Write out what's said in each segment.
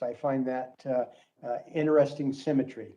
I find that interesting symmetry.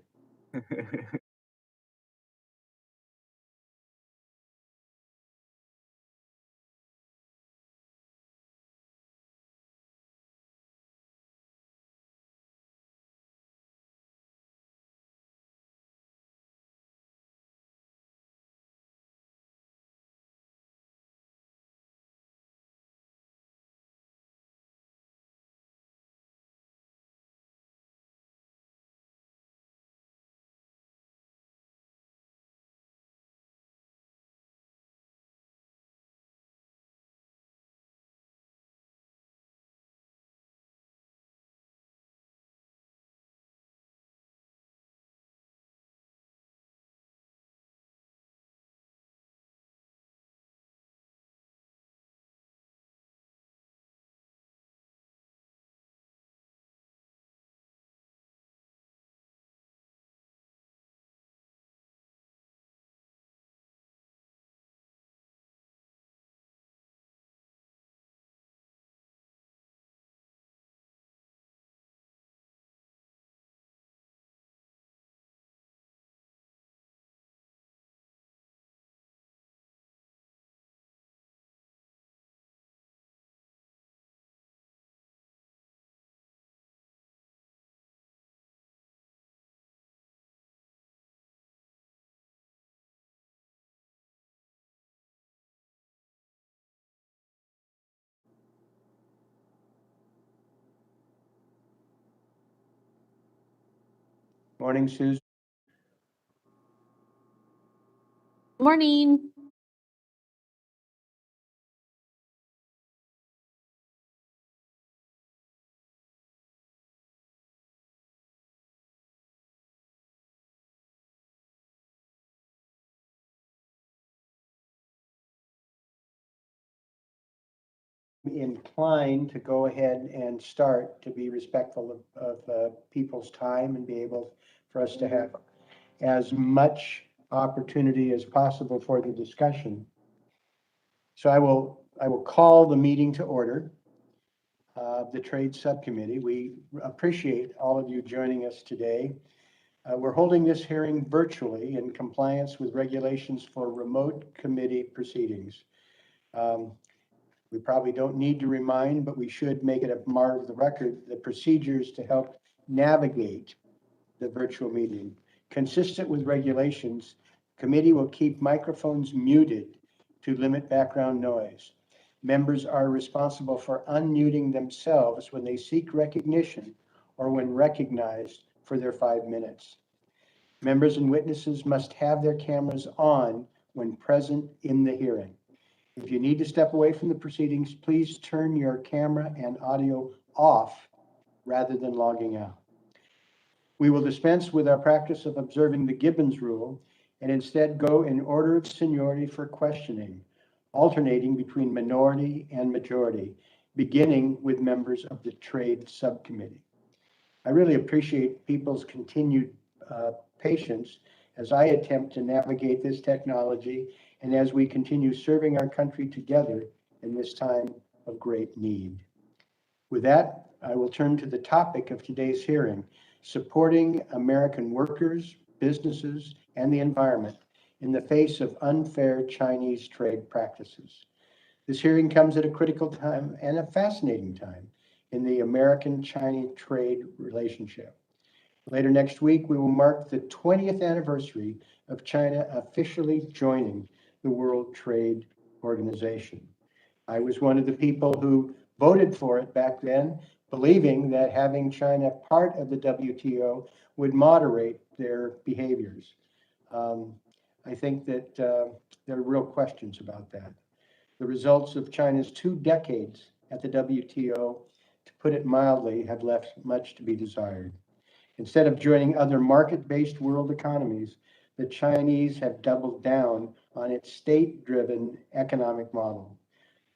Morning, Susan. Morning. Inclined to go ahead and start to be respectful of people's time and be able for us to have as much opportunity as possible for the discussion. So I will call the meeting to order of the Trade Subcommittee. We appreciate all of you joining us today. We're holding this hearing virtually in compliance with regulations for remote committee proceedings. We probably don't need to remind, but we should make it a part of the record, the procedures to help navigate the virtual meeting. Consistent with regulations, committee will keep microphones muted to limit background noise. Members are responsible for unmuting themselves when they seek recognition or when recognized for their 5 minutes. Members and witnesses must have their cameras on when present in the hearing. If you need to step away from the proceedings, please turn your camera and audio off rather than logging out. We will dispense with our practice of observing the Gibbons rule and instead go in order of seniority for questioning, alternating between minority and majority, beginning with members of the Trade Subcommittee. I really appreciate people's continued patience as I attempt to navigate this technology and as we continue serving our country together in this time of great need. With that, I will turn to the topic of today's hearing, supporting American workers, businesses, and the environment in the face of unfair Chinese trade practices. This hearing comes at a critical time and a fascinating time in the American-China trade relationship. Later next week, we will mark the 20th anniversary of China officially joining the World Trade Organization. I was one of the people who voted for it back then, believing that having China part of the WTO would moderate their behaviors. I think that there are real questions about that. The results of China's 2 decades at the WTO, to put it mildly, have left much to be desired. Instead of joining other market-based world economies, the Chinese have doubled down on its state-driven economic model.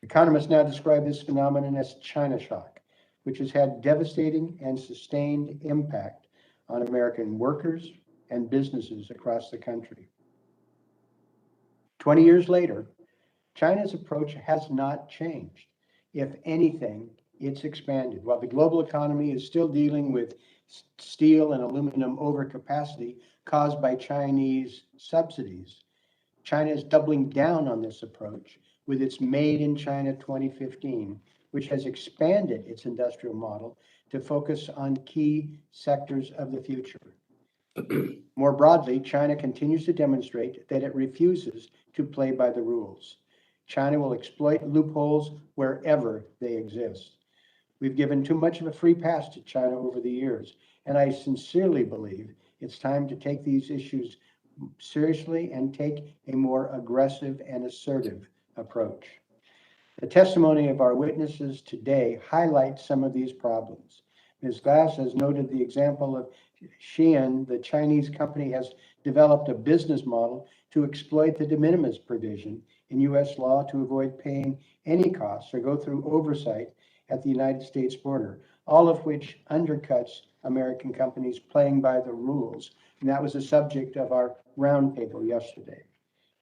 Economists now describe this phenomenon as China shock, which has had devastating and sustained impact on American workers and businesses across the country. 20 years later, China's approach has not changed. If anything, it's expanded. While the global economy is still dealing with steel and aluminum overcapacity caused by Chinese subsidies, China is doubling down on this approach with its Made in China 2015, which has expanded its industrial model to focus on key sectors of the future. More broadly, China continues to demonstrate that it refuses to play by the rules. China will exploit loopholes wherever they exist. We've given too much of a free pass to China over the years, and I sincerely believe it's time to take these issues seriously and take a more aggressive and assertive approach. The testimony of our witnesses today highlights some of these problems. Ms. Glass has noted the example of Shein. The Chinese company has developed a business model to exploit the de minimis provision in U.S. law to avoid paying any costs or go through oversight at the United States border, all of which undercuts American companies playing by the rules. And that was the subject of our roundtable yesterday.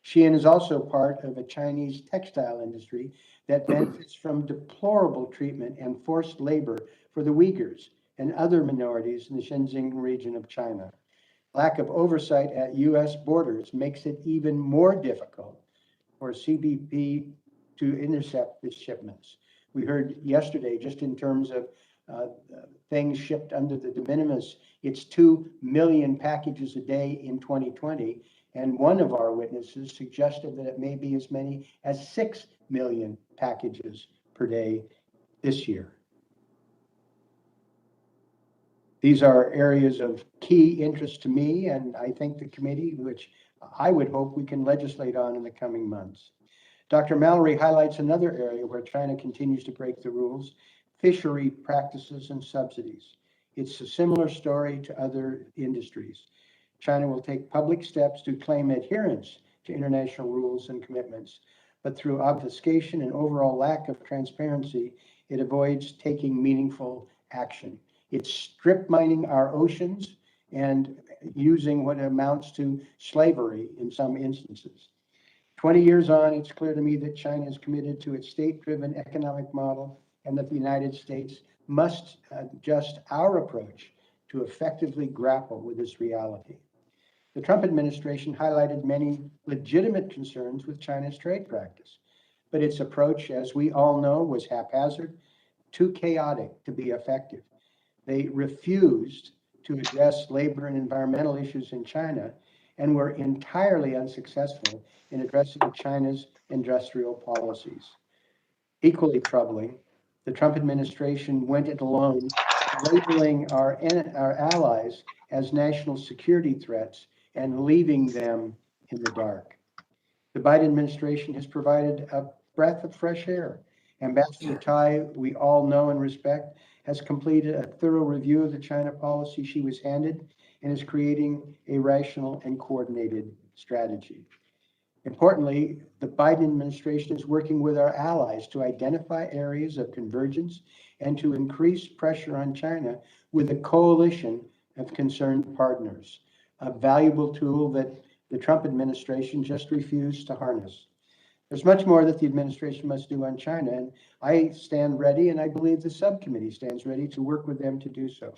Shein is also part of a Chinese textile industry that benefits from deplorable treatment and forced labor for the Uyghurs and other minorities in the Xinjiang region of China. Lack of oversight at U.S. borders makes it even more difficult for CBP to intercept the shipments. We heard yesterday, just in terms of things shipped under the de minimis, it's 2 million packages a day in 2020. And one of our witnesses suggested that it may be as many as 6 million packages per day this year. These are areas of key interest to me, and I think the committee, which I would hope we can legislate on in the coming months. Dr. Mallory highlights another area where China continues to break the rules: fishery practices and subsidies. It's a similar story to other industries. China will take public steps to claim adherence to international rules and commitments, but through obfuscation and overall lack of transparency, it avoids taking meaningful action. It's strip mining our oceans and using what amounts to slavery in some instances. 20 years on, it's clear to me that China is committed to its state-driven economic model and that the United States must adjust our approach to effectively grapple with this reality. The Trump administration highlighted many legitimate concerns with China's trade practice, but its approach, as we all know, was haphazard, too chaotic to be effective. They refused to address labor and environmental issues in China and were entirely unsuccessful in addressing China's industrial policies. Equally troubling, the Trump administration went it alone, labeling our allies as national security threats and leaving them in the dark. The Biden administration has provided a breath of fresh air. Ambassador Tai, we all know and respect, has completed a thorough review of the China policy she was handed and is creating a rational and coordinated strategy. Importantly, the Biden administration is working with our allies to identify areas of convergence and to increase pressure on China with a coalition of concerned partners, a valuable tool that the Trump administration just refused to harness. There's much more that the administration must do on China, and I stand ready, and I believe the subcommittee stands ready to work with them to do so.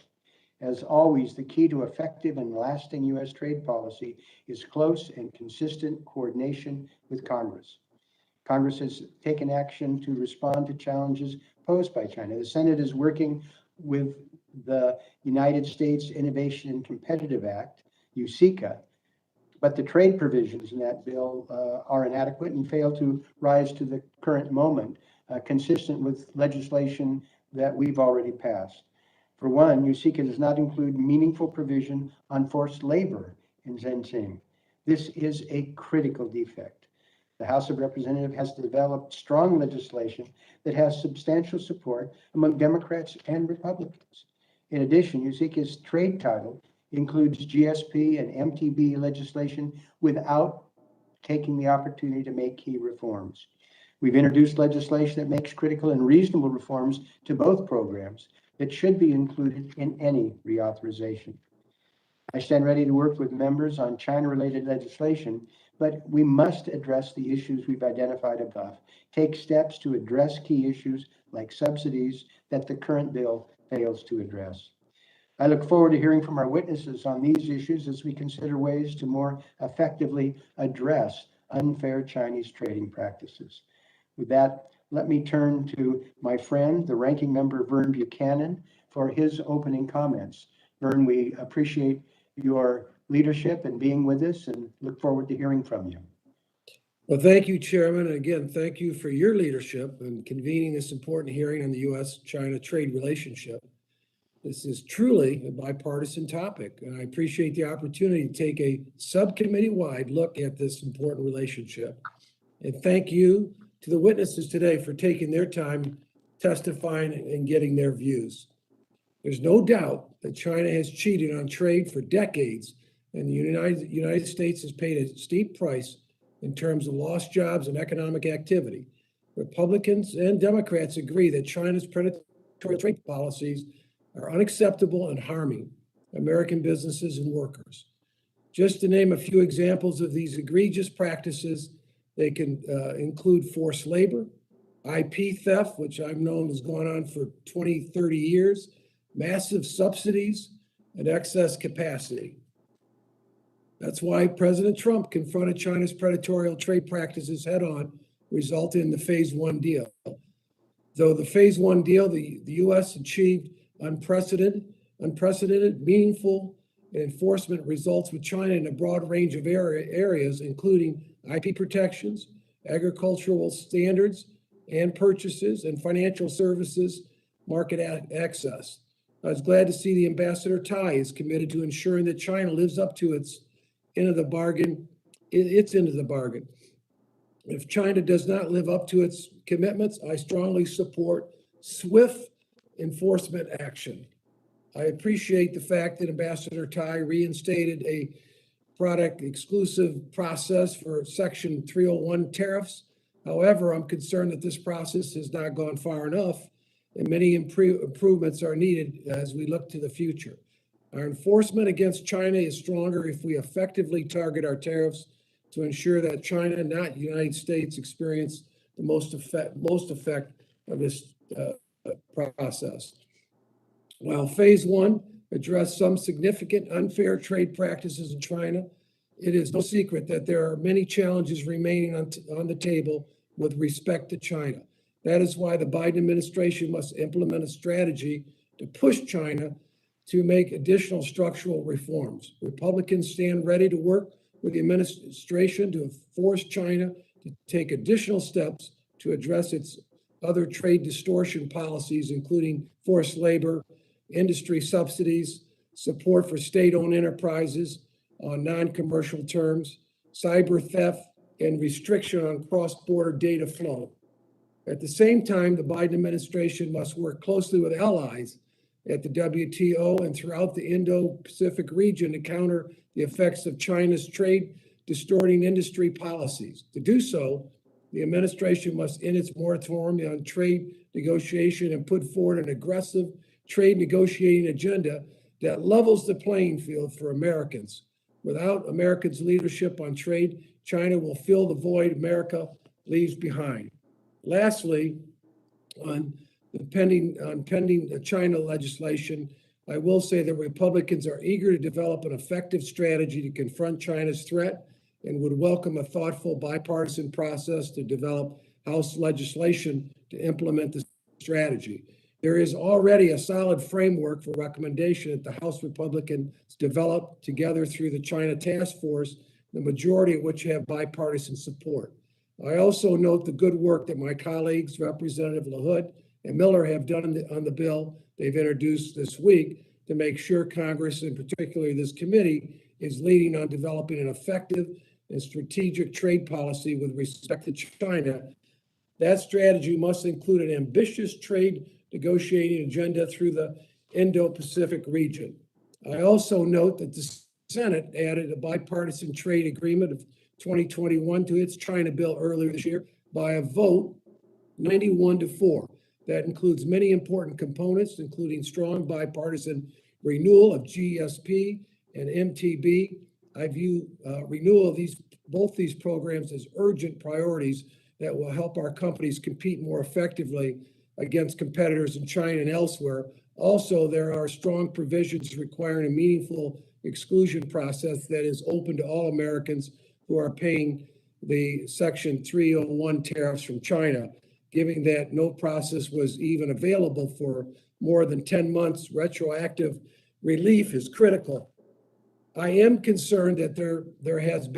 As always, the key to effective and lasting U.S. trade policy is close and consistent coordination with Congress. Congress has taken action to respond to challenges posed by China. The Senate is working with the United States Innovation and Competitive Act, USICA, but the trade provisions in that bill are inadequate and fail to rise to the current moment, consistent with legislation that we've already passed. For one, USICA does not include meaningful provision on forced labor in Xinjiang. This is a critical defect. The House of Representatives has developed strong legislation that has substantial support among Democrats and Republicans. In addition, USICA's trade title includes GSP and MTB legislation without taking the opportunity to make key reforms. We've introduced legislation that makes critical and reasonable reforms to both programs that should be included in any reauthorization. I stand ready to work with members on China-related legislation, but we must address the issues we've identified above, take steps to address key issues like subsidies, that the current bill fails to address. I look forward to hearing from our witnesses on these issues as we consider ways to more effectively address unfair Chinese trading practices. With that, let me turn to my friend, the ranking member Vern Buchanan, for his opening comments. Vern, we appreciate your leadership and being with us and look forward to hearing from you. Well, thank you, Chairman. And again, thank you for your leadership in convening this important hearing on the U.S.-China trade relationship. This is truly a bipartisan topic, and I appreciate the opportunity to take a subcommittee-wide look at this important relationship. And thank you to the witnesses today for taking their time testifying and getting their views. There's no doubt that China has cheated on trade for decades, and the United States has paid a steep price in terms of lost jobs and economic activity. Republicans and Democrats agree that China's predatory trade policies are unacceptable and harming American businesses and workers. Just to name a few examples of these egregious practices, they can include forced labor, IP theft, which I've known has gone on for 20, 30 years, massive subsidies, and excess capacity. That's why President Trump confronted China's predatory trade practices head on, resulting in the Phase 1 deal. Though the Phase 1 deal, the U.S. achieved unprecedented, meaningful enforcement results with China in a broad range of areas, including IP protections, agricultural standards and purchases, and financial services market access. I was glad to see the Ambassador Tai is committed to ensuring that China lives up to its end of the bargain. If China does not live up to its commitments, I strongly support swift enforcement action. I appreciate the fact that Ambassador Tai reinstated a product exclusive process for Section 301 tariffs. However, I'm concerned that this process has not gone far enough, and many improvements are needed as we look to the future. Our enforcement against China is stronger if we effectively target our tariffs to ensure that China, not the United States, experience the most effect of this process. While Phase 1 addressed some significant unfair trade practices in China, it is no secret that there are many challenges remaining on the table with respect to China. That is why the Biden administration must implement a strategy to push China to make additional structural reforms. Republicans stand ready to work with the administration to force China to take additional steps to address its other trade distortion policies, including forced labor, industry subsidies, support for state-owned enterprises on non-commercial terms, cyber theft, and restriction on cross-border data flow. At the same time, the Biden administration must work closely with allies at the WTO and throughout the Indo-Pacific region to counter the effects of China's trade distorting industry policies. To do so, the administration must end its moratorium on trade negotiation and put forward an aggressive trade negotiating agenda that levels the playing field for Americans. Without Americans' leadership on trade, China will fill the void America leaves behind. Lastly, on pending China legislation, I will say that Republicans are eager to develop an effective strategy to confront China's threat and would welcome a thoughtful bipartisan process to develop House legislation to implement the strategy. There is already a solid framework for recommendation that the House Republicans developed together through the China Task Force, the majority of which have bipartisan support. I also note the good work that my colleagues, Representative LaHood and Miller, have done on the bill they've introduced this week to make sure Congress, and particularly this committee, is leading on developing an effective and strategic trade policy with respect to China. That strategy must include an ambitious trade negotiating agenda through the Indo-Pacific region. I also note that the Senate added a bipartisan trade agreement of 2021 to its China bill earlier this year by a vote 91-4. That includes many important components, including strong bipartisan renewal of GSP and MTB. I view renewal of both these programs as urgent priorities that will help our companies compete more effectively against competitors in China and elsewhere. Also, there are strong provisions requiring a meaningful exclusion process that is open to all Americans who are paying the Section 301 tariffs from China. Given that no process was even available for more than 10 months, retroactive relief is critical. I am concerned that there has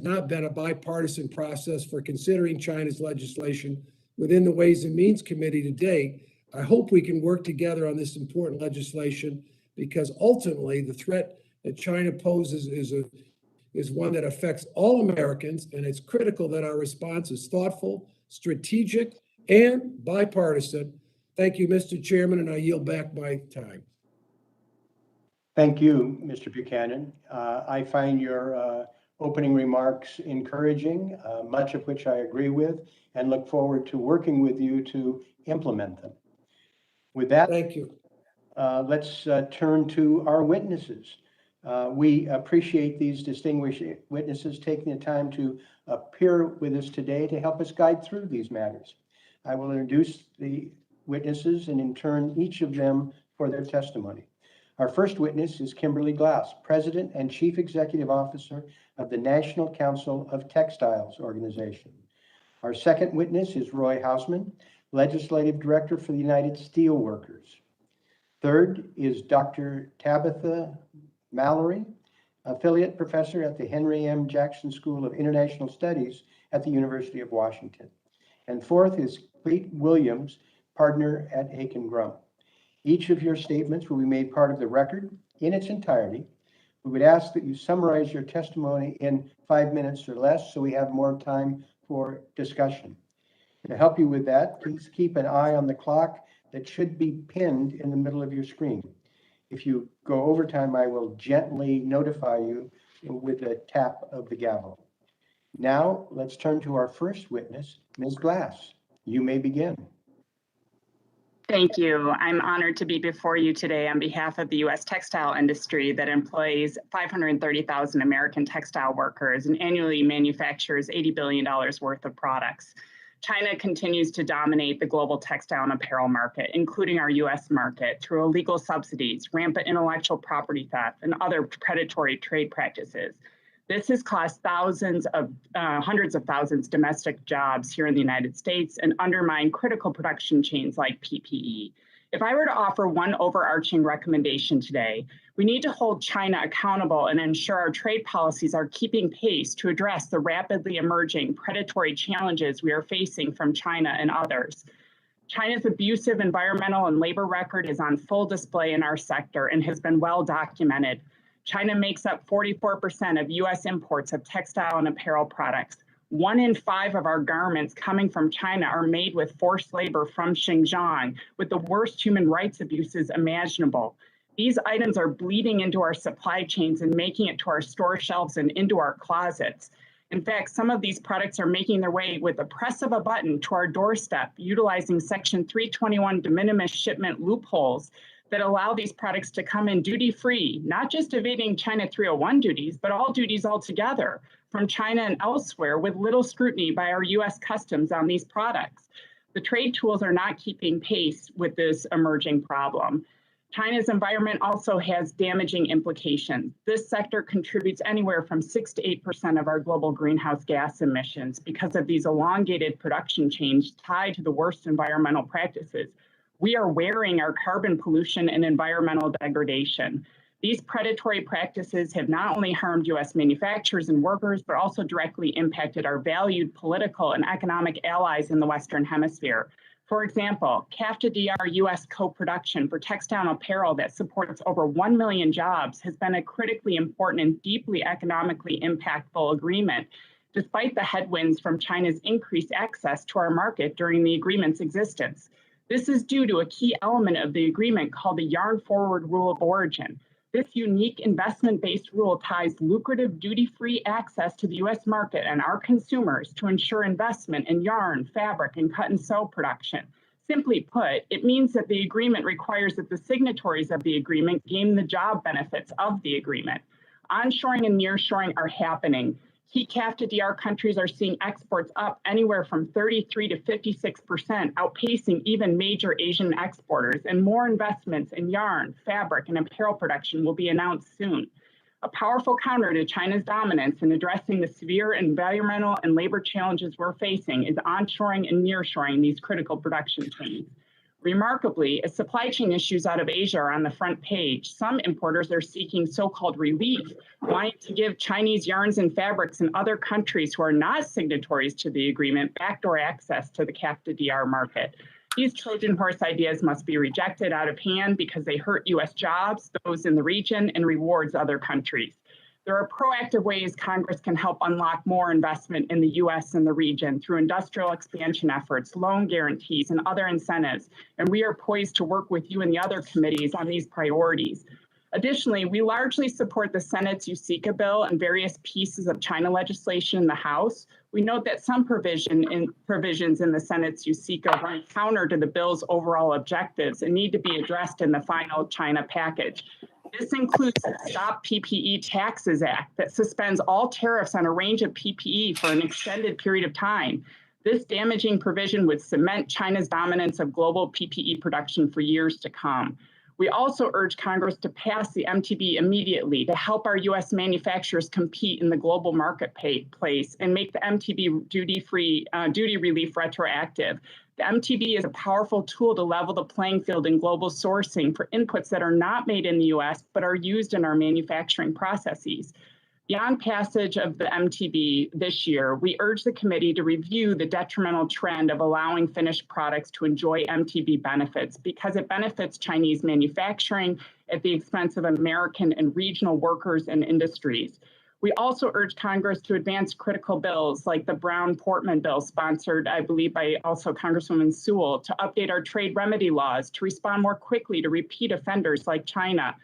not been a bipartisan process for considering China's legislation within the Ways and Means Committee to date. I hope we can work together on this important legislation because ultimately the threat that China poses is one that affects all Americans, and it's critical that our response is thoughtful, strategic, and bipartisan. Thank you, Mr. Chairman, and I yield back my time. Thank you, Mr. Buchanan. I find your opening remarks encouraging, much of which I agree with, and look forward to working with you to implement them. With that, thank you. Let's turn to our witnesses. We appreciate these distinguished witnesses taking the time to appear with us today to help us guide through these matters. I will introduce the witnesses and in turn each of them for their testimony. Our first witness is Kimberly Glass, President and Chief Executive Officer of the National Council of Textiles organization. Our second witness is Roy Houseman, Legislative Director for the United Steelworkers. Third is Dr. Tabitha Mallory, Affiliate Professor at the Henry M. Jackson School of International Studies at the University of Washington. And fourth is Clete Willems, Partner at Aiken Grum. Each of your statements will be made part of the record in its entirety. We would ask that you summarize your testimony in 5 minutes or less so we have more time for discussion. To help you with that, please keep an eye on the clock that should be pinned in the middle of your screen. If you go over time, I will gently notify you with a tap of the gavel. Now, let's turn to our first witness, Ms. Glass. You may begin. Thank you. I'm honored to be before you today on behalf of the U.S. textile industry that employs 530,000 American textile workers and annually manufactures $80 billion worth of products. China continues to dominate the global textile and apparel market, including our U.S. market, through illegal subsidies, rampant intellectual property theft, and other predatory trade practices. This has cost hundreds of thousands domestic jobs here in the United States and undermined critical production chains like PPE. If I were to offer one overarching recommendation today, we need to hold China accountable and ensure our trade policies are keeping pace to address the rapidly emerging predatory challenges we are facing from China and others. China's abusive environmental and labor record is on full display in our sector and has been well documented. China makes up 44% of U.S. imports of textile and apparel products. 1 in 5 of our garments coming from China are made with forced labor from Xinjiang, with the worst human rights abuses imaginable. These items are bleeding into our supply chains and making it to our store shelves and into our closets. In fact, some of these products are making their way with the press of a button to our doorstep, utilizing Section 321 de minimis shipment loopholes that allow these products to come in duty-free, not just evading China 301 duties, but all duties altogether from China and elsewhere with little scrutiny by our U.S. customs on these products. The trade tools are not keeping pace with this emerging problem. China's environment also has damaging implications. This sector contributes anywhere from 6 to 8% of our global greenhouse gas emissions because of these elongated production chains tied to the worst environmental practices. We are wearing our carbon pollution and environmental degradation. These predatory practices have not only harmed U.S. manufacturers and workers, but also directly impacted our valued political and economic allies in the Western Hemisphere. For example, CAFTA-DR U.S. co-production for textile and apparel that supports over 1 million jobs has been a critically important and deeply economically impactful agreement, despite the headwinds from China's increased access to our market during the agreement's existence. This is due to a key element of the agreement called the Yarn Forward Rule of Origin. This unique investment-based rule ties lucrative duty-free access to the U.S. market and our consumers to ensure investment in yarn, fabric, and cut and sew production. Simply put, it means that the agreement requires that the signatories of the agreement gain the job benefits of the agreement. Onshoring and nearshoring are happening. Key CAFTA-DR countries are seeing exports up anywhere from 33 to 56%, outpacing even major Asian exporters, and more investments in yarn, fabric, and apparel production will be announced soon. A powerful counter to China's dominance in addressing the severe environmental and labor challenges we're facing is onshoring and nearshoring these critical production chains. Remarkably, as supply chain issues out of Asia are on the front page, some importers are seeking so-called relief, wanting to give Chinese yarns and fabrics in other countries who are not signatories to the agreement backdoor access to the CAFTA-DR market. These Trojan horse ideas must be rejected out of hand because they hurt U.S. jobs, those in the region, and rewards other countries. There are proactive ways Congress can help unlock more investment in the U.S. and the region through industrial expansion efforts, loan guarantees, and other incentives, and we are poised to work with you and the other committees on these priorities. Additionally, we largely support the Senate's USICA bill and various pieces of China legislation in the House. We note that some provisions in the Senate's USICA run counter to the bill's overall objectives and need to be addressed in the final China package. This includes the Stop PPE Taxes Act that suspends all tariffs on a range of PPE for an extended period of time. This damaging provision would cement China's dominance of global PPE production for years to come. We also urge Congress to pass the MTB immediately to help our U.S. manufacturers compete in the global marketplace and make the MTB duty relief retroactive. The MTB is a powerful tool to level the playing field in global sourcing for inputs that are not made in the U.S. but are used in our manufacturing processes. Beyond passage of the MTB this year, we urge the committee to review the detrimental trend of allowing finished products to enjoy MTB benefits because it benefits Chinese manufacturing at the expense of American and regional workers and industries. We also urge Congress to advance critical bills like the Brown-Portman bill sponsored, I believe, by also Congresswoman Sewell, to update our trade remedy laws to respond more quickly to repeat offenders like China.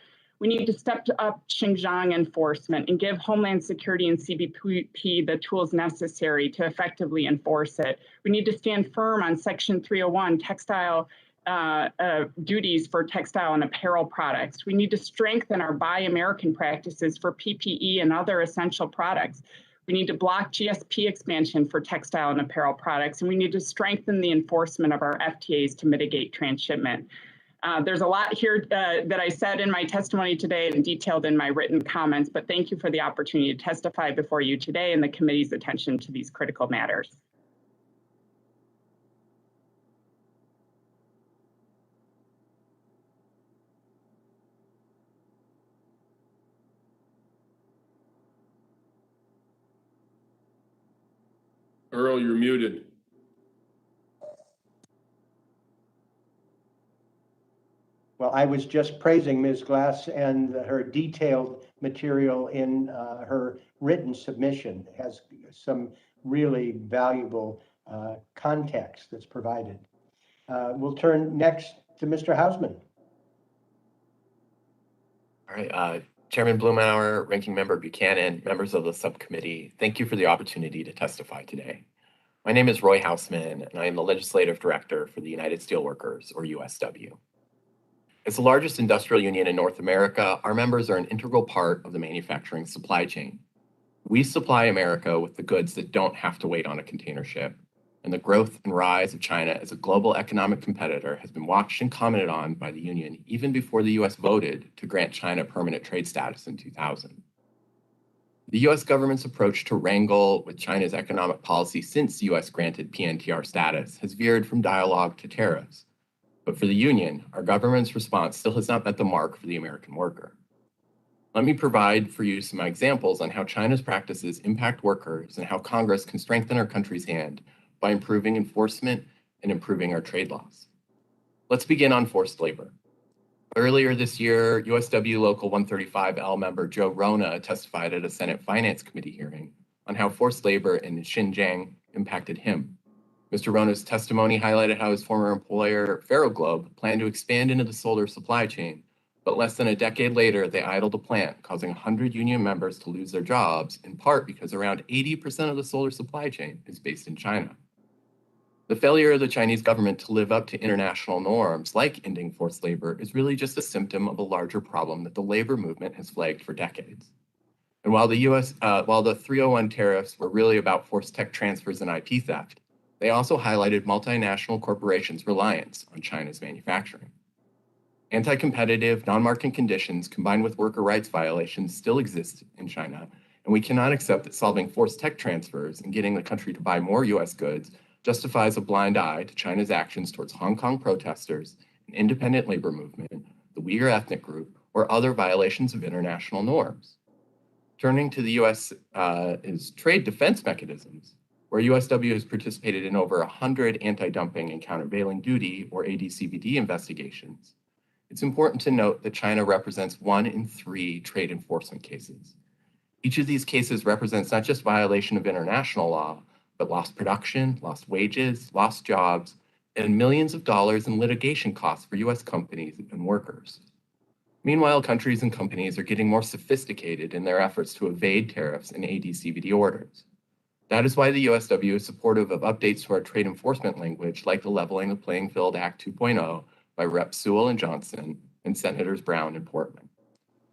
We need to step up Xinjiang enforcement and give Homeland Security and CBP the tools necessary to effectively enforce it. We need to stand firm on Section 301 textile duties for textile and apparel products. We need to strengthen our Buy American practices for PPE and other essential products. We need to block GSP expansion for textile and apparel products, and we need to strengthen the enforcement of our FTAs to mitigate transshipment. There's a lot here that I said in my testimony today and detailed in my written comments, but thank you for the opportunity to testify before you today and the committee's attention to these critical matters. Earl, you're muted. Well, I was just praising Ms. Glass and her detailed material in her written submission. It has some really valuable context that's provided. We'll turn next to Mr. Houseman. All right, Chairman Blumenauer, Ranking Member Buchanan, members of the subcommittee, thank you for the opportunity to testify today. My name is Roy Houseman, and I am the Legislative Director for the United Steelworkers, or USW. As the largest industrial union in North America, our members are an integral part of the manufacturing supply chain. We supply America with the goods that don't have to wait on a container ship, and the growth and rise of China as a global economic competitor has been watched and commented on by the union even before the U.S. voted to grant China permanent trade status in 2000. The U.S. government's approach to wrangle with China's economic policy since the U.S. granted PNTR status has veered from dialogue to tariffs. But for the union, our government's response still has not met the mark for the American worker. Let me provide for you some examples on how China's practices impact workers and how Congress can strengthen our country's hand by improving enforcement and improving our trade laws. Let's begin on forced labor. Earlier this year, USW Local 135L member Joe Rona testified at a Senate Finance Committee hearing on how forced labor in Xinjiang impacted him. Mr. Rona's testimony highlighted how his former employer, Ferroglobe, planned to expand into the solar supply chain, but less than a decade later, they idled a plant, causing 100 union members to lose their jobs, in part because around 80% of the solar supply chain is based in China. The failure of the Chinese government to live up to international norms, like ending forced labor, is really just a symptom of a larger problem that the labor movement has flagged for decades. And while the while the 301 tariffs were really about forced tech transfers and IP theft, they also highlighted multinational corporations' reliance on China's manufacturing. Anti-competitive, non-market conditions combined with worker rights violations still exist in China, and we cannot accept that solving forced tech transfers and getting the country to buy more US goods justifies a blind eye to China's actions towards Hong Kong protesters, an independent labor movement, the Uyghur ethnic group, or other violations of international norms. Turning to the US's trade defense mechanisms, where USW has participated in over 100 anti-dumping and countervailing duty, or AD/CVD investigations, it's important to note that China represents 1 in 3 trade enforcement cases. Each of these cases represents not just violation of international law, but lost production, lost wages, lost jobs, and millions of dollars in litigation costs for US companies and workers. Meanwhile, countries and companies are getting more sophisticated in their efforts to evade tariffs and AD/CVD orders. That is why the USW is supportive of updates to our trade enforcement language, like the Leveling the Playing Field Act 2.0 by Rep. Sewell and Johnson and Senators Brown and Portman.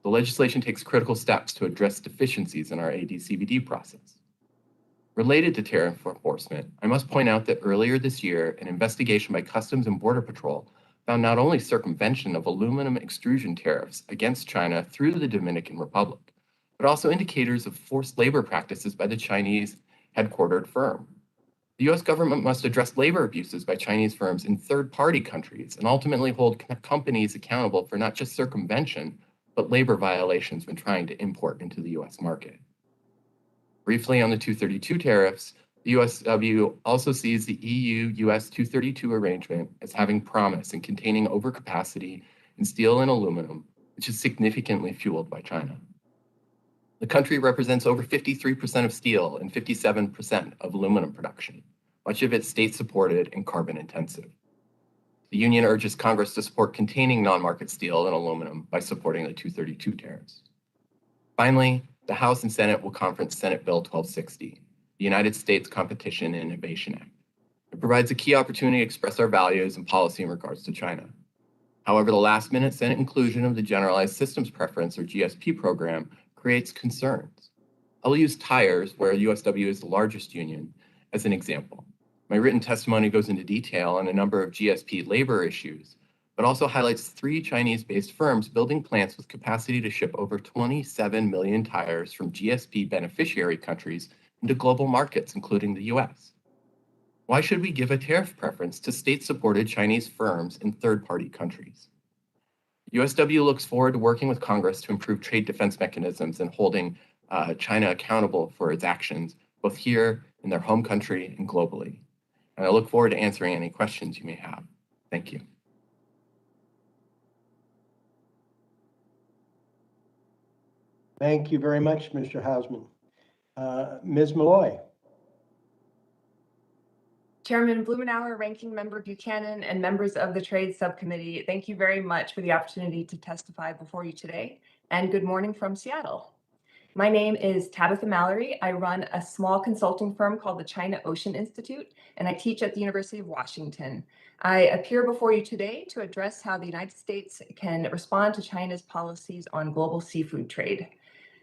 The legislation takes critical steps to address deficiencies in our AD/CVD process. Related to tariff enforcement, I must point out that earlier this year, an investigation by Customs and Border Patrol found not only circumvention of aluminum extrusion tariffs against China through the Dominican Republic, but also indicators of forced labor practices by the Chinese headquartered firm. The US government must address labor abuses by Chinese firms in third-party countries and ultimately hold companies accountable for not just circumvention, but labor violations when trying to import into the US market. Briefly on the 232 tariffs, the USW also sees the EU-US 232 arrangement as having promise and containing overcapacity in steel and aluminum, which is significantly fueled by China. The country represents over 53% of steel and 57% of aluminum production, much of it state-supported and carbon-intensive. The union urges Congress to support containing non-market steel and aluminum by supporting the 232 tariffs. Finally, the House and Senate will conference Senate Bill 1260, the United States Competition and Innovation Act. It provides a key opportunity to express our values and policy in regards to China. However, the last-minute Senate inclusion of the Generalized Systems Preference, or GSP program, creates concerns. I'll use tires, where USW is the largest union, as an example. My written testimony goes into detail on a number of GSP labor issues, but also highlights 3 Chinese-based firms building plants with capacity to ship over 27 million tires from GSP beneficiary countries into global markets, including the US. Why should we give a tariff preference to state-supported Chinese firms in third-party countries? USW looks forward to working with Congress to improve trade defense mechanisms and holding China accountable for its actions, both here in their home country and globally. And I look forward to answering any questions you may have. Thank you. Thank you very much, Mr. Houseman. Ms. Malloy. Chairman Blumenauer, Ranking Member Buchanan, and members of the Trade Subcommittee, thank you very much for the opportunity to testify before you today, and good morning from Seattle. My name is Tabitha Mallory. I run a small consulting firm called the China Ocean Institute, and I teach at the University of Washington. I appear before you today to address how the United States can respond to China's policies on global seafood trade.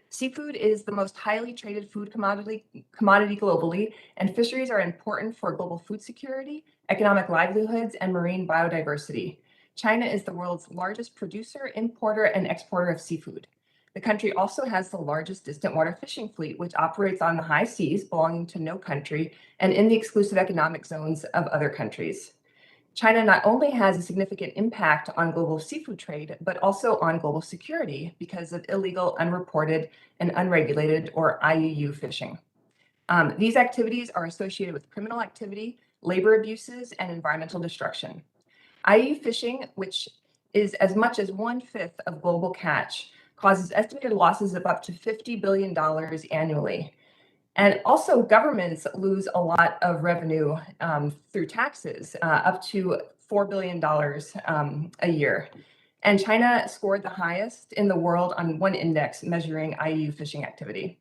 Seafood is the most highly traded food commodity globally, and fisheries are important for global food security, economic livelihoods, and marine biodiversity. China is the world's largest producer, importer, and exporter of seafood. The country also has the largest distant water fishing fleet, which operates on the high seas belonging to no country and in the exclusive economic zones of other countries. China not only has a significant impact on global seafood trade, but also on global security because of illegal, unreported, and unregulated, or IUU fishing. These activities are associated with criminal activity, labor abuses, and environmental destruction. IUU fishing, which is as much as 1/5 of global catch, causes estimated losses of up to $50 billion annually. And also governments lose a lot of revenue through taxes, up to $4 billion a year. And China scored the highest in the world on one index measuring IUU fishing activity.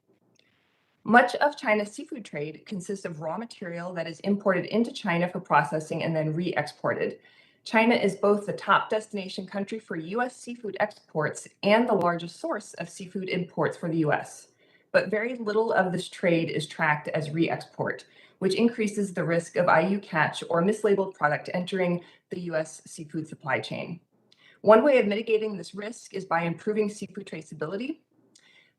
Much of China's seafood trade consists of raw material that is imported into China for processing and then re-exported. China is both the top destination country for US seafood exports and the largest source of seafood imports for the US. but very little of this trade is tracked as re-export, which increases the risk of IU catch or mislabeled product entering the US seafood supply chain. One way of mitigating this risk is by improving seafood traceability.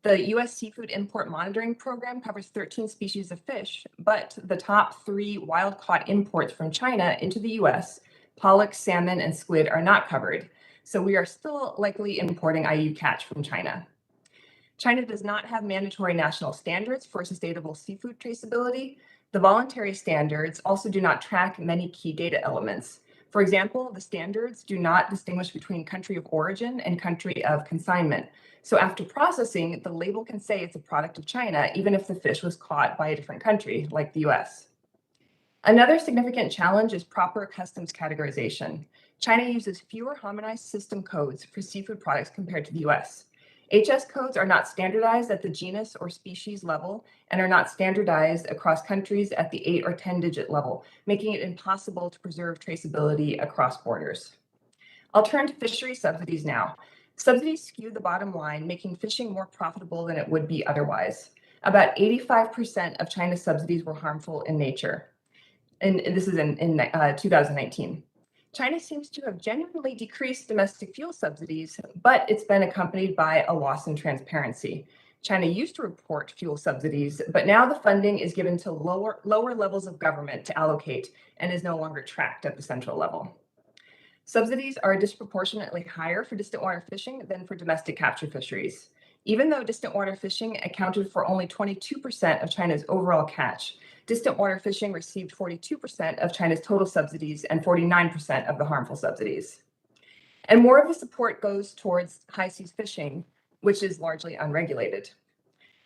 The US Seafood Import Monitoring Program covers 13 species of fish, but the top 3 wild-caught imports from China into the US, pollock, salmon, and squid, are not covered. So we are still likely importing IU catch from China. China does not have mandatory national standards for sustainable seafood traceability. The voluntary standards also do not track many key data elements. For example, the standards do not distinguish between country of origin and country of consignment. So after processing, the label can say it's a product of China, even if the fish was caught by a different country, like the US. Another significant challenge is proper customs categorization. China uses fewer harmonized system codes for seafood products compared to the US. HS codes are not standardized at the genus or species level and are not standardized across countries at the 8 or 10-digit level, making it impossible to preserve traceability across borders. I'll turn to fishery subsidies now. Subsidies skew the bottom line, making fishing more profitable than it would be otherwise. About 85% of China's subsidies were harmful in nature. And this is in 2019. China seems to have genuinely decreased domestic fuel subsidies, but it's been accompanied by a loss in transparency. China used to report fuel subsidies, but now the funding is given to lower levels of government to allocate and is no longer tracked at the central level. Subsidies are disproportionately higher for distant water fishing than for domestic capture fisheries. Even though distant water fishing accounted for only 22% of China's overall catch, distant water fishing received 42% of China's total subsidies and 49% of the harmful subsidies. And more of the support goes towards high seas fishing, which is largely unregulated.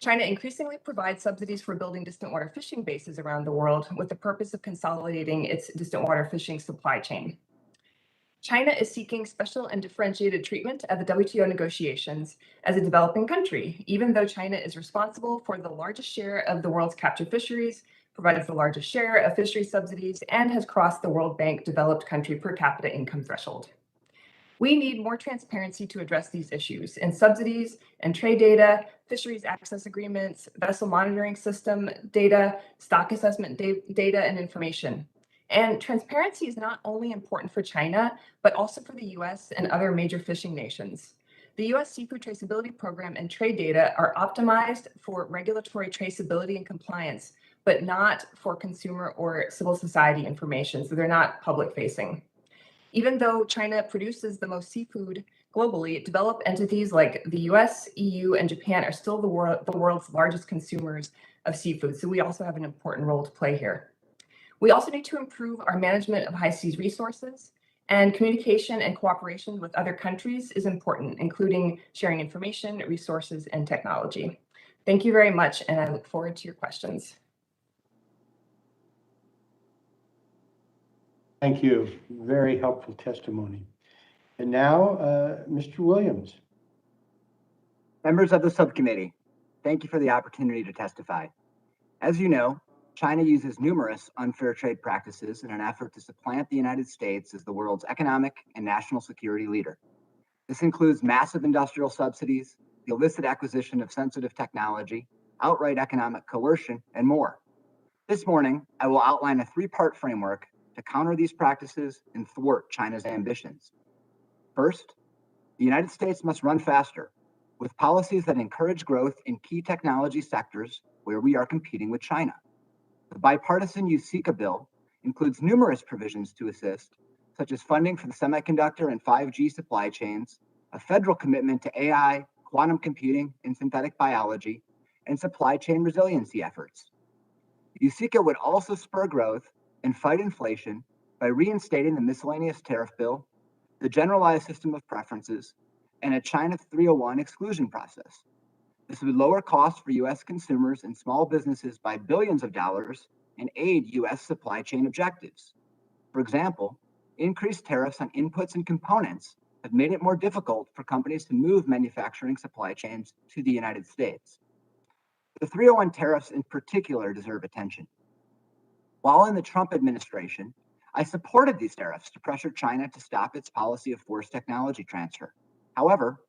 China increasingly provides subsidies for building distant water fishing bases around the world with the purpose of consolidating its distant water fishing supply chain. China is seeking special and differentiated treatment at the WTO negotiations as a developing country, even though China is responsible for the largest share of the world's captured fisheries, provides the largest share of fishery subsidies, and has crossed the World Bank developed country per capita income threshold. We need more transparency to address these issues in subsidies and trade data, fisheries access agreements, vessel monitoring system data, stock assessment data and information. And transparency is not only important for China, but also for the US and other major fishing nations. The US Seafood Traceability Program and trade data are optimized for regulatory traceability and compliance, but not for consumer or civil society information, so they're not public facing. Even though China produces the most seafood globally, developed entities like the US, EU, and Japan are still the world's largest consumers of seafood, so we also have an important role to play here. We also need to improve our management of high seas resources, and communication and cooperation with other countries is important, including sharing information, resources, and technology. Thank you very much, and I look forward to your questions. Thank you. Very helpful testimony. And now, Mr. Williams. Members of the subcommittee, thank you for the opportunity to testify. As you know, China uses numerous unfair trade practices in an effort to supplant the United States as the world's economic and national security leader. This includes massive industrial subsidies, the illicit acquisition of sensitive technology, outright economic coercion, and more. This morning, I will outline a 3-part framework to counter these practices and thwart China's ambitions. First, the United States must run faster with policies that encourage growth in key technology sectors where we are competing with China. The bipartisan USICA bill includes numerous provisions to assist, such as funding for the semiconductor and 5G supply chains, a federal commitment to AI, quantum computing, and synthetic biology, and supply chain resiliency efforts. USICA would also spur growth and fight inflation by reinstating the miscellaneous tariff bill, the generalized system of preferences, and a China 301 exclusion process. This would lower costs for U.S. consumers and small businesses by billions of dollars and aid U.S. supply chain objectives. For example, increased tariffs on inputs and components have made it more difficult for companies to move manufacturing supply chains to the United States. The 301 tariffs in particular deserve attention. While in the Trump administration, I supported these tariffs to pressure China to stop its policy of forced technology transfer. However,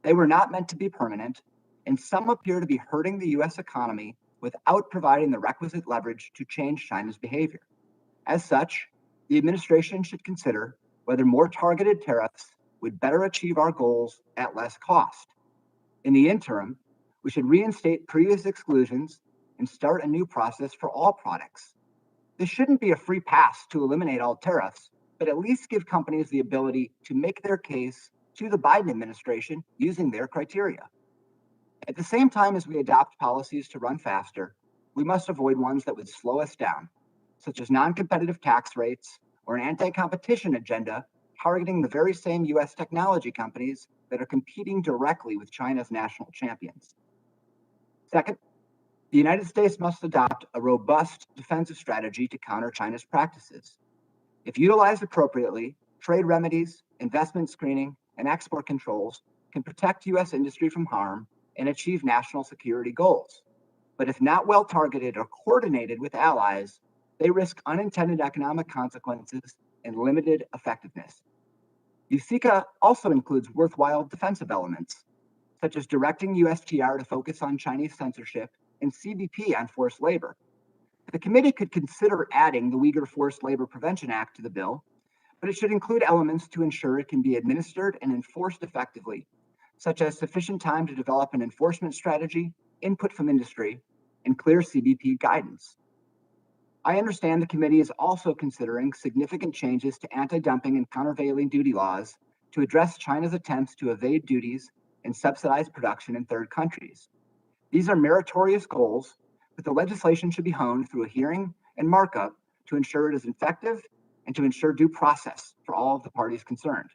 they were not meant to be permanent, and some appear to be hurting the US economy without providing the requisite leverage to change China's behavior. As such, the administration should consider whether more targeted tariffs would better achieve our goals at less cost. In the interim, we should reinstate previous exclusions and start a new process for all products. This shouldn't be a free pass to eliminate all tariffs, but at least give companies the ability to make their case to the Biden administration using their criteria. At the same time as we adopt policies to run faster, we must avoid ones that would slow us down, such as non-competitive tax rates or an anti-competition agenda targeting the very same US technology companies that are competing directly with China's national champions. Second, the United States must adopt a robust defensive strategy to counter China's practices. If utilized appropriately, trade remedies, investment screening, and export controls can protect US industry from harm and achieve national security goals. But if not well targeted or coordinated with allies, they risk unintended economic consequences and limited effectiveness. USICA also includes worthwhile defensive elements, such as directing USTR to focus on Chinese censorship and CBP on forced labor. The committee could consider adding the Uyghur Forced Labor Prevention Act to the bill, but it should include elements to ensure it can be administered and enforced effectively, such as sufficient time to develop an enforcement strategy, input from industry, and clear CBP guidance. I understand the committee is also considering significant changes to anti-dumping and countervailing duty laws to address China's attempts to evade duties and subsidize production in third countries. These are meritorious goals, but the legislation should be honed through a hearing and markup to ensure it is effective and to ensure due process for all of the parties concerned.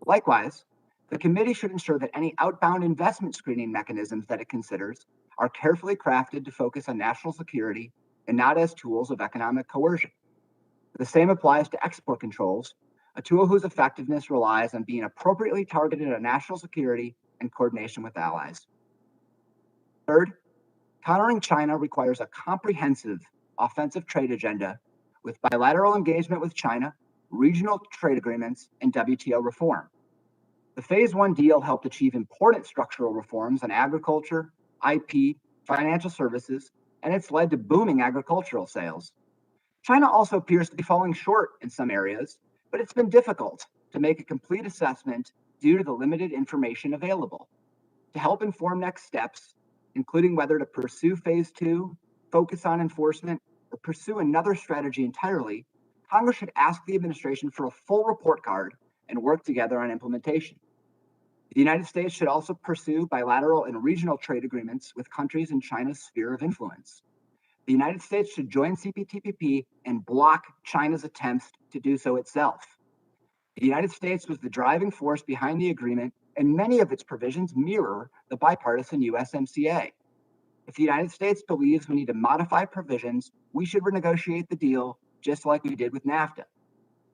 Likewise, the committee should ensure that any outbound investment screening mechanisms that it considers are carefully crafted to focus on national security and not as tools of economic coercion. The same applies to export controls, a tool whose effectiveness relies on being appropriately targeted at national security and coordination with allies. Third, countering China requires a comprehensive offensive trade agenda with bilateral engagement with China, regional trade agreements, and WTO reform. The Phase 1 deal helped achieve important structural reforms on agriculture, IP, financial services, and it's led to booming agricultural sales. China also appears to be falling short in some areas, but it's been difficult to make a complete assessment due to the limited information available. To help inform next steps, including whether to pursue Phase 2, focus on enforcement, or pursue another strategy entirely, Congress should ask the administration for a full report card and work together on implementation. The United States should also pursue bilateral and regional trade agreements with countries in China's sphere of influence. The United States should join CPTPP and block China's attempts to do so itself. The United States was the driving force behind the agreement, and many of its provisions mirror the bipartisan USMCA. If the United States believes we need to modify provisions, we should renegotiate the deal just like we did with NAFTA.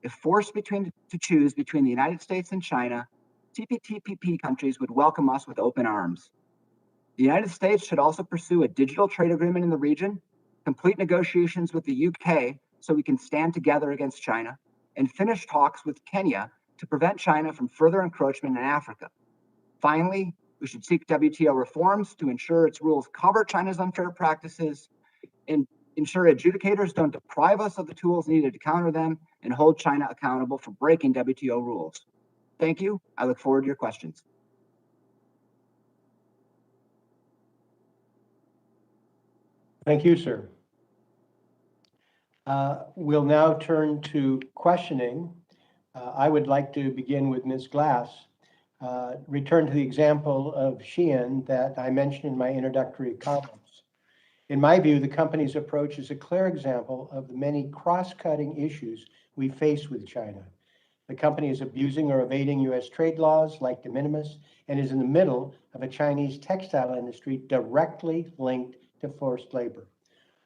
If forced to choose between the United States and China, CPTPP countries would welcome us with open arms. The United States should also pursue a digital trade agreement in the region, complete negotiations with the UK so we can stand together against China, and finish talks with Kenya to prevent China from further encroachment in Africa. Finally, we should seek WTO reforms to ensure its rules cover China's unfair practices and ensure adjudicators don't deprive us of the tools needed to counter them and hold China accountable for breaking WTO rules. Thank you. I look forward to your questions. Thank you, sir. We'll now turn to questioning. I would like to begin with Ms. Glass. Return to the example of Shein that I mentioned in my introductory comments. In my view, the company's approach is a clear example of the many cross-cutting issues we face with China. The company is abusing or evading U.S. trade laws like de minimis and is in the middle of a Chinese textile industry directly linked to forced labor.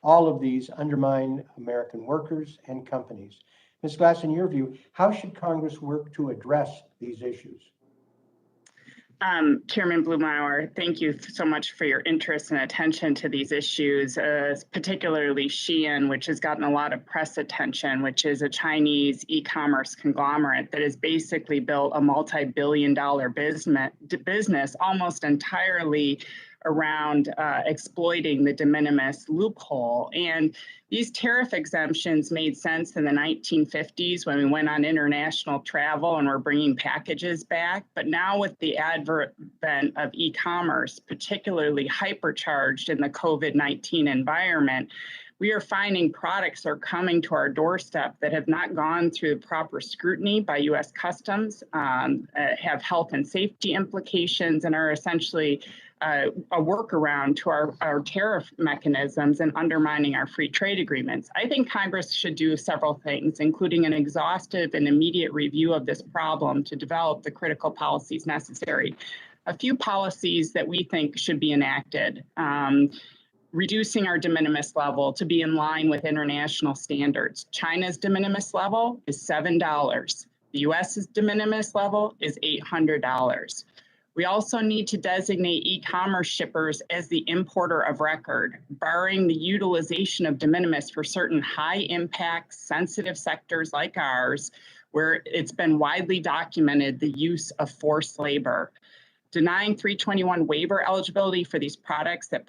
All of these undermine American workers and companies. Ms. Glass, in your view, how should Congress work to address these issues? Chairman Blumenauer, thank you so much for your interest and attention to these issues, particularly Shein, which has gotten a lot of press attention, which is a Chinese e-commerce conglomerate that has basically built a multi-billion-dollar business almost entirely around exploiting the de minimis loophole. And these tariff exemptions made sense in the 1950s when we went on international travel and were bringing packages back. But now with the advent of e-commerce, particularly hypercharged in the COVID-19 environment, we are finding products are coming to our doorstep that have not gone through the proper scrutiny by U.S. Customs, have health and safety implications, and are essentially a workaround to our tariff mechanisms and undermining our free trade agreements. I think Congress should do several things, including an exhaustive and immediate review of this problem to develop the critical policies necessary. A few policies that we think should be enacted. Reducing our de minimis level to be in line with international standards. China's de minimis level is $7. The US's de minimis level is $800. We also need to designate e-commerce shippers as the importer of record, barring the utilization of de minimis for certain high impact, sensitive sectors like ours, where it's been widely documented the use of forced labor. Denying 321 waiver eligibility for these products that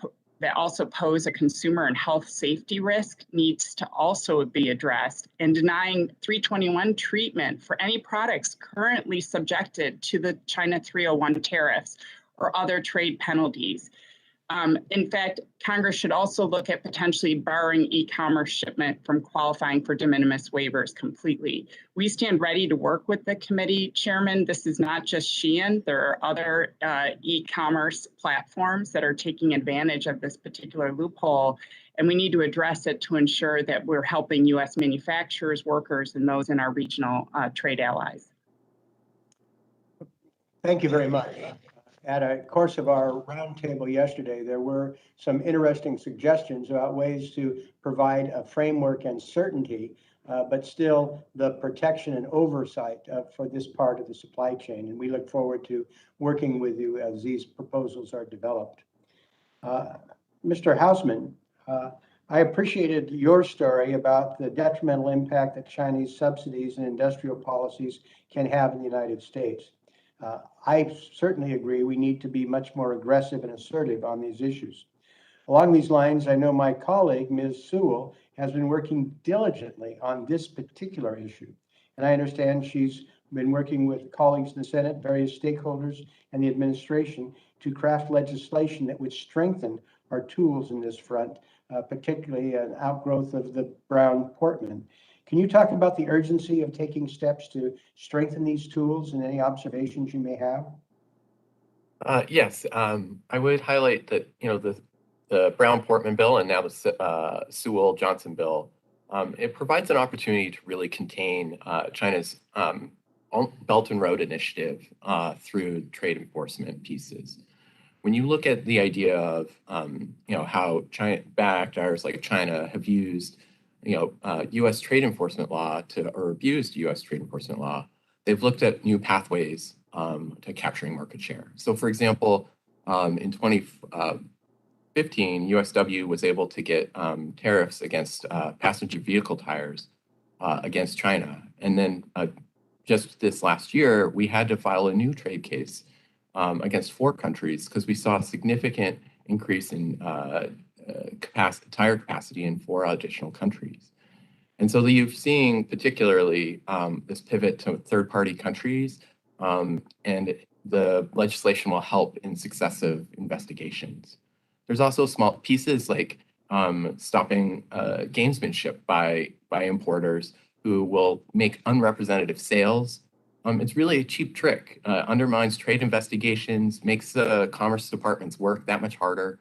also pose a consumer and health safety risk needs to also be addressed, and denying 321 treatment for any products currently subjected to the China 301 tariffs or other trade penalties. In fact, Congress should also look at potentially barring e-commerce shipment from qualifying for de minimis waivers completely. We stand ready to work with the committee, Chairman. This is not just Shein. There are other e-commerce platforms that are taking advantage of this particular loophole, and we need to address it to ensure that we're helping U.S. manufacturers, workers, and those in our regional trade allies. Thank you very much. At a course of our roundtable yesterday, there were some interesting suggestions about ways to provide a framework and certainty, but still the protection and oversight for this part of the supply chain. And we look forward to working with you as these proposals are developed. Mr. Houseman, I appreciated your story about the detrimental impact that Chinese subsidies and industrial policies can have in the United States. I certainly agree we need to be much more aggressive and assertive on these issues. Along these lines, I know my colleague, Ms. Sewell, has been working diligently on this particular issue. And I understand she's been working with colleagues in the Senate, various stakeholders, and the administration to craft legislation that would strengthen our tools in this front, particularly an outgrowth of the Brown Portman. Can you talk about the urgency of taking steps to strengthen these tools and any observations you may have? Yes, I would highlight that, the Brown-Portman bill and now the Sewell-Johnson bill, it provides an opportunity to really contain China's Belt and Road Initiative through trade enforcement pieces. When you look at the idea of, how bad actors like China have used U.S. trade enforcement law or abused U.S. trade enforcement law, they've looked at new pathways to capturing market share. So, for example, in 2015, USW was able to get tariffs against passenger vehicle tires against China. And then just this last year, we had to file a new trade case against 4 countries because we saw a significant increase in tire capacity in 4 additional countries. And so you're seeing particularly this pivot to third-party countries, and the legislation will help in successive investigations. There's also small pieces like stopping gamesmanship by importers who will make unrepresentative sales. It's really a cheap trick, undermines trade investigations, makes the Commerce Department's work that much harder.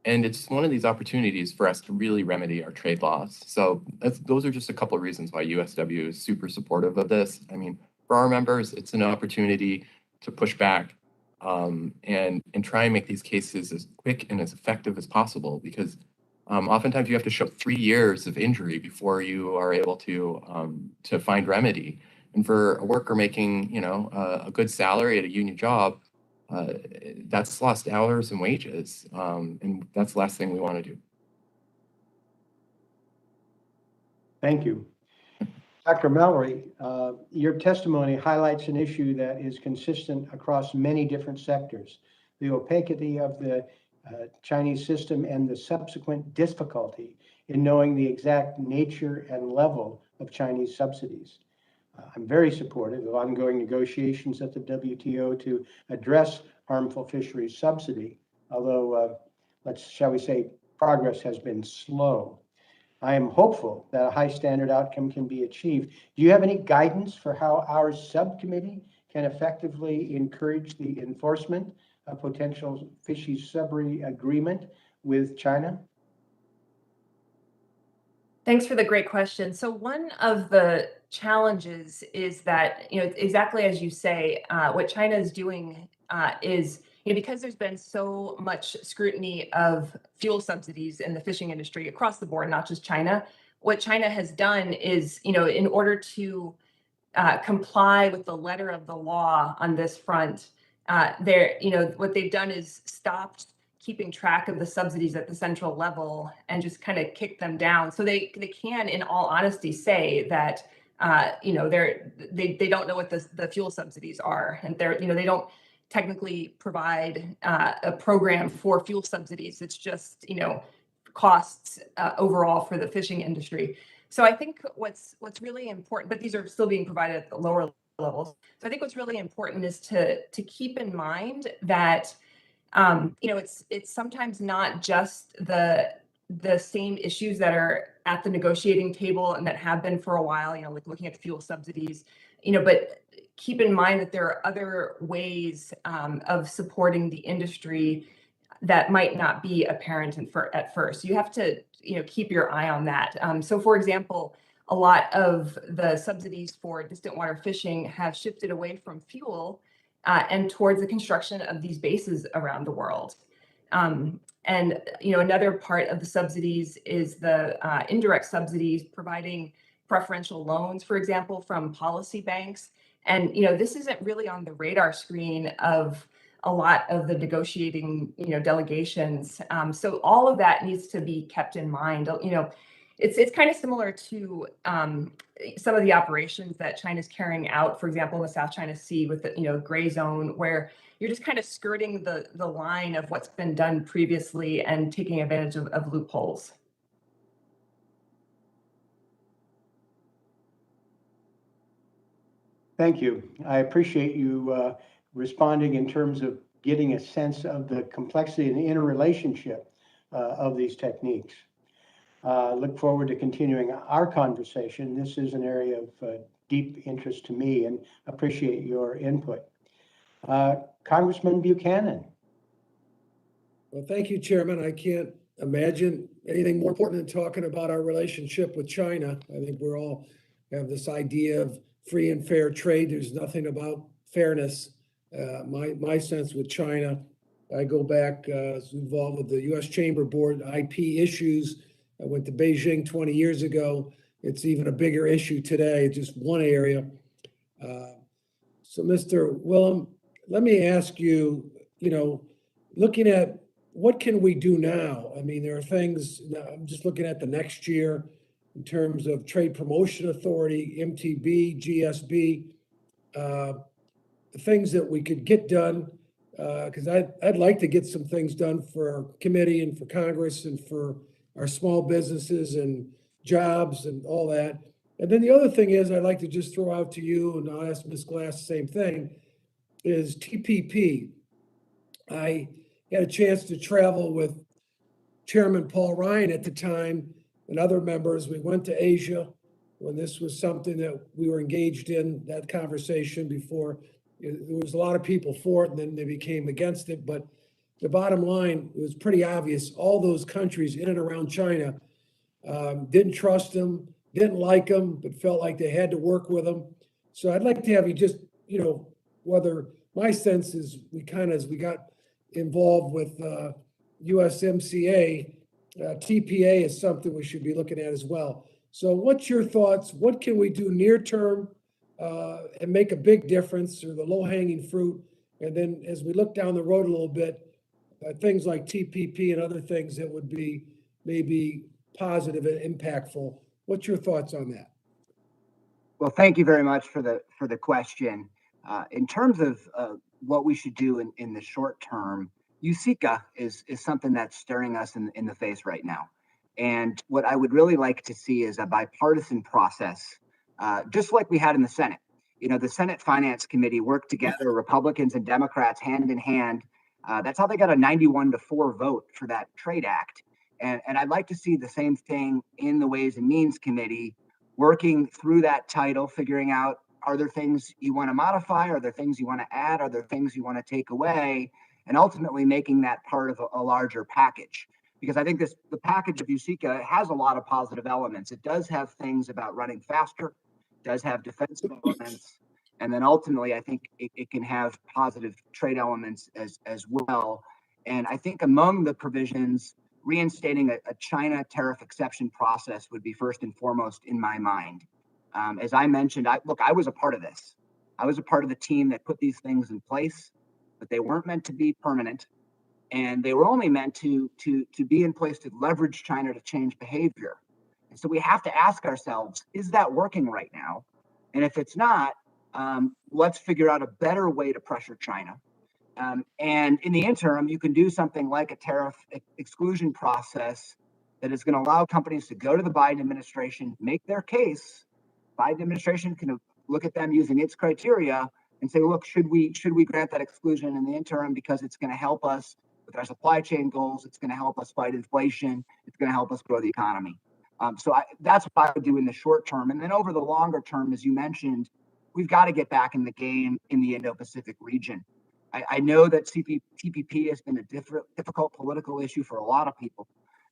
And it's one of these opportunities for us to really remedy our trade laws. So those are just a couple of reasons why USW is super supportive of this. I mean, for our members, it's an opportunity to push back and try and make these cases as quick and as effective as possible, because oftentimes you have to show 3 years of injury before you are able to find remedy. And for a worker making, a good salary at a union job, that's lost hours and wages, and that's the last thing we want to do. Thank you. Dr. Mallory, your testimony highlights an issue that is consistent across many different sectors: the opacity of the Chinese system and the subsequent difficulty in knowing the exact nature and level of Chinese subsidies. I'm very supportive of ongoing negotiations at the WTO to address harmful fisheries subsidy, although shall we say, progress has been slow. I am hopeful that a high standard outcome can be achieved. Do you have any guidance for how our subcommittee can effectively encourage the enforcement of potential fisheries subsidy agreement with China? Thanks for the great question. So one of the challenges is that, exactly as you say, what China is doing is, because there's been so much scrutiny of fuel subsidies in the fishing industry across the board, not just China, what China has done is, in order to comply with the letter of the law on this front, what they've done is stopped keeping track of the subsidies at the central level and just kind of kick them down. So they can, in all honesty, say that they don't know what the fuel subsidies are, and they don't technically provide a program for fuel subsidies. It's just costs overall for the fishing industry. So I think what's really important, but these are still being provided at the lower levels. So I think what's really important is to keep in mind that it's sometimes not just the same issues that are at the negotiating table and that have been for a while, like looking at fuel subsidies, but keep in mind that there are other ways of supporting the industry that might not be apparent at first. You have to, keep your eye on that. So for example, a lot of the subsidies for distant water fishing have shifted away from fuel and towards the construction of these bases around the world. And another part of the subsidies is the indirect subsidies, providing preferential loans, for example, from policy banks. And this isn't really on the radar screen of a lot of the negotiating delegations. So all of that needs to be kept in mind. It's kind of similar to some of the operations that China's carrying out, for example, in the South China Sea with the gray zone, where you're just kind of skirting the line of what's been done previously and taking advantage of loopholes. Thank you. I appreciate you responding in terms of getting a sense of the complexity and the interrelationship of these techniques. Look forward to continuing our conversation. This is an area of deep interest to me and appreciate your input. Congressman Buchanan. Well, thank you, Chairman. I can't imagine anything more important than talking about our relationship with China. I think we're all have this idea of free and fair trade. There's nothing about fairness. My sense with China, I go back, was involved with the U.S. Chamber Board IP issues. I went to Beijing 20 years ago. It's even a bigger issue today, just one area. So Mr. Willems, let me ask you, looking at what can we do now? I mean, there are things, I'm just looking at the next year in terms of Trade Promotion Authority, MTB, GSB, the things that we could get done, because I'd like to get some things done for our committee and for Congress and for our small businesses and jobs and all that. And then the other thing is I'd like to just throw out to you, and I'll ask Ms. Glass the same thing, is TPP. I had a chance to travel with Chairman Paul Ryan at the time and other members. We went to Asia when this was something that we were engaged in, that conversation before. There was a lot of people for it and then they became against it. But the bottom line, it was pretty obvious. All those countries in and around China didn't trust them, didn't like them, but felt like they had to work with them. So I'd like to have you just, whether my sense is as we got involved with USMCA, TPA is something we should be looking at as well. So what's your thoughts? What can we do near term and make a big difference, or the low hanging fruit? And then as we look down the road a little bit, things like TPP and other things that would be maybe positive and impactful. What's your thoughts on that? Well, thank you very much for the question. In terms of what we should do in the short term, USICA is something that's staring us in the face right now. And what I would really like to see is a bipartisan process, just like we had in the Senate. You know, the Senate Finance Committee worked together, Republicans and Democrats hand in hand. That's how they got a 91-4 vote for that Trade Act. And I'd like to see the same thing in the Ways and Means Committee, working through that title, figuring out, are there things you want to modify? Are there things you want to add? Are there things you want to take away? And ultimately making that part of a larger package. Because I think the package of USICA has a lot of positive elements. It does have things about running faster, does have defensive elements, and then ultimately I think it can have positive trade elements as well. And I think among the provisions, reinstating a China tariff exception process would be first and foremost in my mind. As I mentioned, I was a part of this. I was a part of the team that put these things in place, but they weren't meant to be permanent. And they were only meant to be in place to leverage China to change behavior. And so we have to ask ourselves, is that working right now? And if it's not, let's figure out a better way to pressure China. And in the interim, you can do something like a tariff exclusion process that is going to allow companies to go to the Biden administration, make their case. Biden administration can look at them using its criteria and say, look, should we grant that exclusion in the interim because it's going to help us with our supply chain goals, it's going to help us fight inflation, it's going to help us grow the economy. That's what I would do in the short term. And then over the longer term, as you mentioned, we've got to get back in the game in the Indo-Pacific region. I know that TPP has been a difficult political issue for a lot of people.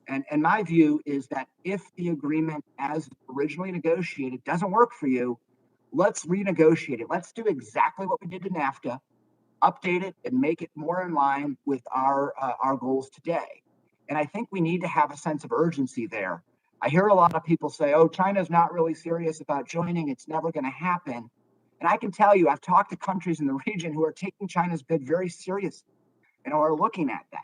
And my view is that if the agreement as originally negotiated doesn't work for you, let's renegotiate it. Let's do exactly what we did to NAFTA, update it and make it more in line with our goals today. And I think we need to have a sense of urgency there. I hear a lot of people say, oh, China's not really serious about joining. It's never going to happen. And I can tell you, I've talked to countries in the region who are taking China's bid very seriously and are looking at that.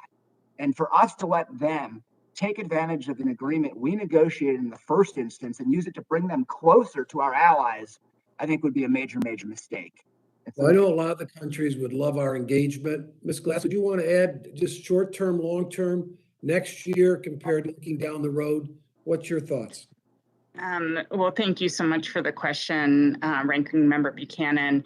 And for us to let them take advantage of an agreement we negotiated in the first instance and use it to bring them closer to our allies, I think would be a major, major mistake. Well, I know a lot of the countries would love our engagement. Ms. Glass, would you want to add just short-term, long-term, next year compared to looking down the road? What's your thoughts? Well, thank you so much for the question, Ranking Member Buchanan.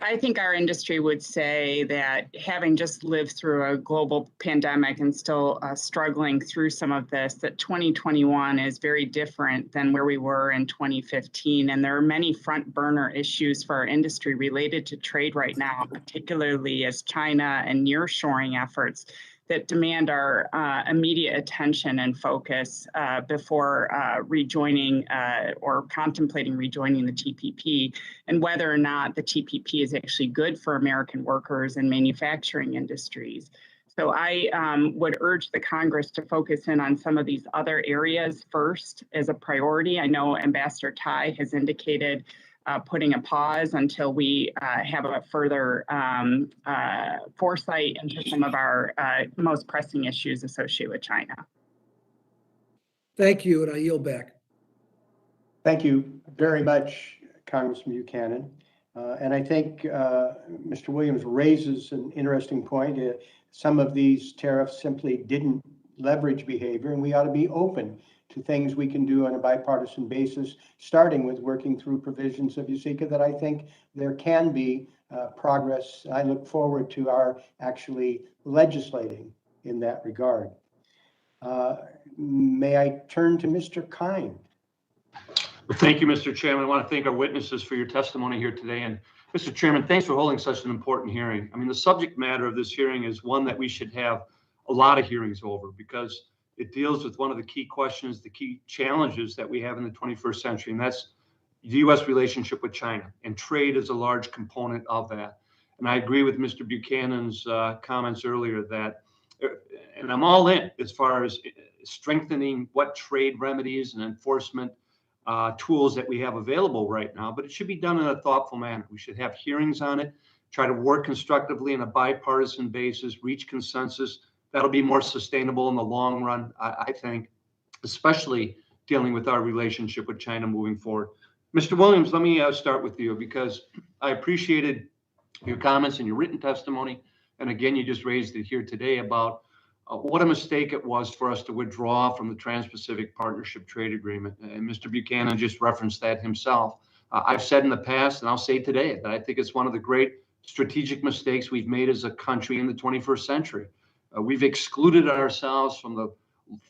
I think our industry would say that having just lived through a global pandemic and still struggling through some of this, that 2021 is very different than where we were in 2015. And there are many front burner issues for our industry related to trade right now, particularly as China and nearshoring efforts that demand our immediate attention and focus before rejoining or contemplating rejoining the TPP, and whether or not the TPP is actually good for American workers and manufacturing industries. So I would urge the Congress to focus in on some of these other areas first as a priority. I know Ambassador Tai has indicated putting a pause until we have a further foresight into some of our most pressing issues associated with China. Thank you, and I yield back. Thank you very much, Congressman Buchanan. And I think Mr. Williams raises an interesting point. Some of these tariffs simply didn't leverage behavior, and we ought to be open to things we can do on a bipartisan basis, starting with working through provisions of USICA that I think there can be progress. I look forward to our actually legislating in that regard. May I turn to Mr. Kind? Well, thank you, Mr. Chairman. I want to thank our witnesses for your testimony here today. And Mr. Chairman, thanks for holding such an important hearing. I mean, the subject matter of this hearing is one that we should have a lot of hearings over because it deals with one of the key questions, the key challenges that we have in the 21st century, and that's the U.S. relationship with China. And trade is a large component of that. And I agree with Mr. Buchanan's comments earlier that, and I'm all in as far as strengthening what trade remedies and enforcement tools that we have available right now, but it should be done in a thoughtful manner. We should have hearings on it, try to work constructively on a bipartisan basis, reach consensus. That'll be more sustainable in the long run, I think, especially dealing with our relationship with China moving forward. Mr. Williams, let me start with you because I appreciated your comments and your written testimony. And again, you just raised it here today about what a mistake it was for us to withdraw from the Trans-Pacific Partnership Trade Agreement. And Mr. Buchanan just referenced that himself. I've said in the past, and I'll say today, that I think it's one of the great strategic mistakes we've made as a country in the 21st century. We've excluded ourselves from the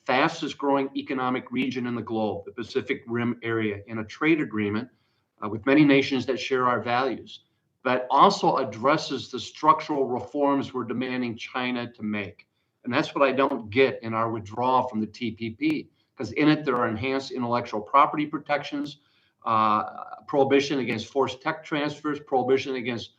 fastest growing economic region in the globe, the Pacific Rim area, in a trade agreement with many nations that share our values, but also addresses the structural reforms we're demanding China to make. And that's what I don't get in our withdrawal from the TPP, because in it, there are enhanced intellectual property protections, prohibition against forced tech transfers, prohibition against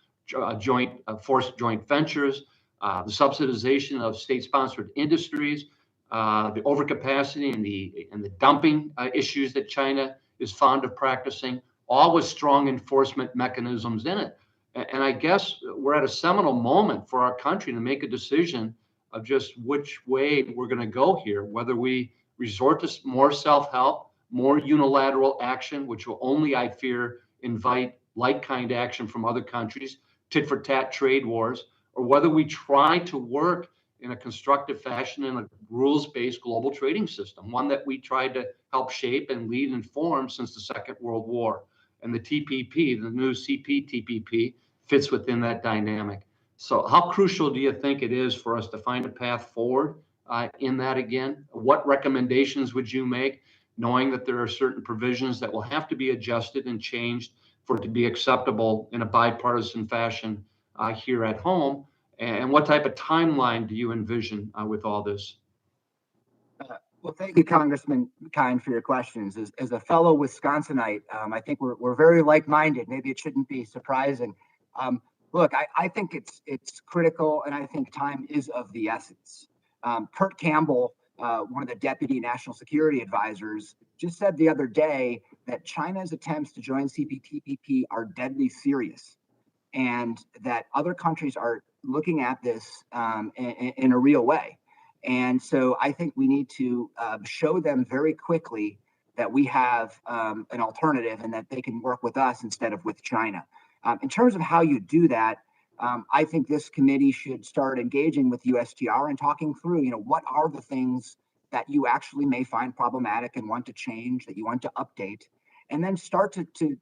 forced joint ventures, the subsidization of state-sponsored industries, the overcapacity and the dumping issues that China is fond of practicing, all with strong enforcement mechanisms in it. And I guess we're at a seminal moment for our country to make a decision of just which way we're going to go here, whether we resort to more self-help, more unilateral action, which will only, I fear, invite like-kind action from other countries, tit-for-tat trade wars, or whether we try to work in a constructive fashion in a rules-based global trading system, one that we tried to help shape and lead and form since the Second World War. And the TPP, the new CPTPP, fits within that dynamic. So how crucial do you think it is for us to find a path forward in that again? What recommendations would you make, knowing that there are certain provisions that will have to be adjusted and changed for it to be acceptable in a bipartisan fashion here at home? And what type of timeline do you envision with all this? Well, thank you, Congressman Kine, for your questions. As a fellow Wisconsinite, I think we're very like-minded. Maybe it shouldn't be surprising. Look, I think it's critical, and I think time is of the essence. Kurt Campbell, one of the deputy national security advisors, just said the other day that China's attempts to join CPTPP are deadly serious, and that other countries are looking at this in a real way. And so I think we need to show them very quickly that we have an alternative and that they can work with us instead of with China. In terms of how you do that, I think this committee should start engaging with USTR and talking through, what are the things that you actually may find problematic and want to change, that you want to update, and then start to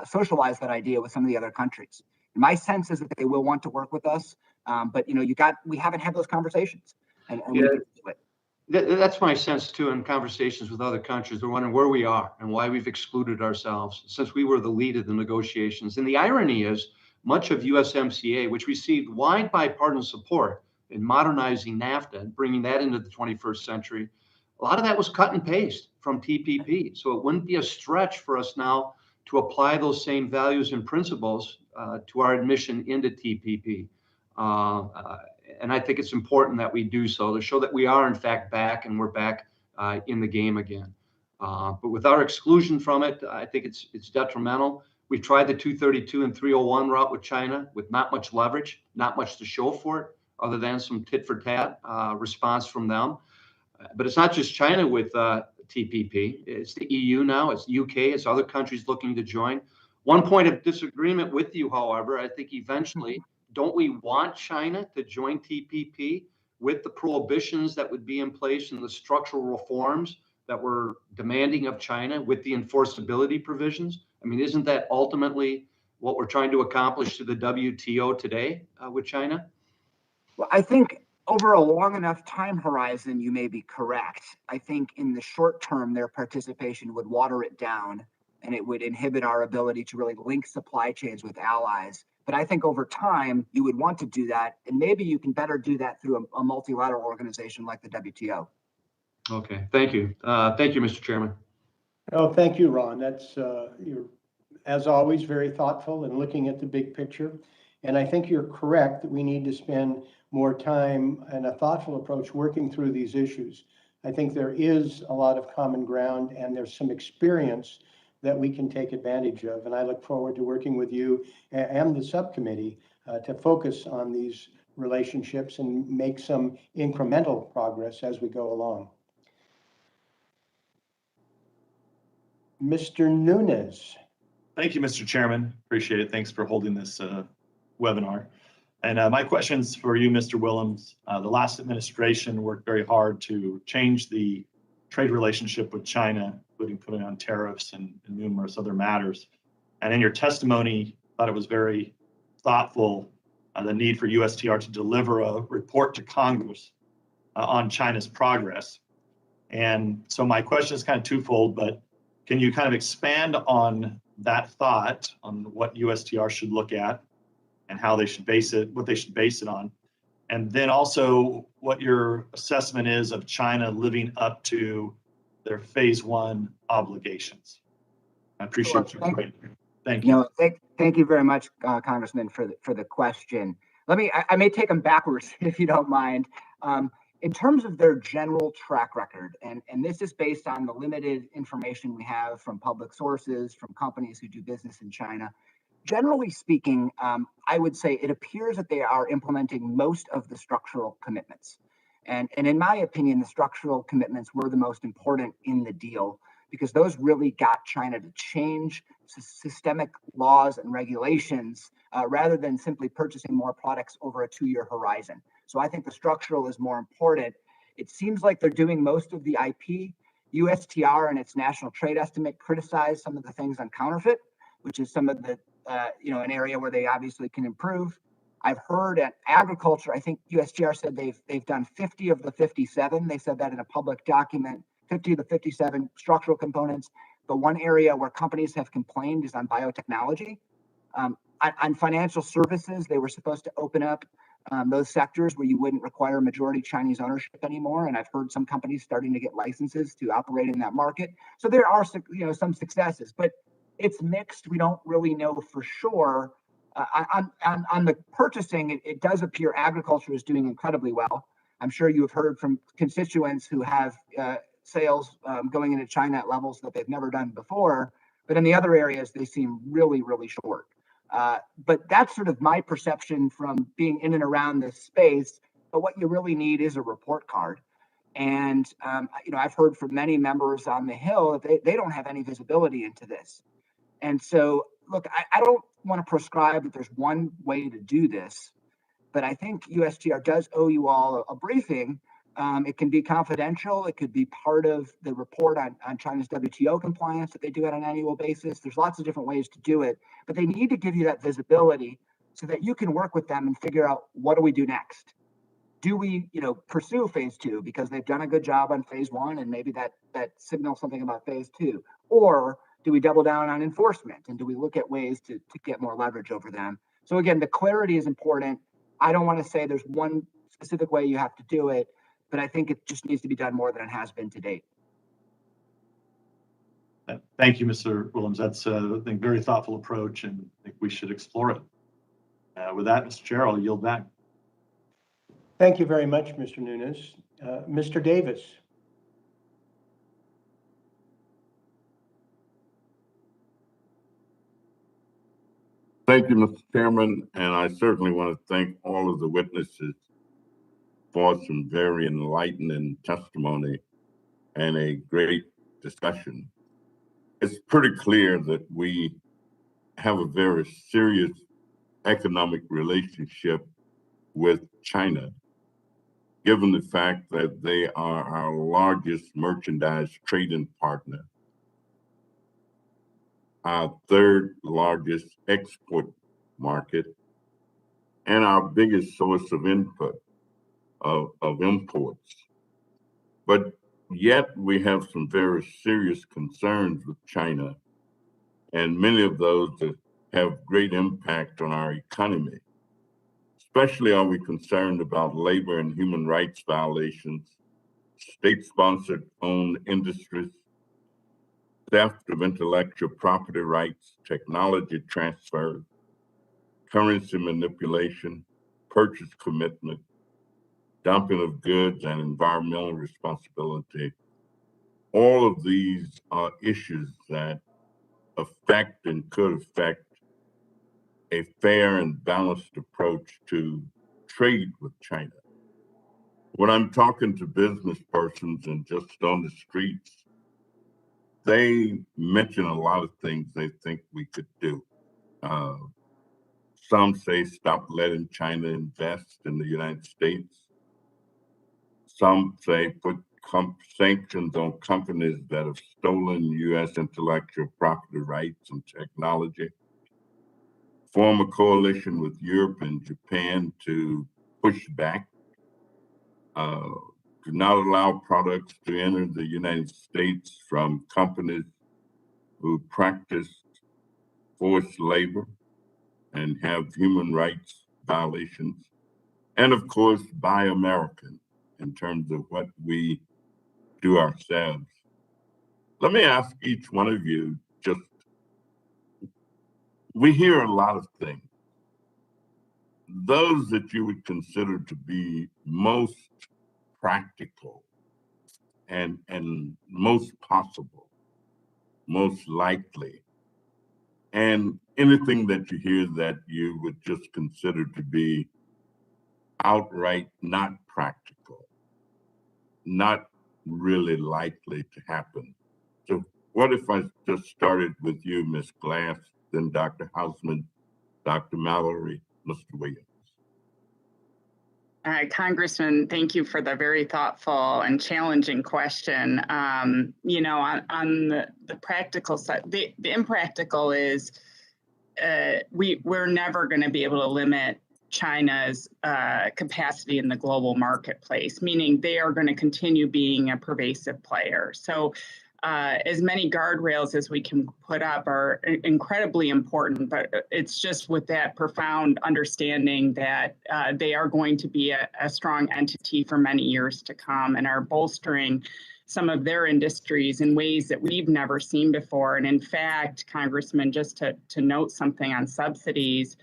socialize that idea with some of the other countries. My sense is that they will want to work with us, but we haven't had those conversations, and we need to do it. That's my sense too. In conversations with other countries, they're wondering where we are and why we've excluded ourselves since we were the lead of the negotiations. And the irony is, much of USMCA, which received wide bipartisan support in modernizing NAFTA and bringing that into the 21st century, a lot of that was cut and paste from TPP. So it wouldn't be a stretch for us now to apply those same values and principles to our admission into TPP. And I think it's important that we do so to show that we are in fact back and we're back in the game again. But with our exclusion from it, I think it's detrimental. We've tried the 232 and 301 route with China with not much leverage, not much to show for it, other than some tit for tat response from them. But it's not just China with TPP. It's the EU now, it's UK, it's other countries looking to join. One point of disagreement with you, however, I think eventually, don't we want China to join TPP with the prohibitions that would be in place and the structural reforms that we're demanding of China with the enforceability provisions? I mean, isn't that ultimately what we're trying to accomplish to the WTO today with China? Well, I think over a long enough time horizon, you may be correct. I think in the short term, their participation would water it down and it would inhibit our ability to really link supply chains with allies. But I think over time, you would want to do that. And maybe you can better do that through a multilateral organization like the WTO. Okay, thank you. Thank you, Mr. Chairman. Oh, thank you, Ron. That's, you're, as always, very thoughtful and looking at the big picture. And I think you're correct that we need to spend more time and a thoughtful approach working through these issues. I think there is a lot of common ground and there's some experience that we can take advantage of. And I look forward to working with you and the subcommittee to focus on these relationships and make some incremental progress as we go along. Mr. Nunes. Thank you, Mr. Chairman. Appreciate it. Thanks for holding this webinar. And my question's for you, Mr. Willems. The last administration worked very hard to change the trade relationship with China, including putting on tariffs and numerous other matters. And in your testimony, I thought it was very thoughtful, the need for USTR to deliver a report to Congress on China's progress. And so my question is kind of twofold, but can you kind of expand on that thought on what USTR should look at and how they should base it, what they should base it on? And then also what your assessment is of China living up to their phase 1 obligations. I appreciate you. Thank you. Thank you very much, Congressman, for the question. I may take them backwards if you don't mind. In terms of their general track record, and this is based on the limited information we have from public sources, from companies who do business in China. Generally speaking, I would say it appears that they are implementing most of the structural commitments. And in my opinion, the structural commitments were the most important in the deal because those really got China to change systemic laws and regulations rather than simply purchasing more products over a 2-year horizon. So I think the structural is more important. It seems like they're doing most of the IP. USTR and its national trade estimate criticized some of the things on counterfeit, which is some of the, an area where they obviously can improve. I've heard at agriculture, I think USTR said they've done 50 of the 57. They said that in a public document, 50 of the 57 structural components. The one area where companies have complained is on biotechnology. On financial services, they were supposed to open up those sectors where you wouldn't require majority Chinese ownership anymore. And I've heard some companies starting to get licenses to operate in that market. So there are some successes, but it's mixed. We don't really know for sure. On the purchasing, it does appear agriculture is doing incredibly well. I'm sure you have heard from constituents who have sales going into China at levels that they've never done before. But in the other areas, they seem really, really short. But that's sort of my perception from being in and around this space. But what you really need is a report card. And, I've heard from many members on the Hill that they don't have any visibility into this. And so, look, I don't want to prescribe that there's one way to do this, but I think USTR does owe you all a briefing. It can be confidential. It could be part of the report on China's WTO compliance that they do on an annual basis. There's lots of different ways to do it, but they need to give you that visibility so that you can work with them and figure out what do we do next. Do we, pursue phase 2 because they've done a good job on phase 1 and maybe that signals something about phase 2, or do we double down on enforcement and do we look at ways to get more leverage over them? So again, the clarity is important. I don't want to say there's one specific way you have to do it, but I think it just needs to be done more than it has been to date. Thank you, Mr. Willems. That's, I think, very thoughtful approach, and I think we should explore it. With that, Mr. Chair, I'll yield back. Thank you very much, Mr. Nunes. Mr. Davis. Thank you, Mr. Chairman, and I certainly want to thank all of the witnesses for some very enlightening testimony and a great discussion. It's pretty clear that we have a very serious economic relationship with China, given the fact that they are our largest merchandise trading partner, our third largest export market, and our biggest source of input of imports. But yet we have some very serious concerns with China, and many of those that have great impact on our economy. Especially are we concerned about labor and human rights violations, state-sponsored owned industries, theft of intellectual property rights, technology transfer, currency manipulation, purchase commitment, dumping of goods, and environmental responsibility. All of these are issues that affect and could affect a fair and balanced approach to trade with China. When I'm talking to business persons and just on the streets, they mention a lot of things they think we could do. Some say stop letting China invest in the United States. Some say put sanctions on companies that have stolen U.S. intellectual property rights and technology. Form a coalition with Europe and Japan to push back. Do not allow products to enter the United States from companies who practice forced labor and have human rights violations. And of course, buy American in terms of what we do ourselves. Let me ask each one of you, we hear a lot of things. Those that you would consider to be most practical and most possible, most likely, and anything that you hear that you would just consider to be outright not practical, not really likely to happen. So what if I just started with you, Ms. Glass, then Dr. Houseman, Dr. Mallory, Mr. Williams? Congressman, thank you for the very thoughtful and challenging question. You know, on the practical side, the impractical is we're never going to be able to limit China's capacity in the global marketplace, meaning they are going to continue being a pervasive player. So as many guardrails as we can put up are incredibly important, but it's just with that profound understanding that they are going to be a strong entity for many years to come and are bolstering some of their industries in ways that we've never seen before. And in fact, Congressman, just to note something on subsidies,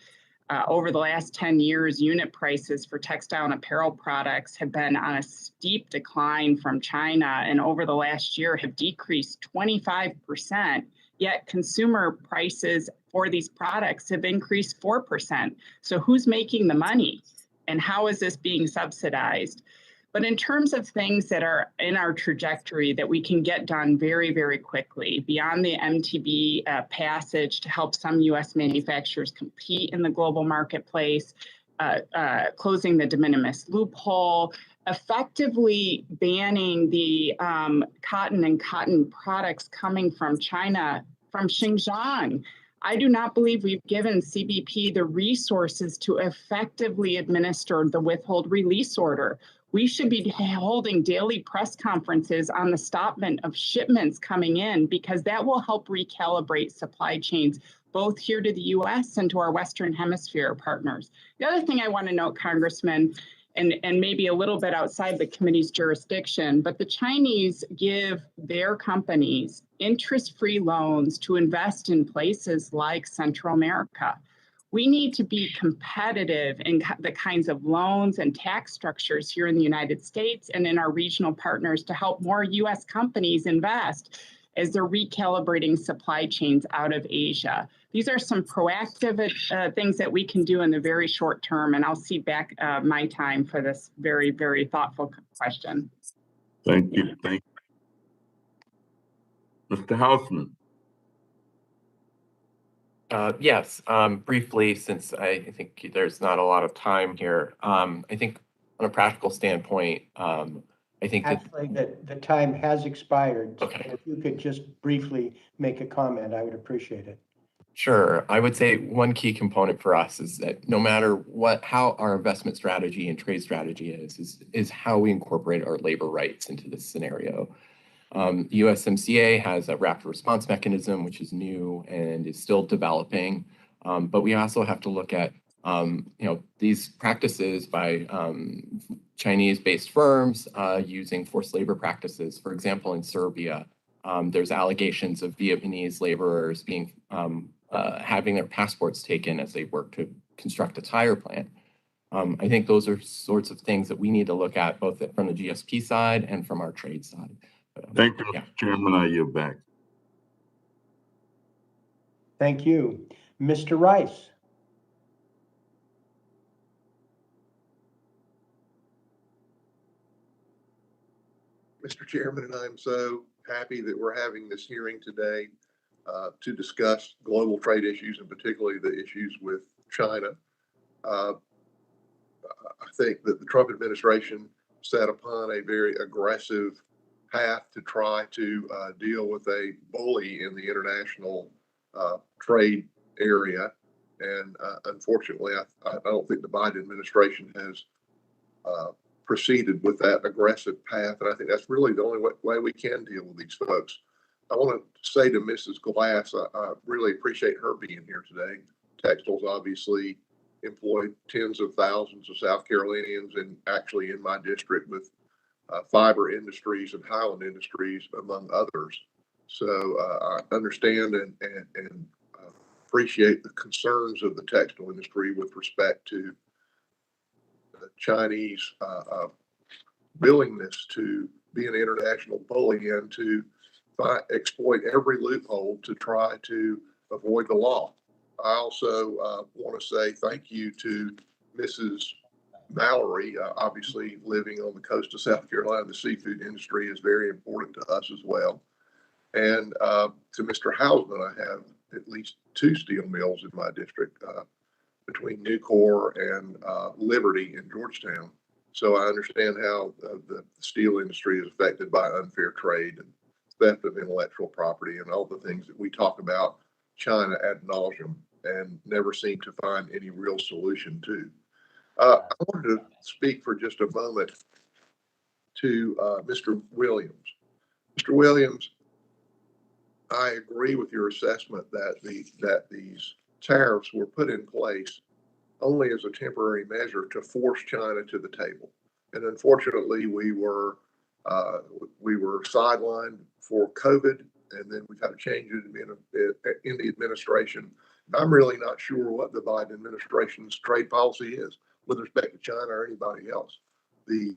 over the last 10 years, unit prices for textile and apparel products have been on a steep decline from China, and over the last year have decreased 25%, yet consumer prices for these products have increased 4%. So who's making the money, and how is this being subsidized? But in terms of things that are in our trajectory that we can get done very, very quickly, beyond the MTB passage to help some U.S. manufacturers compete in the global marketplace, closing the de minimis loophole, effectively banning the cotton and cotton products coming from China, from Xinjiang. I do not believe we've given CBP the resources to effectively administer the withhold release order. We should be holding daily press conferences on the stopment of shipments coming in, because that will help recalibrate supply chains, both here to the U.S. and to our Western Hemisphere partners. The other thing I want to note, Congressman, and maybe a little bit outside the committee's jurisdiction, but the Chinese give their companies interest-free loans to invest in places like Central America. We need to be competitive in the kinds of loans and tax structures here in the United States and in our regional partners to help more U.S. companies invest as they're recalibrating supply chains out of Asia. These are some proactive things that we can do in the very short term, and I'll cede back my time for this very, very thoughtful question. Thank you. Thank you. Mr. Houseman. Yes, briefly, since I think there's not a lot of time here. I think on a practical standpoint, I think actually the time has expired. Okay. So if you could just briefly make a comment, I would appreciate it. Sure. I would say one key component for us is that no matter how our investment strategy and trade strategy is how we incorporate our labor rights into this scenario. The USMCA has a rapid response mechanism, which is new and is still developing. But we also have to look at these practices by Chinese-based firms using forced labor practices. For example, in Serbia, there's allegations of Vietnamese laborers being having their passports taken as they work to construct a tire plant. I think those are sorts of things that we need to look at both from the GSP side and from our trade side. Thank you, Mr. Chairman. I yield back. Thank you. Mr. Rice. Mr. Chairman, and I'm so happy that we're having this hearing today to discuss global trade issues, and particularly the issues with China. I think that the Trump administration set upon a very aggressive path to try to deal with a bully in the international trade area. And unfortunately, I don't think the Biden administration has proceeded with that aggressive path. And I think that's really the only way we can deal with these folks. I want to say to Mrs. Glass, I really appreciate her being here today. Textiles obviously employed tens of thousands of South Carolinians, and actually in my district with fiber industries and Highland Industries, among others. So I understand and appreciate the concerns of the textile industry with respect to the Chinese willingness to be an international bully and to exploit every loophole to try to avoid the law. I also want to say thank you to Mrs. Mallory. Obviously, living on the coast of South Carolina, the seafood industry is very important to us as well. And to Mr. Houseman, I have at least 2 steel mills in my district between Nucor and Liberty in Georgetown. So I understand how the steel industry is affected by unfair trade and theft of intellectual property and all the things that we talk about China ad nauseum and never seem to find any real solution to. I wanted to speak for just a moment to Mr. Williams. Mr. Williams, I agree with your assessment that these tariffs were put in place only as a temporary measure to force China to the table. And unfortunately, we were sidelined for COVID, and then we've had a change in the administration. I'm really not sure what the Biden administration's trade policy is with respect to China or anybody else. The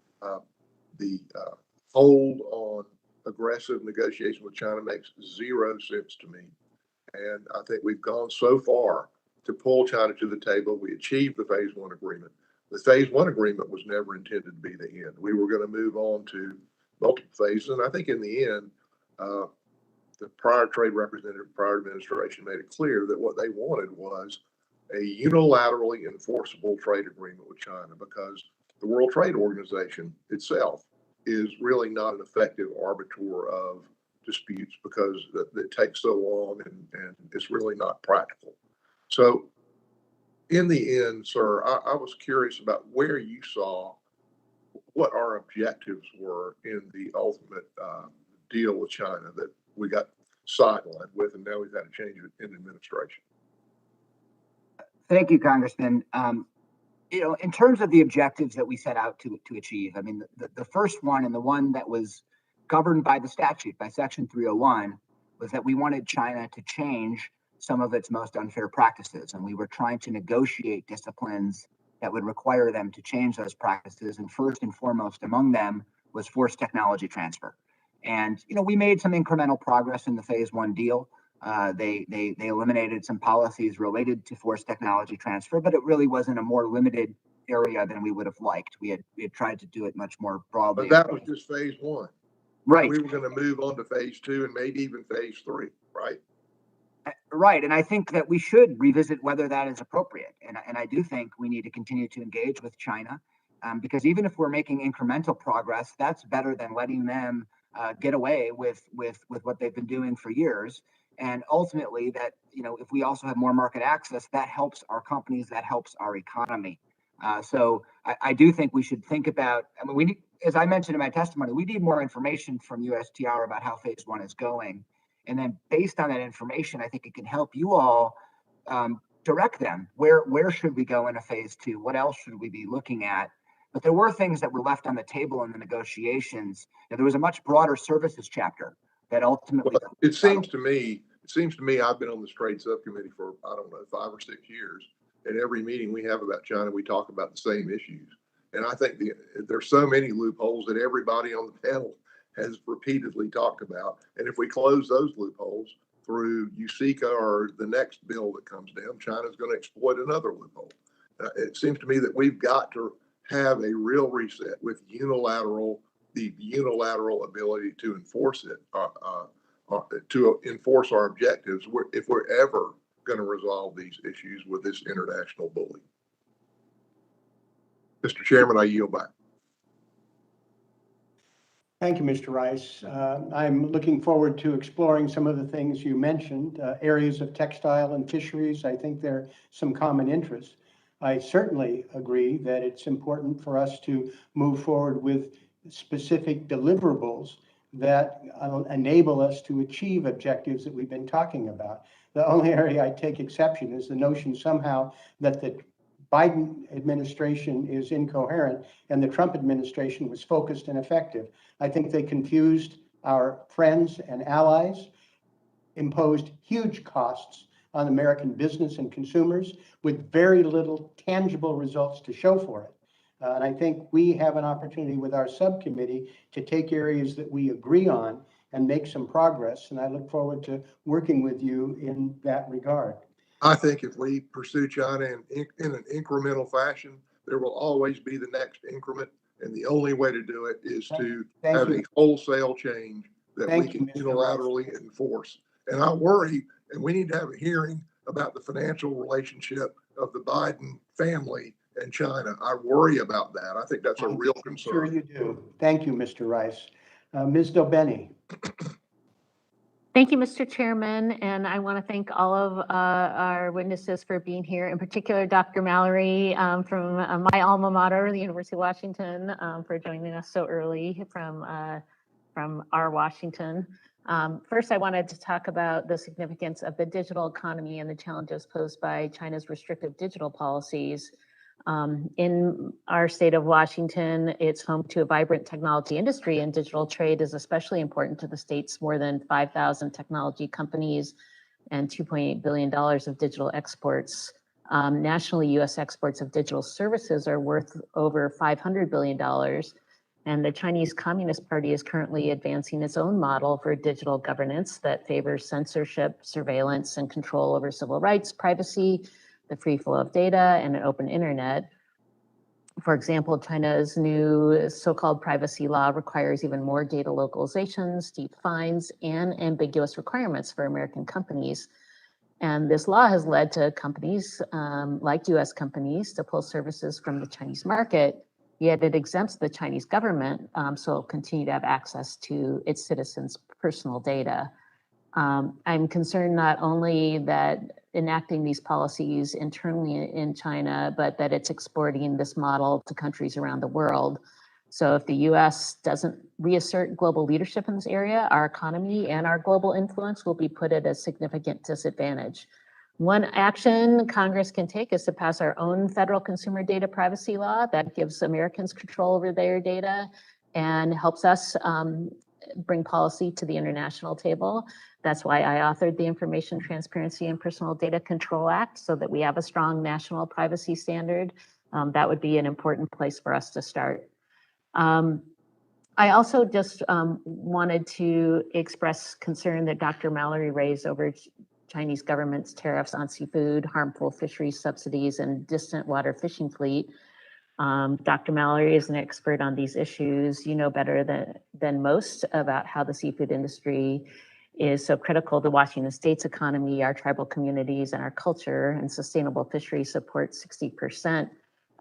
hold on aggressive negotiation with China makes zero sense to me. And I think we've gone so far to pull China to the table. We achieved the phase 1 agreement. The phase 1 agreement was never intended to be the end. We were going to move on to multiple phases. And I think in the end, the prior trade representative, prior administration made it clear that what they wanted was a unilaterally enforceable trade agreement with China, because the World Trade Organization itself is really not an effective arbiter of disputes, because it takes so long and it's really not practical. So in the end, sir, I was curious about where you saw what our objectives were in the ultimate deal with China that we got sidelined with, and now we've had a change in administration. Thank you, Congressman. In terms of the objectives that we set out to achieve, I mean, the first one, and the one that was governed by the statute, by Section 301, was that we wanted China to change some of its most unfair practices. And we were trying to negotiate disciplines that would require them to change those practices. And first and foremost among them was forced technology transfer. And, we made some incremental progress in the phase 1 deal. They eliminated some policies related to forced technology transfer, but it really was in a more limited area than we would have liked. We had tried to do it much more broadly. But that was just phase 1. Right. We were going to move on to phase 2 and maybe even phase 3, right? Right. And I think that we should revisit whether that is appropriate. And I do think we need to continue to engage with China, because even if we're making incremental progress, that's better than letting them get away with what they've been doing for years. And ultimately that, if we also have more market access, that helps our companies, that helps our economy. So I do think we should think about, we need, as I mentioned in my testimony, we need more information from USTR about how phase 1 is going. And then based on that information, I think it can help you all direct them. Where should we go in a phase 2? What else should we be looking at? But there were things that were left on the table in the negotiations. There was a much broader services chapter that ultimately. Well, it seems to me I've been on this trade subcommittee for, 5 or 6 years. And every meeting we have about China, we talk about the same issues. And I think there's so many loopholes that everybody on the panel has repeatedly talked about. And if we close those loopholes through USICA or the next bill that comes down, China's going to exploit another loophole. It seems to me that we've got to have a real reset with the unilateral ability to enforce it, to enforce our objectives. If we're ever going to resolve these issues with this international bully. Mr. Chairman, I yield back. Thank you, Mr. Rice. I'm looking forward to exploring some of the things you mentioned, areas of textile and fisheries. I think there are some common interests. I certainly agree that it's important for us to move forward with specific deliverables that enable us to achieve objectives that we've been talking about. The only area I take exception is the notion somehow that the Biden administration is incoherent and the Trump administration was focused and effective. I think they confused our friends and allies, imposed huge costs on American business and consumers with very little tangible results to show for it. And I think we have an opportunity with our subcommittee to take areas that we agree on and make some progress. And I look forward to working with you in that regard. I think if we pursue China in an incremental fashion, there will always be the next increment. And the only way to do it is to have a wholesale change that we can unilaterally enforce. And I worry, and we need to have a hearing about the financial relationship of the Biden family and China. I worry about that. I think that's a real concern. Sure you do. Thank you, Mr. Rice. Ms. Dobeni. Thank you, Mr. Chairman, and I want to thank all of our witnesses for being here, in particular Dr. Mallory from my alma mater, the University of Washington, for joining us so early from our Washington. First, I wanted to talk about the significance of the digital economy and the challenges posed by China's restrictive digital policies. In our state of Washington, it's home to a vibrant technology industry, and digital trade is especially important to the state's more than 5,000 technology companies and $2.8 billion of digital exports. Nationally, U.S. exports of digital services are worth over $500 billion, and the Chinese Communist Party is currently advancing its own model for digital governance that favors censorship, surveillance, and control over civil rights, privacy, the free flow of data, and an open internet. For example, China's new so-called privacy law requires even more data localizations, steep fines, and ambiguous requirements for American companies. And this law has led to companies like US companies to pull services from the Chinese market, yet it exempts the Chinese government, so it'll continue to have access to its citizens' personal data. I'm concerned not only that enacting these policies internally in China, but that it's exporting this model to countries around the world. So if the US doesn't reassert global leadership in this area, our economy and our global influence will be put at a significant disadvantage. One action Congress can take is to pass our own federal consumer data privacy law that gives Americans control over their data and helps us bring policy to the international table. That's why I authored the Information Transparency and Personal Data Control Act, so that we have a strong national privacy standard. That would be an important place for us to start. I also just wanted to express concern that Dr. Mallory raised over Chinese government's tariffs on seafood, harmful fisheries subsidies, and distant water fishing fleet. Dr. Mallory is an expert on these issues. You know better than most about how the seafood industry is so critical to Washington State's economy, our tribal communities, and our culture. And sustainable fisheries support 60%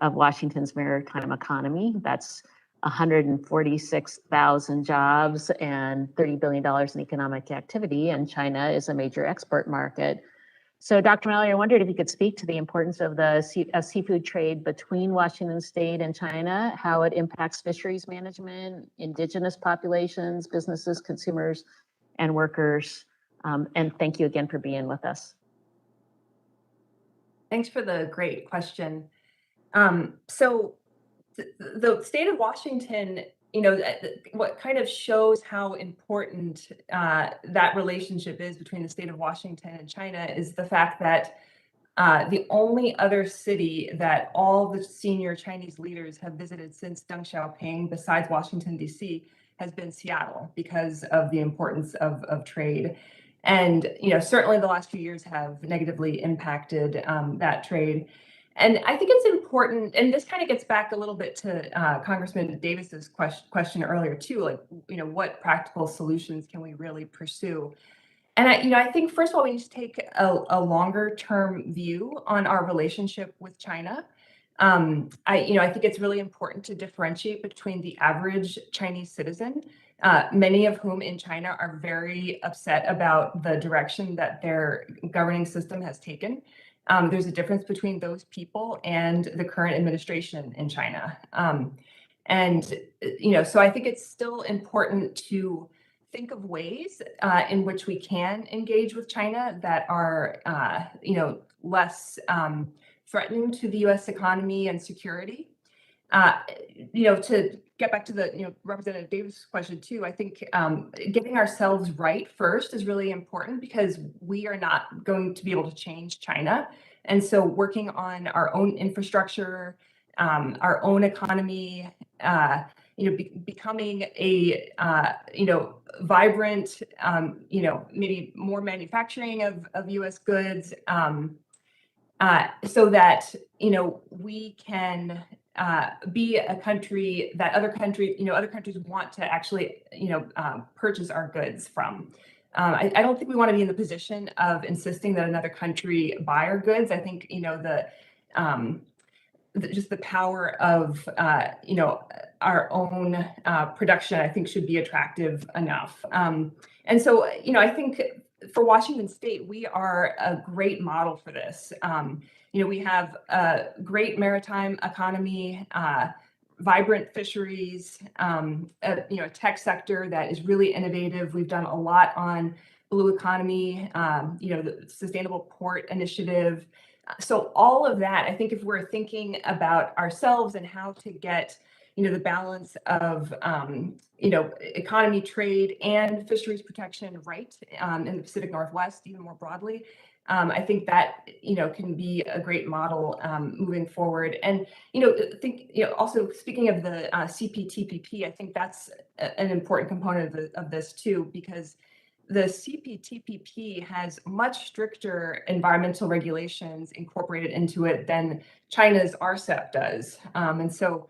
of Washington's maritime economy. That's 146,000 jobs and $30 billion in economic activity, and China is a major export market. So Dr. Mallory, I wondered if you could speak to the importance of the seafood trade between Washington State and China, how it impacts fisheries management, indigenous populations, businesses, consumers, and workers. And thank you again for being with us. Thanks for the great question. So the state of Washington, what kind of shows how important that relationship is between the state of Washington and China is the fact that the only other city that all the senior Chinese leaders have visited since Deng Xiaoping, besides Washington, D.C., has been Seattle because of the importance of trade. And, certainly the last few years have negatively impacted that trade. And I think it's important, and this kind of gets back a little bit to Congressman Davis's question earlier too, like, what practical solutions can we really pursue? And I think first of all, we need to take a longer term view on our relationship with China. I think it's really important to differentiate between the average Chinese citizen, many of whom in China are very upset about the direction that their governing system has taken. There's a difference between those people and the current administration in China. So I think it's still important to think of ways in which we can engage with China that are, less threatening to the U.S. economy and security. To get back to the, Representative Davis' question too, I think getting ourselves right first is really important because we are not going to be able to change China. And so working on our own infrastructure, our own economy, becoming a, vibrant, maybe more manufacturing of U.S. goods, so that, we can be a country that other countries want to actually, purchase our goods from. I don't think we want to be in the position of insisting that another country buy our goods. I think, just the power of, our own production, I think should be attractive enough. And so, I think for Washington State, we are a great model for this. We have a great maritime economy, vibrant fisheries, a tech sector that is really innovative. We've done a lot on blue economy, the Sustainable Port Initiative. So all of that, I think if we're thinking about ourselves and how to get, the balance of, economy, trade, and fisheries protection right in the Pacific Northwest, even more broadly, I think that, can be a great model moving forward. And, also speaking of the CPTPP, I think that's an important component of this too, because the CPTPP has much stricter environmental regulations incorporated into it than China's RCEP does. And so,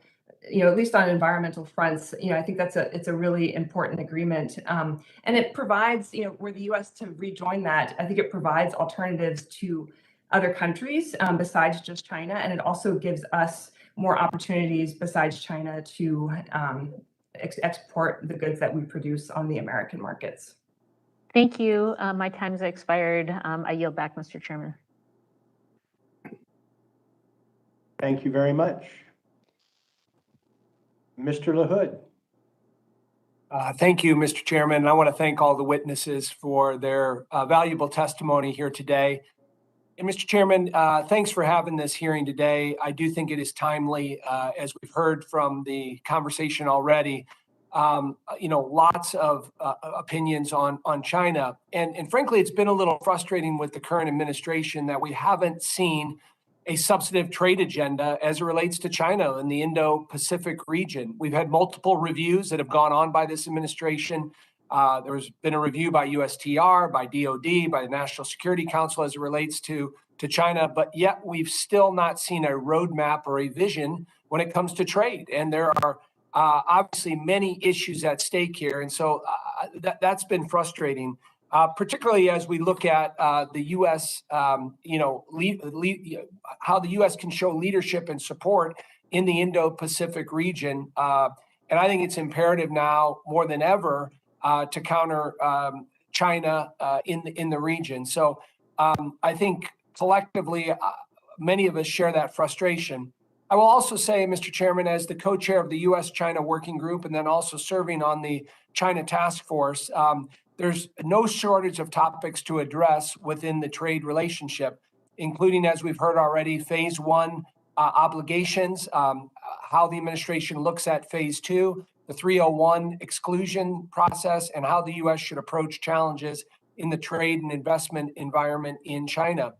at least on environmental fronts, I think it's a really important agreement. And it provides, were the U.S. to rejoin that, I think it provides alternatives to other countries besides just China. And it also gives us more opportunities besides China to export the goods that we produce on the American markets. Thank you. My time's expired. I yield back, Mr. Chairman. Thank you very much. Mr. LaHood. Thank you, Mr. Chairman. I want to thank all the witnesses for their valuable testimony here today. And Mr. Chairman, thanks for having this hearing today. I do think it is timely, as we've heard from the conversation already. Lots of opinions on China. And frankly, it's been a little frustrating with the current administration that we haven't seen a substantive trade agenda as it relates to China in the Indo-Pacific region. We've had multiple reviews that have gone on by this administration. There's been a review by USTR, by DOD, by the National Security Council as it relates to China, but yet we've still not seen a roadmap or a vision when it comes to trade. And there are obviously many issues at stake here. And so that's been frustrating, particularly as we look at the U.S., how the U.S. can show leadership and support in the Indo-Pacific region. And I think it's imperative now more than ever to counter China in the region. So I think collectively, many of us share that frustration. I will also say, Mr. Chairman, as the co-chair of the U.S.-China Working Group and then also serving on the China Task Force, there's no shortage of topics to address within the trade relationship, including, as we've heard already, phase one obligations, how the administration looks at phase two, the 301 exclusion process, and how the U.S. should approach challenges in the trade and investment environment in China.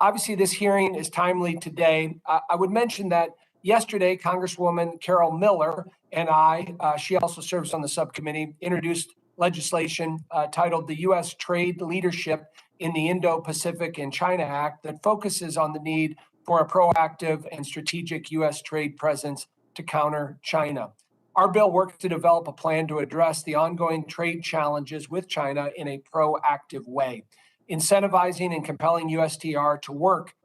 Obviously, this hearing is timely today. I would mention that yesterday, Congresswoman Carol Miller and she also serves on the subcommittee, introduced legislation titled the U.S. Trade Leadership in the Indo-Pacific and China Act that focuses on the need for a proactive and strategic U.S. trade presence to counter China. Our bill works to develop a plan to address the ongoing trade challenges with China in a proactive way, incentivizing and compelling USTR to work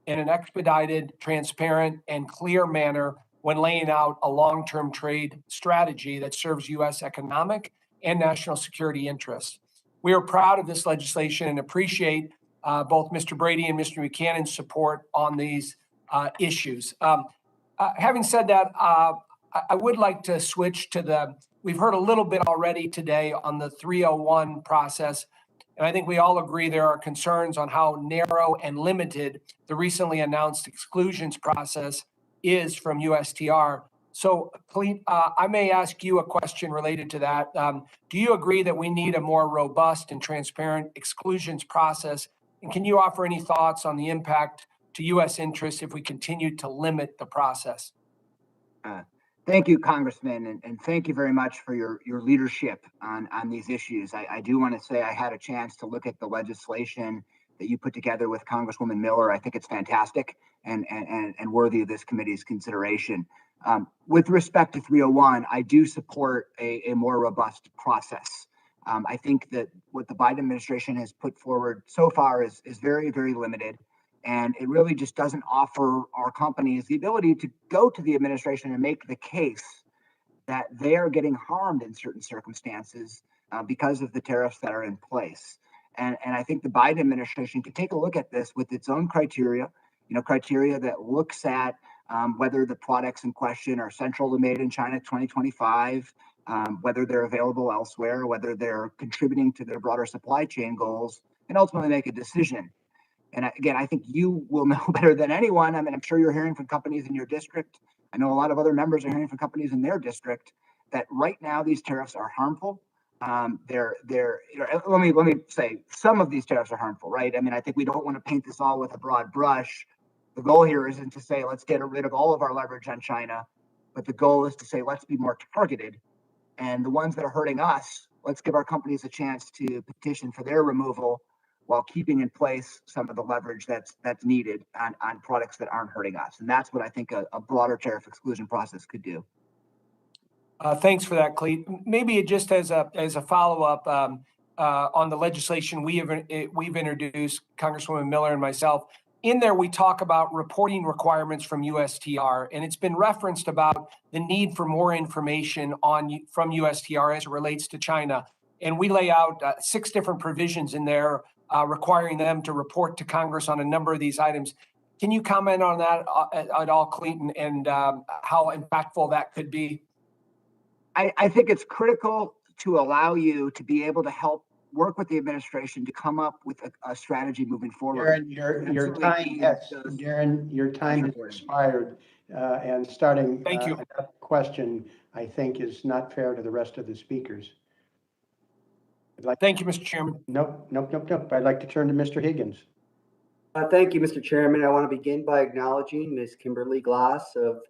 in an expedited, transparent, and clear manner when laying out a long-term trade strategy that serves U.S. economic and national security interests. We are proud of this legislation and appreciate both Mr. Brady and Mr. Buchanan's support on these issues. Having said that, I would like to switch to we've heard a little bit already today on the 301 process, and I think we all agree there are concerns on how narrow and limited the recently announced exclusions process is from USTR. So, Clete, I may ask you a question related to that. Do you agree that we need a more robust and transparent exclusions process? And can you offer any thoughts on the impact to U.S. interests if we continue to limit the process? Thank you, Congressman, and thank you very much for your leadership on these issues. I do want to say I had a chance to look at the legislation that you put together with Congresswoman Miller. I think it's fantastic and worthy of this committee's consideration. With respect to 301, I do support a more robust process. I think that what the Biden administration has put forward so far is very, very limited. And it really just doesn't offer our companies the ability to go to the administration and make the case that they are getting harmed in certain circumstances because of the tariffs that are in place. And I think the Biden administration can take a look at this with its own criteria, criteria that looks at whether the products in question are central to Made in China 2025, whether they're available elsewhere, whether they're contributing to their broader supply chain goals, and ultimately make a decision. And again, I think you will know better than anyone. I mean, I'm sure you're hearing from companies in your district. I know a lot of other members are hearing from companies in their district that right now these tariffs are harmful. Let me say some of these tariffs are harmful, right? I mean, I think we don't want to paint this all with a broad brush. The goal here isn't to say let's get rid of all of our leverage on China, but the goal is to say let's be more targeted. And the ones that are hurting us, let's give our companies a chance to petition for their removal, while keeping in place some of the leverage that's needed on products that aren't hurting us. And that's what I think a broader tariff exclusion process could do. Thanks for that, Clete. Maybe just as a follow-up on the legislation we've introduced, Congresswoman Miller and myself, in there we talk about reporting requirements from USTR, and it's been referenced about the need for more information from USTR as it relates to China. And we lay out 6 different provisions in there requiring them to report to Congress on a number of these items. Can you comment on that at all, Clete, and how impactful that could be? I think it's critical to allow you to be able to help work with the administration to come up with a strategy moving forward. Darren, your time has expired, and starting Thank you. Another question, I think, is not fair to the rest of the speakers. Thank you, Mr. Chairman. Nope. I'd like to turn to Mr. Higgins. Thank you, Mr. Chairman. I want to begin by acknowledging Ms. Kimberly Glass of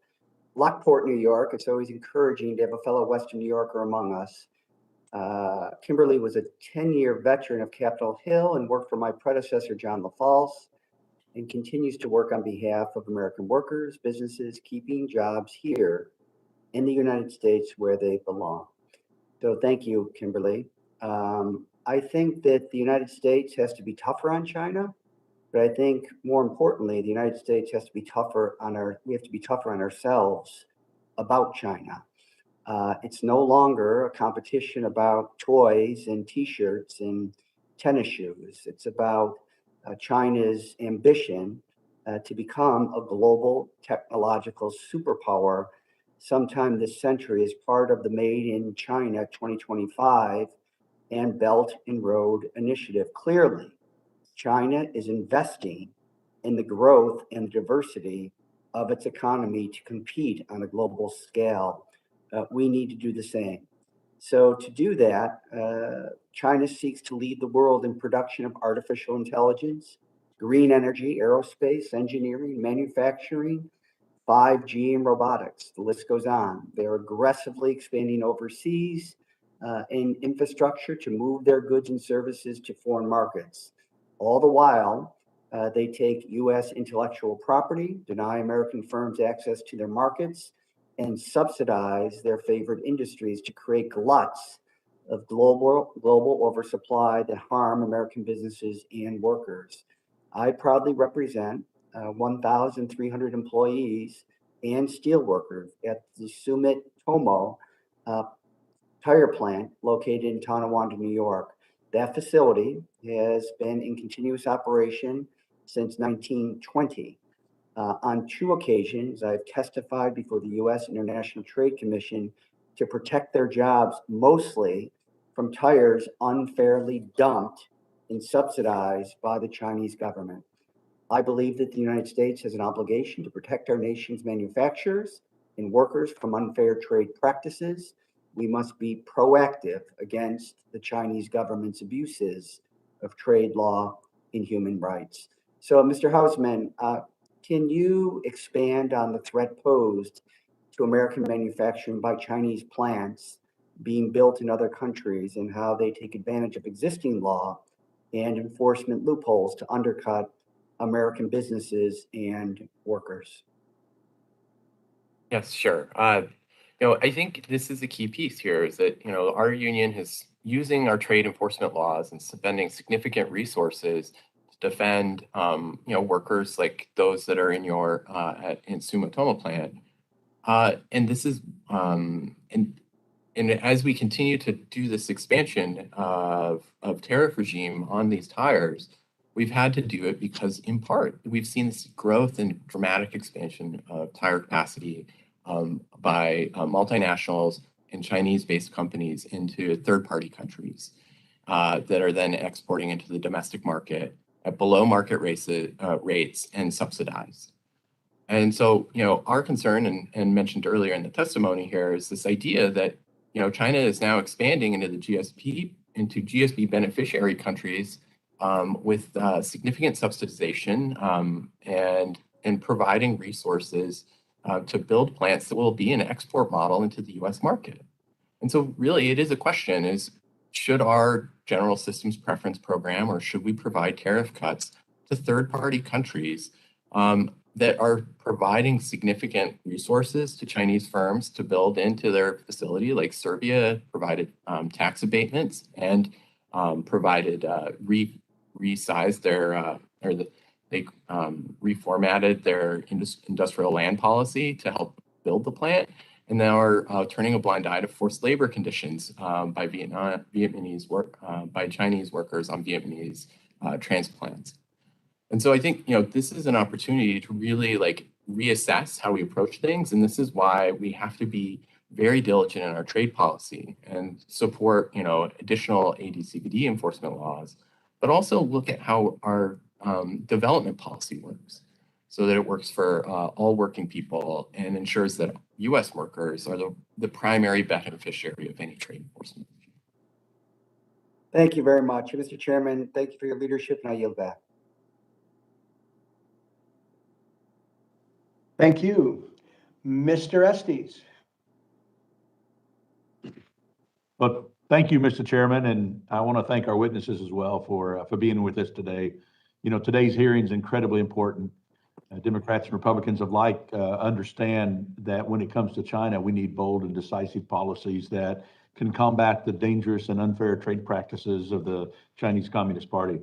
Lockport, New York. It's always encouraging to have a fellow Western New Yorker among us. Kimberly was a 10-year veteran of Capitol Hill and worked for my predecessor, John LaFalce, and continues to work on behalf of American workers, businesses, keeping jobs here in the United States where they belong. So thank you, Kimberly. I think that the United States has to be tougher on China, but I think more importantly, the United States has to be tougher we have to be tougher on ourselves about China. It's no longer a competition about toys and t-shirts and tennis shoes. It's about China's ambition to become a global technological superpower sometime this century as part of the Made in China 2025 and Belt and Road Initiative. Clearly, China is investing in the growth and diversity of its economy to compete on a global scale. We need to do the same. So to do that, China seeks to lead the world in production of artificial intelligence, green energy, aerospace, engineering, manufacturing, 5G, and robotics. The list goes on. They're aggressively expanding overseas in infrastructure to move their goods and services to foreign markets. All the while, they take U.S. intellectual property, deny American firms access to their markets, and subsidize their favored industries to create gluts of global oversupply that harm American businesses and workers. I proudly represent 1,300 employees and steel workers at the Sumitomo tire plant located in Tonawanda, New York. That facility has been in continuous operation since 1920. On 2 occasions, I've testified before the U.S. International Trade Commission to protect their jobs, mostly from tires unfairly dumped and subsidized by the Chinese government. I believe that the United States has an obligation to protect our nation's manufacturers and workers from unfair trade practices. We must be proactive against the Chinese government's abuses of trade law and human rights. So, Mr. Houseman, can you expand on the threat posed to American manufacturing by Chinese plants being built in other countries and how they take advantage of existing law and enforcement loopholes to undercut American businesses and workers? Yes, sure. I think this is a key piece here is that, our union is using our trade enforcement laws and spending significant resources to defend, workers like those that are in your in Sumitomo plant. And this is, and as we continue to do this expansion of tariff regime on these tires, we've had to do it because, in part, we've seen this growth and dramatic expansion of tire capacity by multinationals and Chinese-based companies into third-party countries that are then exporting into the domestic market at below market rates and subsidized. And so, our concern, and mentioned earlier in the testimony here, is this idea that, China is now expanding into GSP beneficiary countries with significant subsidization and providing resources to build plants that will be an export model into the U.S. market. And so really it is a question is, should our general systems preference program, or should we provide tariff cuts to third-party countries that are providing significant resources to Chinese firms to build into their facility? Like Serbia provided tax abatements and provided resized their they reformatted their industrial land policy to help build the plant, and now are turning a blind eye to forced labor conditions by by Chinese workers on Vietnamese transplants. And so I think, this is an opportunity to really reassess how we approach things. And this is why we have to be very diligent in our trade policy and support, additional AD/CVD enforcement laws, but also look at how our development policy works so that it works for all working people and ensures that U.S. workers are the primary beneficiary of any trade enforcement. Thank you very much. Mr. Chairman, thank you for your leadership, and I yield back. Thank you. Mr. Estes. Well, thank you, Mr. Chairman, and I want to thank our witnesses as well for being with us today. Today's hearing is incredibly important. Democrats and Republicans alike understand that when it comes to China, we need bold and decisive policies that can combat the dangerous and unfair trade practices of the Chinese Communist Party.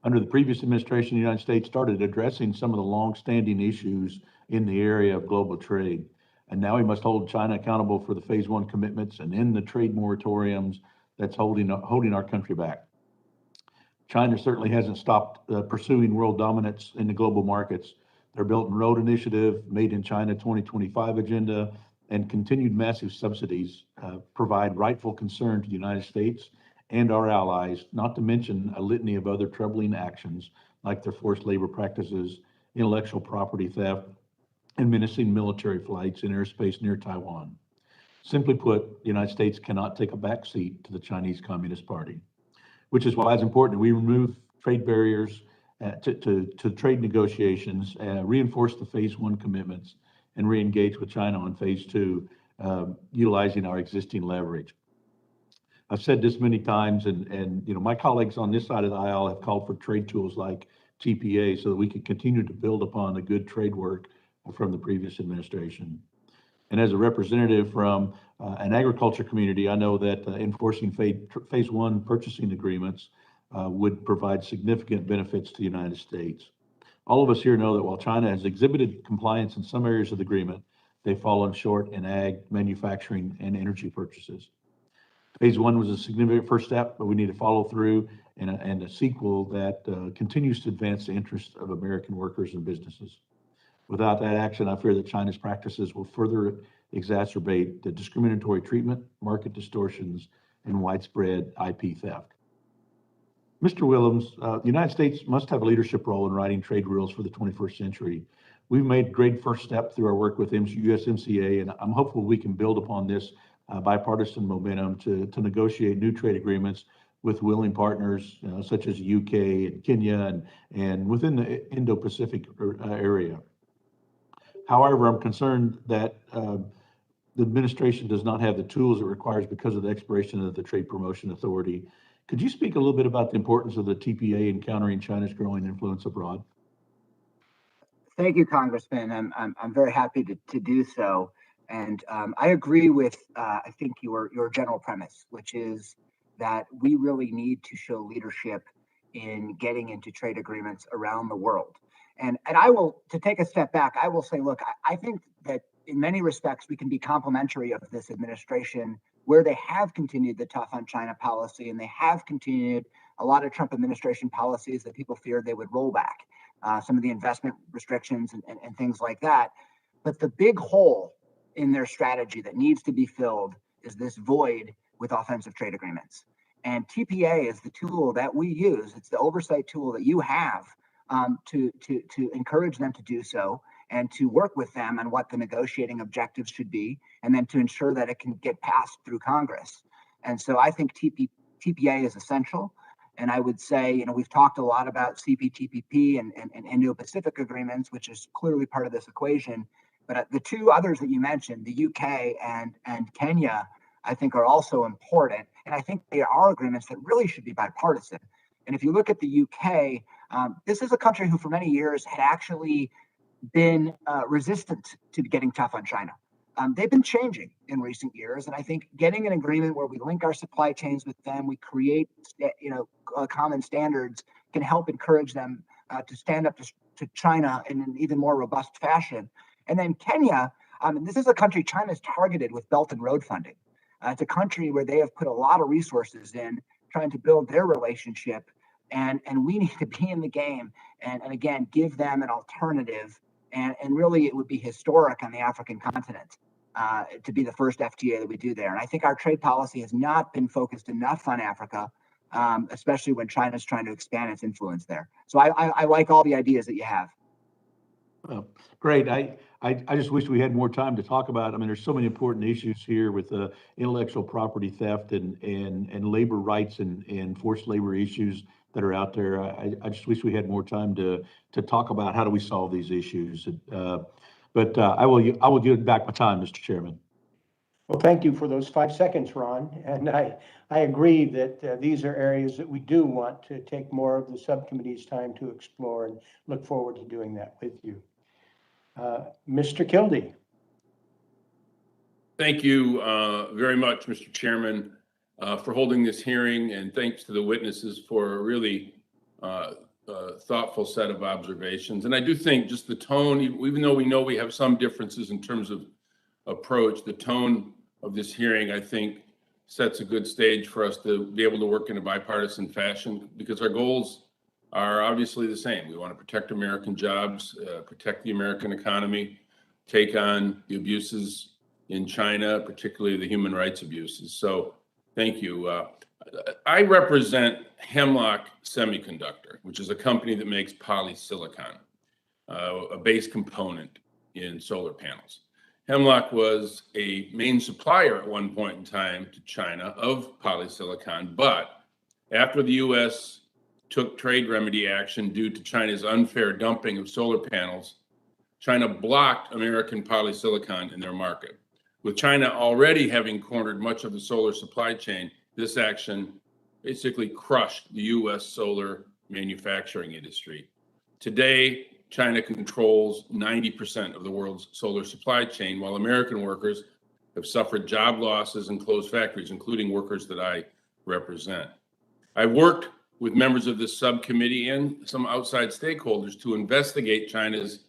Under the previous administration, the United States started addressing some of the long-standing issues in the area of global trade. And now we must hold China accountable for the phase 1 commitments and end the trade moratoriums that's holding our country back. China certainly hasn't stopped pursuing world dominance in the global markets. Their Belt and Road Initiative, Made in China 2025 agenda, and continued massive subsidies provide rightful concern to the United States and our allies, not to mention a litany of other troubling actions like their forced labor practices, intellectual property theft, and menacing military flights in airspace near Taiwan. Simply put, the United States cannot take a backseat to the Chinese Communist Party, which is why it's important that we remove trade barriers to trade negotiations, reinforce the phase 1 commitments, and re-engage with China on phase 2, utilizing our existing leverage. I've said this many times, and my colleagues on this side of the aisle have called for trade tools like TPA so that we can continue to build upon the good trade work from the previous administration. And as a representative from an agriculture community, I know that enforcing phase one purchasing agreements would provide significant benefits to the United States. All of us here know that while China has exhibited compliance in some areas of the agreement, they've fallen short in ag, manufacturing, and energy purchases. Phase one was a significant first step, but we need to follow through and a sequel that continues to advance the interests of American workers and businesses. Without that action, I fear that China's practices will further exacerbate the discriminatory treatment, market distortions, and widespread IP theft. Mr. Willems, the United States must have a leadership role in writing trade rules for the 21st century. We've made great first step through our work with USMCA, and I'm hopeful we can build upon this bipartisan momentum to negotiate new trade agreements with willing partners such as UK and Kenya and within the Indo-Pacific area. However, I'm concerned that the administration does not have the tools it requires because of the expiration of the Trade Promotion Authority. Could you speak a little bit about the importance of the TPA in countering China's growing influence abroad? Thank you, Congressman. I'm very happy to do so. And I agree with, I think, your general premise, which is that we really need to show leadership in getting into trade agreements around the world. And I will, to take a step back, I will say, look, I think that in many respects, we can be complimentary of this administration where they have continued the tough on China policy, and they have continued a lot of Trump administration policies that people feared they would roll back, some of the investment restrictions and things like that. But the big hole in their strategy that needs to be filled is this void with offensive trade agreements. And TPA is the tool that we use. It's the oversight tool that you have to encourage them to do so and to work with them on what the negotiating objectives should be, and then to ensure that it can get passed through Congress. And so I think TPA is essential. And I would say, we've talked a lot about CPTPP and Indo-Pacific agreements, which is clearly part of this equation. But the two others that you mentioned, the UK and Kenya, I think are also important. And I think they are agreements that really should be bipartisan. And if you look at the UK, this is a country who for many years had actually been resistant to getting tough on China. They've been changing in recent years, and I think getting an agreement where we link our supply chains with them, we create, common standards, can help encourage them to stand up to China in an even more robust fashion. And then Kenya, this is a country China's targeted with Belt and Road funding. It's a country where they have put a lot of resources in trying to build their relationship, and we need to be in the game and again give them an alternative. And really, it would be historic on the African continent to be the first FTA that we do there. And I think our trade policy has not been focused enough on Africa, especially when China's trying to expand its influence there. So I like all the ideas that you have. Great. I just wish we had more time to talk about. I mean, there's so many important issues here with intellectual property theft and labor rights and forced labor issues that are out there. I just wish we had more time to talk about how do we solve these issues. But I will give back my time, Mr. Chairman. Well, thank you for those 5 seconds, Ron. And I agree that these are areas that we do want to take more of the subcommittee's time to explore, and look forward to doing that with you. Mr. Kildee. Thank you very much, Mr. Chairman, for holding this hearing, and thanks to the witnesses for a really thoughtful set of observations. And I do think just the tone, even though we know we have some differences in terms of approach, the tone of this hearing, I think, sets a good stage for us to be able to work in a bipartisan fashion, because our goals are obviously the same. We want to protect American jobs, protect the American economy, take on the abuses in China, particularly the human rights abuses. So thank you. I represent Hemlock Semiconductor, which is a company that makes polysilicon, a base component in solar panels. Hemlock was a main supplier at one point in time to China of polysilicon, but after the U.S. took trade remedy action due to China's unfair dumping of solar panels, China blocked American polysilicon in their market. With China already having cornered much of the solar supply chain, this action basically crushed the U.S. solar manufacturing industry. Today, China controls 90% of the world's solar supply chain, while American workers have suffered job losses and closed factories, including workers that I represent. I've worked with members of this subcommittee and some outside stakeholders to investigate China's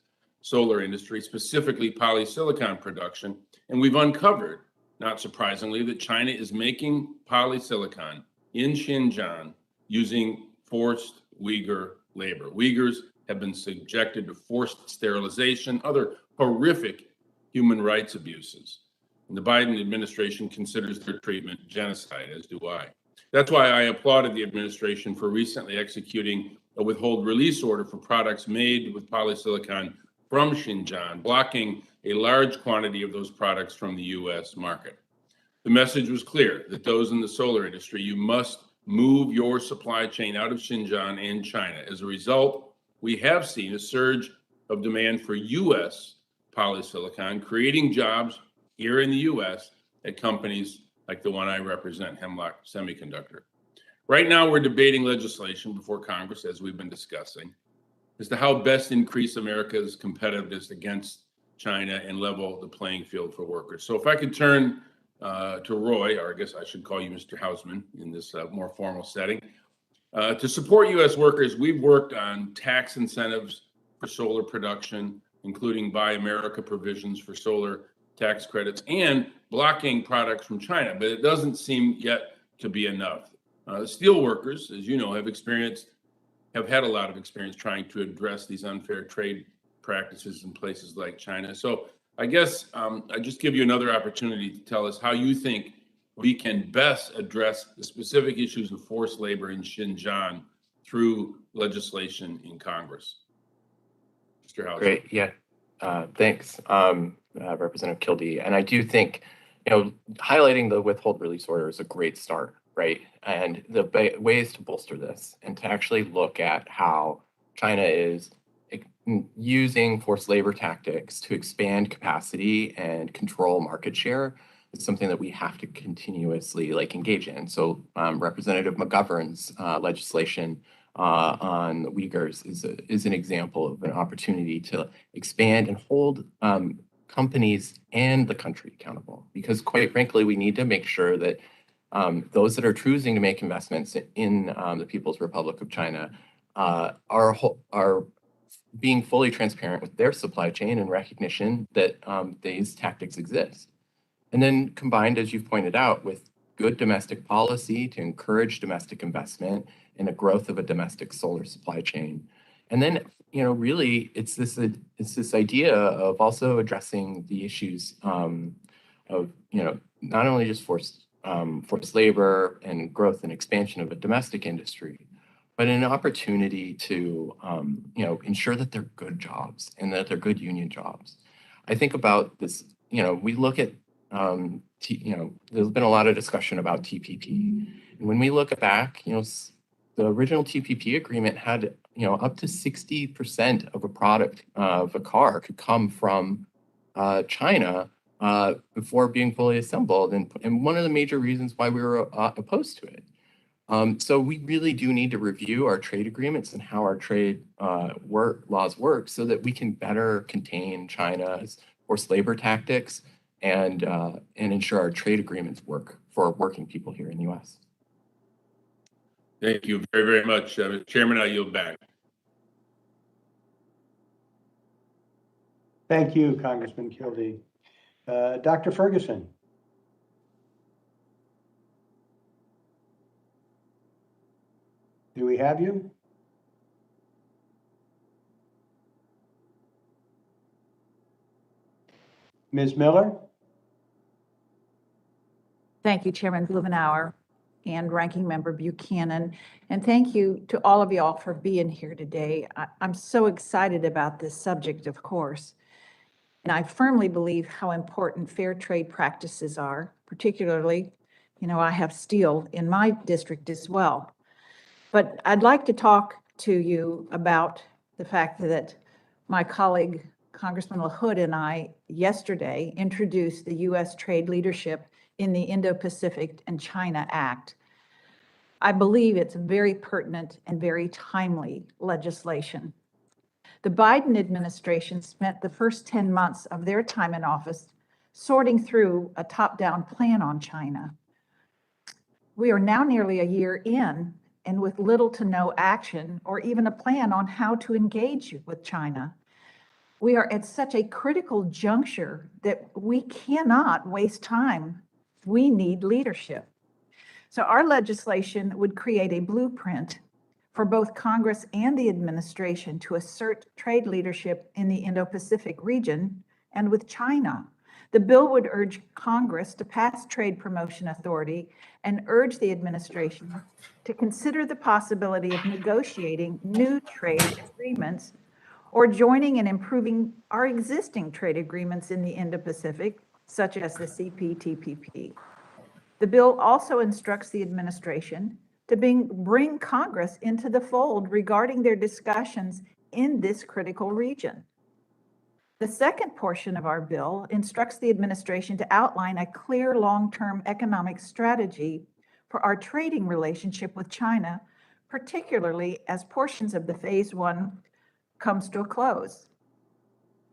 solar industry, specifically polysilicon production, and we've uncovered, not surprisingly, that China is making polysilicon in Xinjiang using forced Uyghur labor. Uyghurs have been subjected to forced sterilization, other horrific human rights abuses. And the Biden administration considers their treatment genocide, as do I. That's why I applauded the administration for recently executing a withhold release order for products made with polysilicon from Xinjiang, blocking a large quantity of those products from the US market. The message was clear that those in the solar industry, you must move your supply chain out of Xinjiang and China. As a result, we have seen a surge of demand for US polysilicon, creating jobs here in the US at companies like the one I represent, Hemlock Semiconductor. Right now, we're debating legislation before Congress, as we've been discussing, as to how best increase America's competitiveness against China and level the playing field for workers. So if I could turn to Roy, or I guess I should call you Mr. Houseman in this more formal setting. To support U.S. workers, we've worked on tax incentives for solar production, including Buy America provisions for solar tax credits and blocking products from China, but it doesn't seem yet to be enough. Steel workers, as you know, have had a lot of experience trying to address these unfair trade practices in places like China. So I guess I just give you another opportunity to tell us how you think we can best address the specific issues of forced labor in Xinjiang through legislation in Congress. Mr. House. Great, yeah, thanks, Representative Kildee. And I do think, highlighting the withhold release order is a great start, right? And the ways to bolster this and to actually look at how China is using forced labor tactics to expand capacity and control market share is something that we have to continuously engage in. So Representative McGovern's legislation on the Uyghurs is an example of an opportunity to expand and hold companies and the country accountable. Because quite frankly, we need to make sure that those that are choosing to make investments in the People's Republic of China are being fully transparent with their supply chain and recognition that these tactics exist. And then combined, as you've pointed out, with good domestic policy to encourage domestic investment and the growth of a domestic solar supply chain. And then, really, it's this idea of also addressing the issues of, not only just forced labor and growth and expansion of a domestic industry, but an opportunity to, ensure that they're good jobs and that they're good union jobs. I think about this, we look at, there's been a lot of discussion about TPP. And when we look back, the original TPP agreement had, up to 60% of a product of a car could come from China before being fully assembled. And one of the major reasons why we were opposed to it. So we really do need to review our trade agreements and how our trade laws work so that we can better contain China's forced labor tactics and ensure our trade agreements work for working people here in the U.S. Thank you very, very much. Mr. Chairman, I yield back. Thank you, Congressman Kildee. Dr. Ferguson. Do we have you? Ms. Miller? Thank you, Chairman Blumenauer and Ranking Member Buchanan. And thank you to all of y'all for being here today. I'm so excited about this subject, of course. And I firmly believe how important fair trade practices are, particularly, I have steel in my district as well. But I'd like to talk to you about the fact that my colleague, Congressman LaHood, and I yesterday introduced the U.S. trade leadership in the Indo-Pacific and China Act. I believe it's very pertinent and very timely legislation. The Biden administration spent the first 10 months of their time in office sorting through a top-down plan on China. We are now nearly a year in, and with little to no action or even a plan on how to engage with China. We are at such a critical juncture that we cannot waste time. We need leadership. So our legislation would create a blueprint for both Congress and the administration to assert trade leadership in the Indo-Pacific region and with China. The bill would urge Congress to pass trade promotion authority and urge the administration to consider the possibility of negotiating new trade agreements or joining and improving our existing trade agreements in the Indo-Pacific, such as the CPTPP. The bill also instructs the administration to bring Congress into the fold regarding their discussions in this critical region. The second portion of our bill instructs the administration to outline a clear long-term economic strategy for our trading relationship with China, particularly as portions of the phase one comes to a close.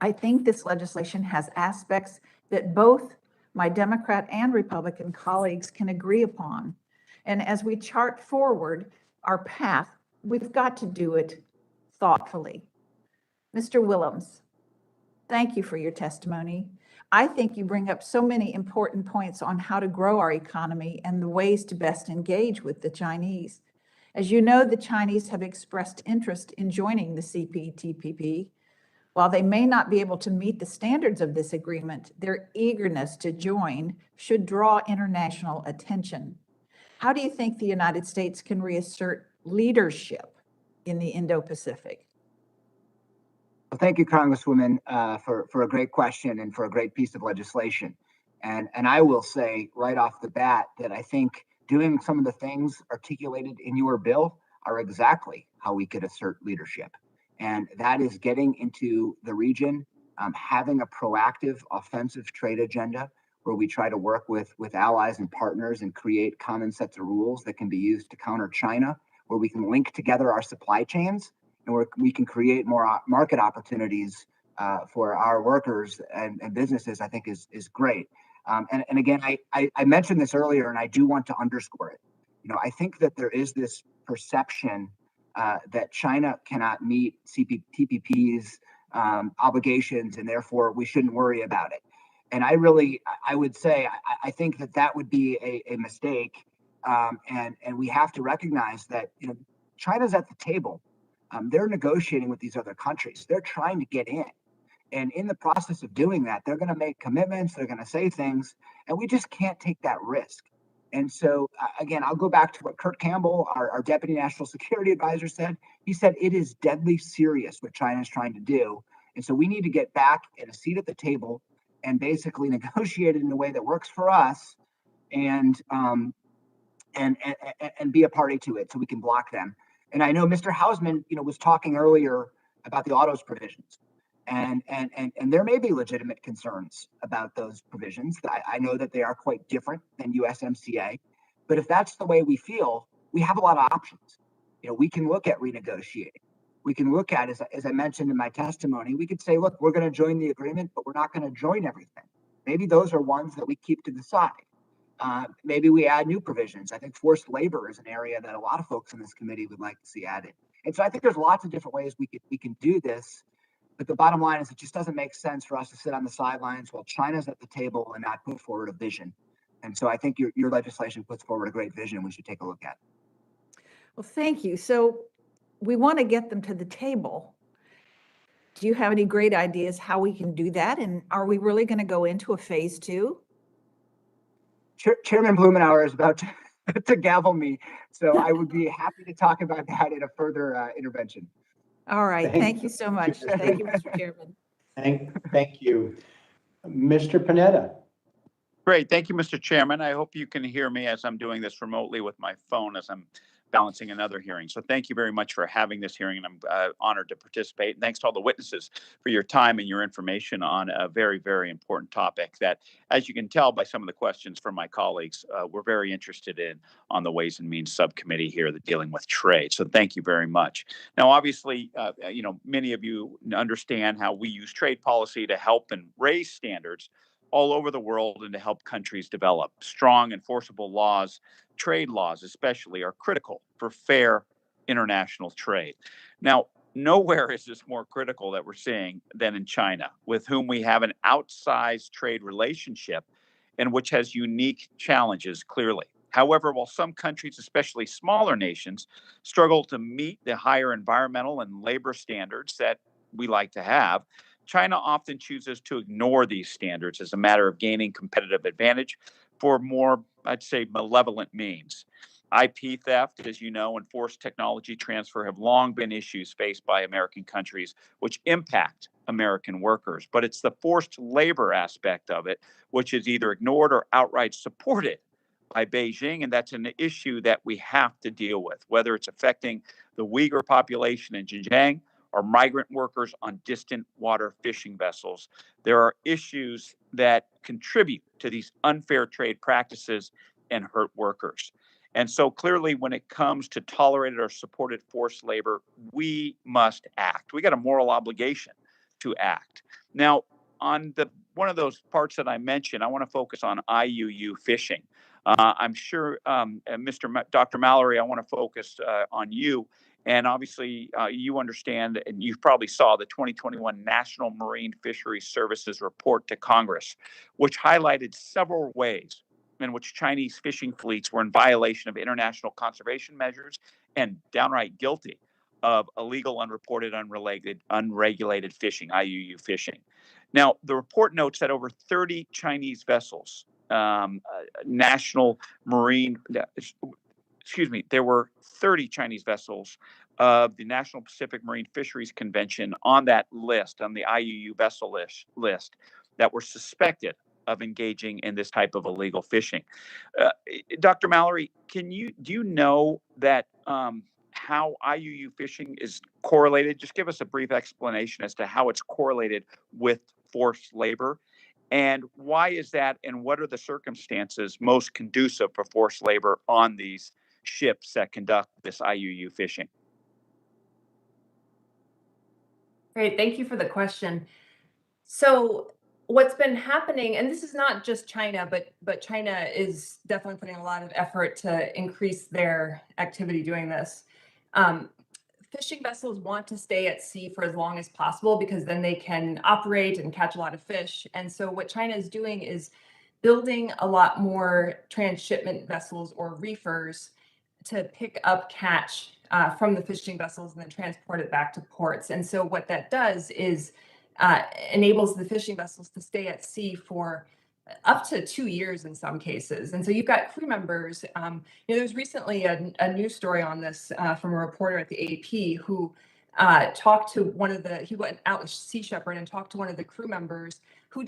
I think this legislation has aspects that both my Democrat and Republican colleagues can agree upon. And as we chart forward our path, we've got to do it thoughtfully. Mr. Willems, thank you for your testimony. I think you bring up so many important points on how to grow our economy and the ways to best engage with the Chinese. As you know, the Chinese have expressed interest in joining the CPTPP. While they may not be able to meet the standards of this agreement, their eagerness to join should draw international attention. How do you think the United States can reassert leadership in the Indo-Pacific? Well, thank you, Congresswoman, for a great question and for a great piece of legislation. And I will say right off the bat that I think doing some of the things articulated in your bill are exactly how we could assert leadership. And that is getting into the region, having a proactive offensive trade agenda where we try to work with allies and partners and create common sets of rules that can be used to counter China, where we can link together our supply chains and where we can create more market opportunities for our workers and businesses, I think is great. And again, I mentioned this earlier, and I do want to underscore it. You know, I think that there is this perception that China cannot meet CPTPP's obligations, and therefore we shouldn't worry about it. And I would say, I think that would be a mistake. And we have to recognize that, you know, China's at the table. They're negotiating with these other countries. They're trying to get in. And in the process of doing that, they're going to make commitments, they're going to say things, and we just can't take that risk. And so, again, I'll go back to what Kurt Campbell, our Deputy National Security Advisor, said. He said, it is deadly serious what China's trying to do. And so we need to get back in a seat at the table and basically negotiate it in a way that works for us and be a party to it so we can block them. And I know Mr. Houseman, you know, was talking earlier about the autos provisions. And there may be legitimate concerns about those provisions. I know that they are quite different than USMCA, but if that's the way we feel, we have a lot of options. You know, we can look at renegotiating. We can look at, as I mentioned in my testimony, we could say, look, we're going to join the agreement, but we're not going to join everything. Maybe those are ones that we keep to the side. Maybe we add new provisions. I think forced labor is an area that a lot of folks in this committee would like to see added. And so I think there's lots of different ways we can do this. But the bottom line is it just doesn't make sense for us to sit on the sidelines while China's at the table and not put forward a vision. And so I think your legislation puts forward a great vision we should take a look at. Well, thank you. So we want to get them to the table. Do you have any great ideas how we can do that? And are we really going to go into a phase two? Chairman Blumenauer is about to gavel me. So I would be happy to talk about that in a further intervention. All right. Thank you so much. Thank you, Mr. Chairman. Thank you. Mr. Panetta. Great. Thank you, Mr. Chairman. I hope you can hear me as I'm doing this remotely with my phone as I'm balancing another hearing. So thank you very much for having this hearing, and I'm honored to participate. And thanks to all the witnesses for your time and your information on a very, very important topic that, as you can tell by some of the questions from my colleagues, we're very interested in on the Ways and Means Subcommittee here that dealing with trade. So thank you very much. Now, obviously, many of you understand how we use trade policy to help and raise standards all over the world and to help countries develop. Strong enforceable laws, trade laws especially, are critical for fair international trade. Now, nowhere is this more critical that we're seeing than in China, with whom we have an outsized trade relationship and which has unique challenges clearly. However, while some countries, especially smaller nations, struggle to meet the higher environmental and labor standards that we like to have, China often chooses to ignore these standards as a matter of gaining competitive advantage for more, I'd say, malevolent means. IP theft, as you know, and forced technology transfer have long been issues faced by American countries which impact American workers. But it's the forced labor aspect of it which is either ignored or outright supported by Beijing, and that's an issue that we have to deal with, whether it's affecting the Uyghur population in Xinjiang or migrant workers on distant water fishing vessels. There are issues that contribute to these unfair trade practices and hurt workers. And so clearly, when it comes to tolerated or supported forced labor, we must act. We got a moral obligation to act. Now, on one of those parts that I mentioned, I want to focus on IUU fishing. I'm sure, Dr. Mallory, I want to focus on you. And obviously, you understand, and you probably saw the 2021 National Marine Fisheries Services report to Congress, which highlighted several ways in which Chinese fishing fleets were in violation of international conservation measures and downright guilty of illegal, unreported, unregulated fishing, IUU fishing. Now, the report notes that over 30 Chinese vessels, there were 30 Chinese vessels of the National Pacific Marine Fisheries Convention on that list, on the IUU vessel list, that were suspected of engaging in this type of illegal fishing. Dr. Mallory, do you know that how IUU fishing is correlated? Just give us a brief explanation as to how it's correlated with forced labor. And why is that? And what are the circumstances most conducive for forced labor on these ships that conduct this IUU fishing? Great, thank you for the question. So what's been happening, and this is not just China, but China is definitely putting a lot of effort to increase their activity doing this. Fishing vessels want to stay at sea for as long as possible because then they can operate and catch a lot of fish. And so what China is doing is building a lot more transshipment vessels or reefers to pick up catch from the fishing vessels and then transport it back to ports. And so what that does is enables the fishing vessels to stay at sea for up to 2 years in some cases. And so you've got crew members. There's recently a news story on this from a reporter at the AP who talked to he went out with Sea Shepherd and talked to one of the crew members who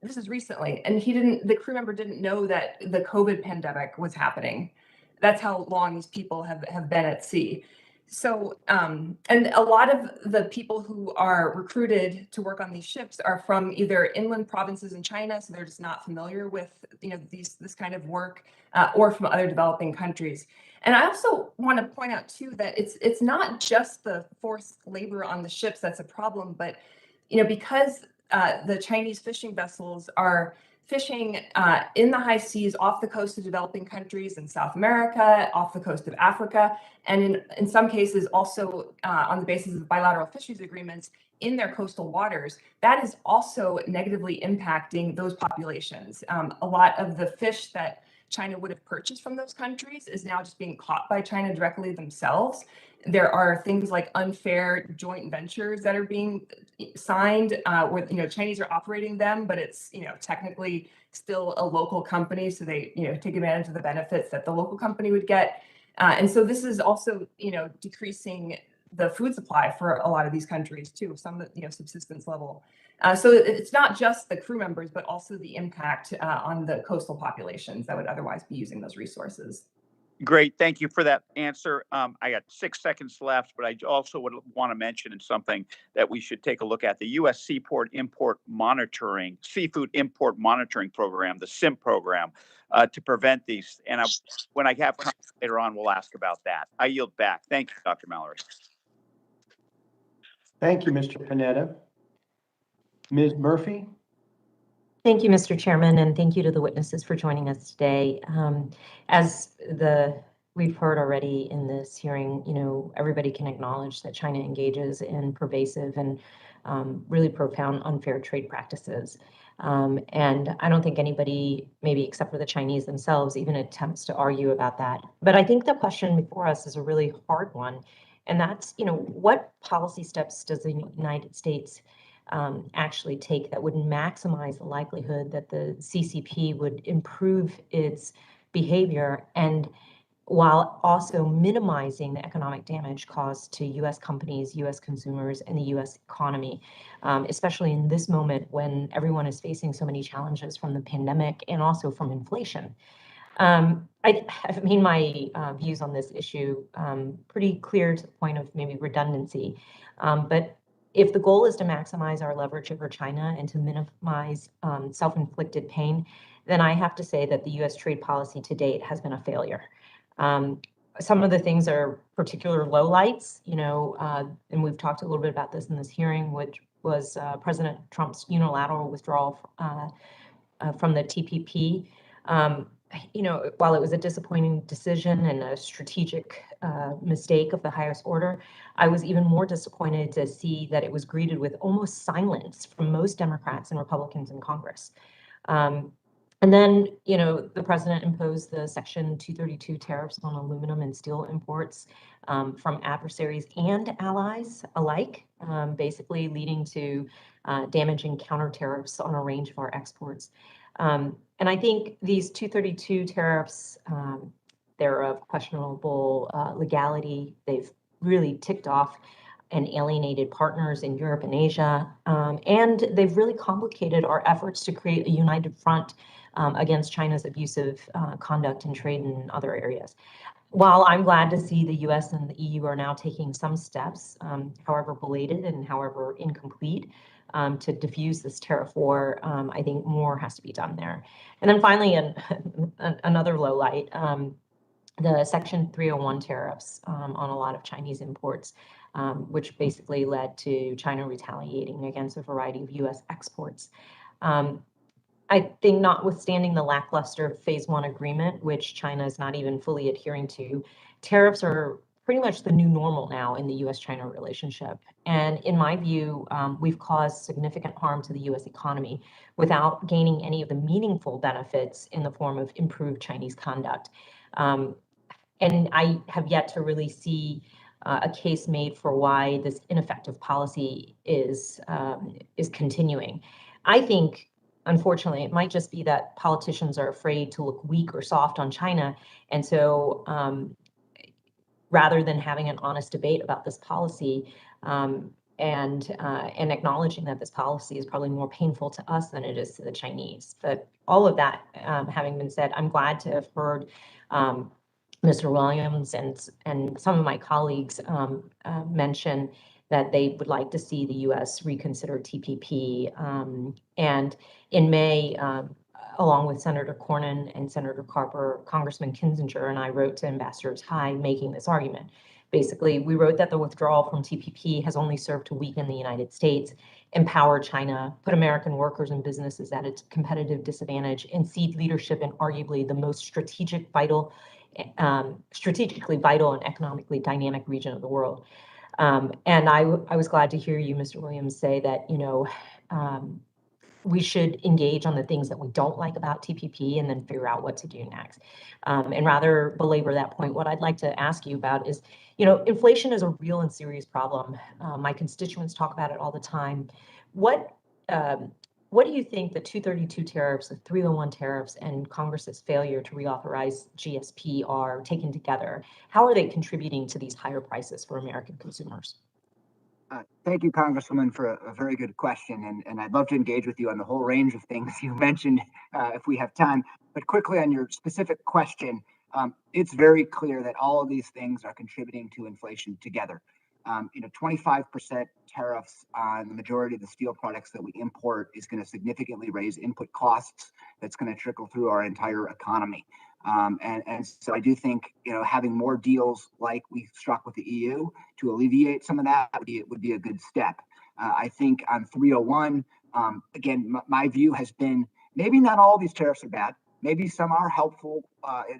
this is recently, and the crew member didn't know that the COVID pandemic was happening. That's how long these people have been at sea. So, and a lot of the people who are recruited to work on these ships are from either inland provinces in China, so they're just not familiar with this kind of work, or from other developing countries. And I also want to point out too that it's not just the forced labor on the ships that's a problem, but because the Chinese fishing vessels are fishing in the high seas off the coast of developing countries in South America, off the coast of Africa, and in some cases also on the basis of bilateral fisheries agreements in their coastal waters, that is also negatively impacting those populations. A lot of the fish that China would have purchased from those countries is now just being caught by China directly themselves. There are things like unfair joint ventures that are being signed where Chinese are operating them, but it's technically still a local company, so they take advantage of the benefits that the local company would get. And so this is also decreasing the food supply for a lot of these countries too, some subsistence level. So it's not just the crew members, but also the impact on the coastal populations that would otherwise be using those resources. Great. Thank you for that answer. I got 6 seconds left, but I also would want to mention something that we should take a look at. The U.S. Seafood Import Monitoring Program, the SIMP program, to prevent these. And when I have time later on, we'll ask about that. I yield back. Thank you, Dr. Mallory. Thank you, Mr. Panetta. Ms. Murphy? Thank you, Mr. Chairman, and thank you to the witnesses for joining us today. As we've heard already in this hearing, everybody can acknowledge that China engages in pervasive and really profound unfair trade practices. And I don't think anybody, maybe except for the Chinese themselves, even attempts to argue about that. But I think the question before us is a really hard one, and that's, what policy steps does the United States actually take that would maximize the likelihood that the CCP would improve its behavior, and while also minimizing the economic damage caused to U.S. companies, U.S. consumers, and the U.S. economy, especially in this moment when everyone is facing so many challenges from the pandemic and also from inflation. I've made my views on this issue pretty clear to the point of maybe redundancy, but if the goal is to maximize our leverage over China and to minimize self-inflicted pain, then I have to say that the U.S. trade policy to date has been a failure. Some of the things are particular lowlights, and we've talked a little bit about this in this hearing, which was President Trump's unilateral withdrawal from the TPP. While it was a disappointing decision and a strategic mistake of the highest order, I was even more disappointed to see that it was greeted with almost silence from most Democrats and Republicans in Congress. And then, the president imposed the Section 232 tariffs on aluminum and steel imports from adversaries and allies alike, basically leading to damaging counter tariffs on a range of our exports. And I think these 232 tariffs, they're of questionable legality. They've really ticked off and alienated partners in Europe and Asia. And they've really complicated our efforts to create a united front against China's abusive conduct in trade and other areas. While I'm glad to see the US and the EU are now taking some steps, however belated and however incomplete, to diffuse this tariff war, I think more has to be done there. And then finally, another low light, the Section 301 tariffs on a lot of Chinese imports, which basically led to China retaliating against a variety of US exports. I think notwithstanding the lackluster Phase 1 agreement, which China is not even fully adhering to, tariffs are pretty much the new normal now in the US-China relationship. And in my view, we've caused significant harm to the US economy without gaining any of the meaningful benefits in the form of improved Chinese conduct. And I have yet to really see a case made for why this ineffective policy is continuing. I think, unfortunately, it might just be that politicians are afraid to look weak or soft on China. And so rather than having an honest debate about this policy and acknowledging that this policy is probably more painful to us than it is to the Chinese. But all of that having been said, I'm glad to have heard Mr. Williams and some of my colleagues mention that they would like to see the U.S. reconsider TPP. And in May, along with Senator Cornyn and Senator Carper, Congressman Kinzinger and I wrote to Ambassador Tai making this argument. Basically, we wrote that the withdrawal from TPP has only served to weaken the United States, empower China, put American workers and businesses at its competitive disadvantage, and cede leadership in arguably the most strategically vital and economically dynamic region of the world. And I was glad to hear you, Mr. Williams, say that, we should engage on the things that we don't like about TPP and then figure out what to do next. And rather belabor that point, what I'd like to ask you about is, inflation is a real and serious problem. My constituents talk about it all the time. What do you think the 232 tariffs, the 301 tariffs, and Congress's failure to reauthorize GSP are taken together? How are they contributing to these higher prices for American consumers? Thank you, Congresswoman, for a very good question. And I'd love to engage with you on the whole range of things you mentioned if we have time. But quickly on your specific question, It's very clear that all of these things are contributing to inflation together. 25% tariffs on the majority of the steel products that we import is going to significantly raise input costs. That's going to trickle through our entire economy. And so I do think, having more deals like we struck with the EU to alleviate some of that would be a good step. I think on 301, again, my view has been maybe not all these tariffs are bad. Maybe some are helpful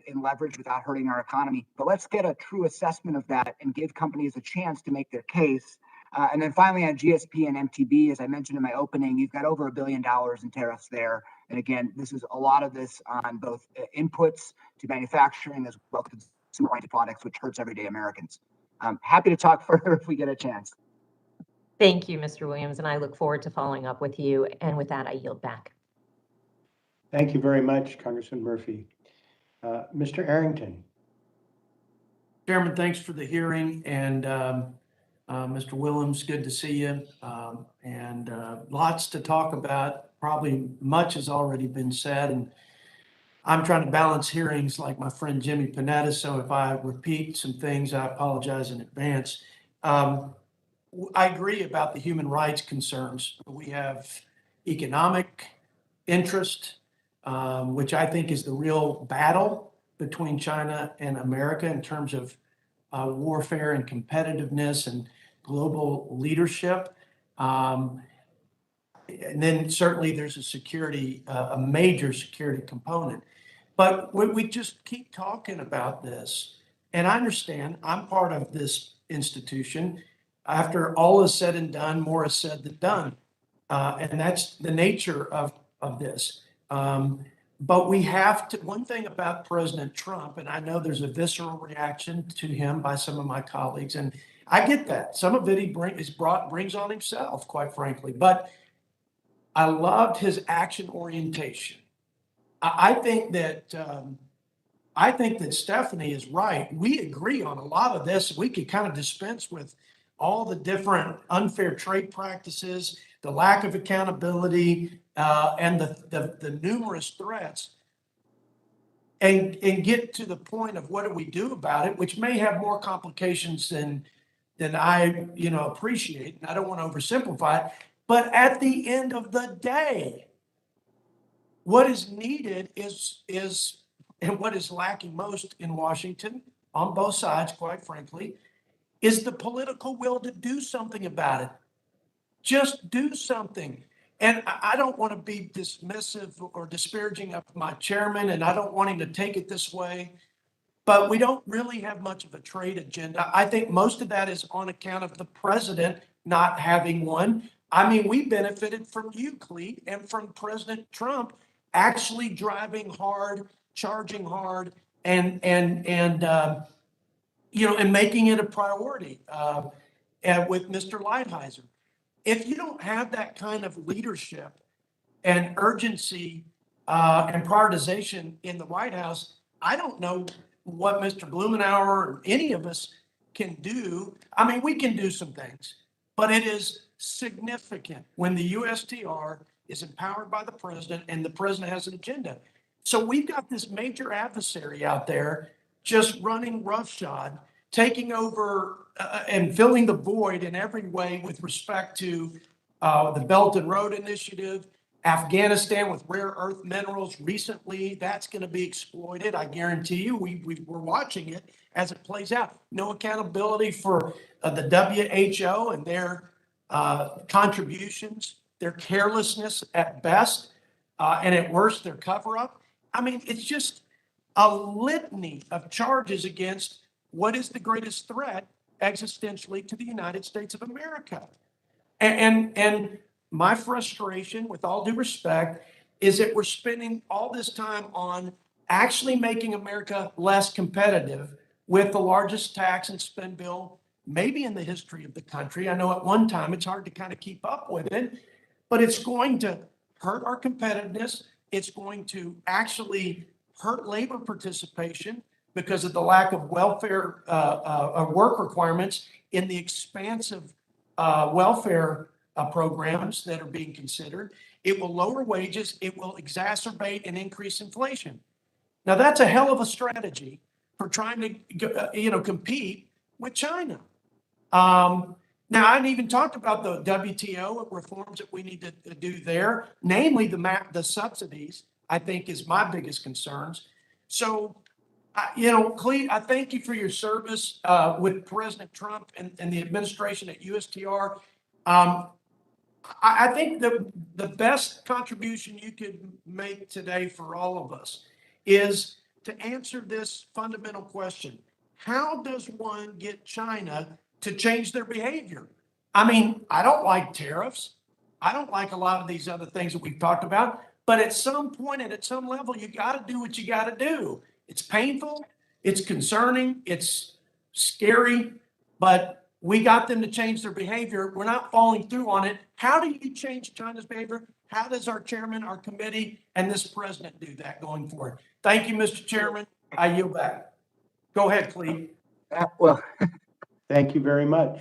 in leverage without hurting our economy, but let's get a true assessment of that and give companies a chance to make their case. And then finally on GSP and MTB, as I mentioned in my opening, you've got over $1 billion in tariffs there. And again, this is a lot of this on both inputs to manufacturing as well as consumer-oriented products, which hurts everyday Americans. I'm happy to talk further if we get a chance. Thank you, Mr. Williams, and I look forward to following up with you. And with that, I yield back. Thank you very much, Congressman Murphy. Mr. Arrington. Chairman, thanks for the hearing, and Mr. Willems, good to see you. And lots to talk about. Probably much has already been said, and I'm trying to balance hearings like my friend Jimmy Panetta, so if I repeat some things, I apologize in advance. I agree about the human rights concerns. We have economic interest, which I think is the real battle between China and America in terms of warfare and competitiveness and global leadership. And then certainly there's a security, a major security component. But when we just keep talking about this, and I understand I'm part of this institution. After all is said and done, more is said than done. And that's the nature of this. But we have to, one thing about President Trump, and I know there's a visceral reaction to him by some of my colleagues, and I get that. Some of it he brings on himself, quite frankly. But I loved his action orientation. I think that Stephanie is right. We agree on a lot of this. We could kind of dispense with all the different unfair trade practices, the lack of accountability, and the numerous threats, and get to the point of what do we do about it, which may have more complications than I appreciate, and I don't want to oversimplify it. But at the end of the day, what is needed is and what is lacking most in Washington, on both sides, quite frankly, is the political will to do something about it. Just do something. And I don't want to be dismissive or disparaging of my chairman, and I don't want him to take it this way, but we don't really have much of a trade agenda. I think most of that is on account of the president not having one. I mean, we benefited from you, Clete, and from President Trump actually driving hard, charging hard, and making it a priority with Mr. Lighthizer. If you don't have that kind of leadership and urgency and prioritization in the White House, I don't know what Mr. Blumenauer or any of us can do. I mean, we can do some things, but it is significant when the USTR is empowered by the president and the president has an agenda. So we've got this major adversary out there just running roughshod, taking over and filling the void in every way with respect to the Belt and Road Initiative, Afghanistan with rare earth minerals recently. That's going to be exploited. I guarantee you, we're watching it as it plays out. No accountability for the WHO and their contributions, their carelessness at best, and at worst, their cover-up. I mean, it's just a litany of charges against what is the greatest threat existentially to the United States of America. And my frustration, with all due respect, is that we're spending all this time on actually making America less competitive with the largest tax and spend bill maybe in the history of the country. I know at one time it's hard to kind of keep up with it, but it's going to hurt our competitiveness. It's going to actually hurt labor participation because of the lack of welfare work requirements in the expansive welfare programs that are being considered. It will lower wages. It will exacerbate and increase inflation. Now, that's a hell of a strategy for trying to, compete with China. Now, I hadn't even talked about the WTO reforms that we need to do there, namely the subsidies, I think is my biggest concerns. So, Clete, I thank you for your service with President Trump and the administration at USTR. I think the best contribution you could make today for all of us is to answer this fundamental question. How does one get China to change their behavior? I mean, I don't like tariffs. I don't like a lot of these other things that we've talked about, but at some point and at some level, you got to do what you got to do. It's painful, it's concerning, it's scary, but we got them to change their behavior. We're not following through on it. How do you change China's behavior? How does our chairman, our committee, and this president do that going forward? Thank you, Mr. Chairman. I yield back. Go ahead, Clete. Well, Thank you very much.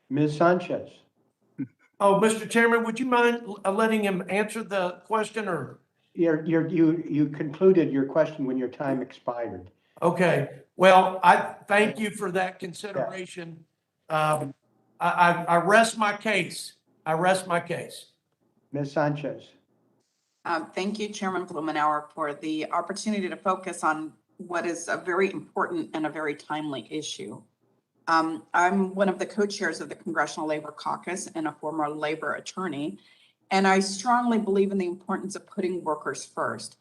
Ms. Sanchez. Oh, Mr. Chairman, would you mind letting him answer the question or? You concluded your question when your time expired. Okay, well, I thank you for that consideration. I rest my case. I rest my case. Ms. Sanchez. Thank you, Chairman Blumenauer, for the opportunity to focus on what is a very important and a very timely issue. I'm one of the co-chairs of the Congressional Labor Caucus and a former labor attorney, and I strongly believe in the importance of putting workers first.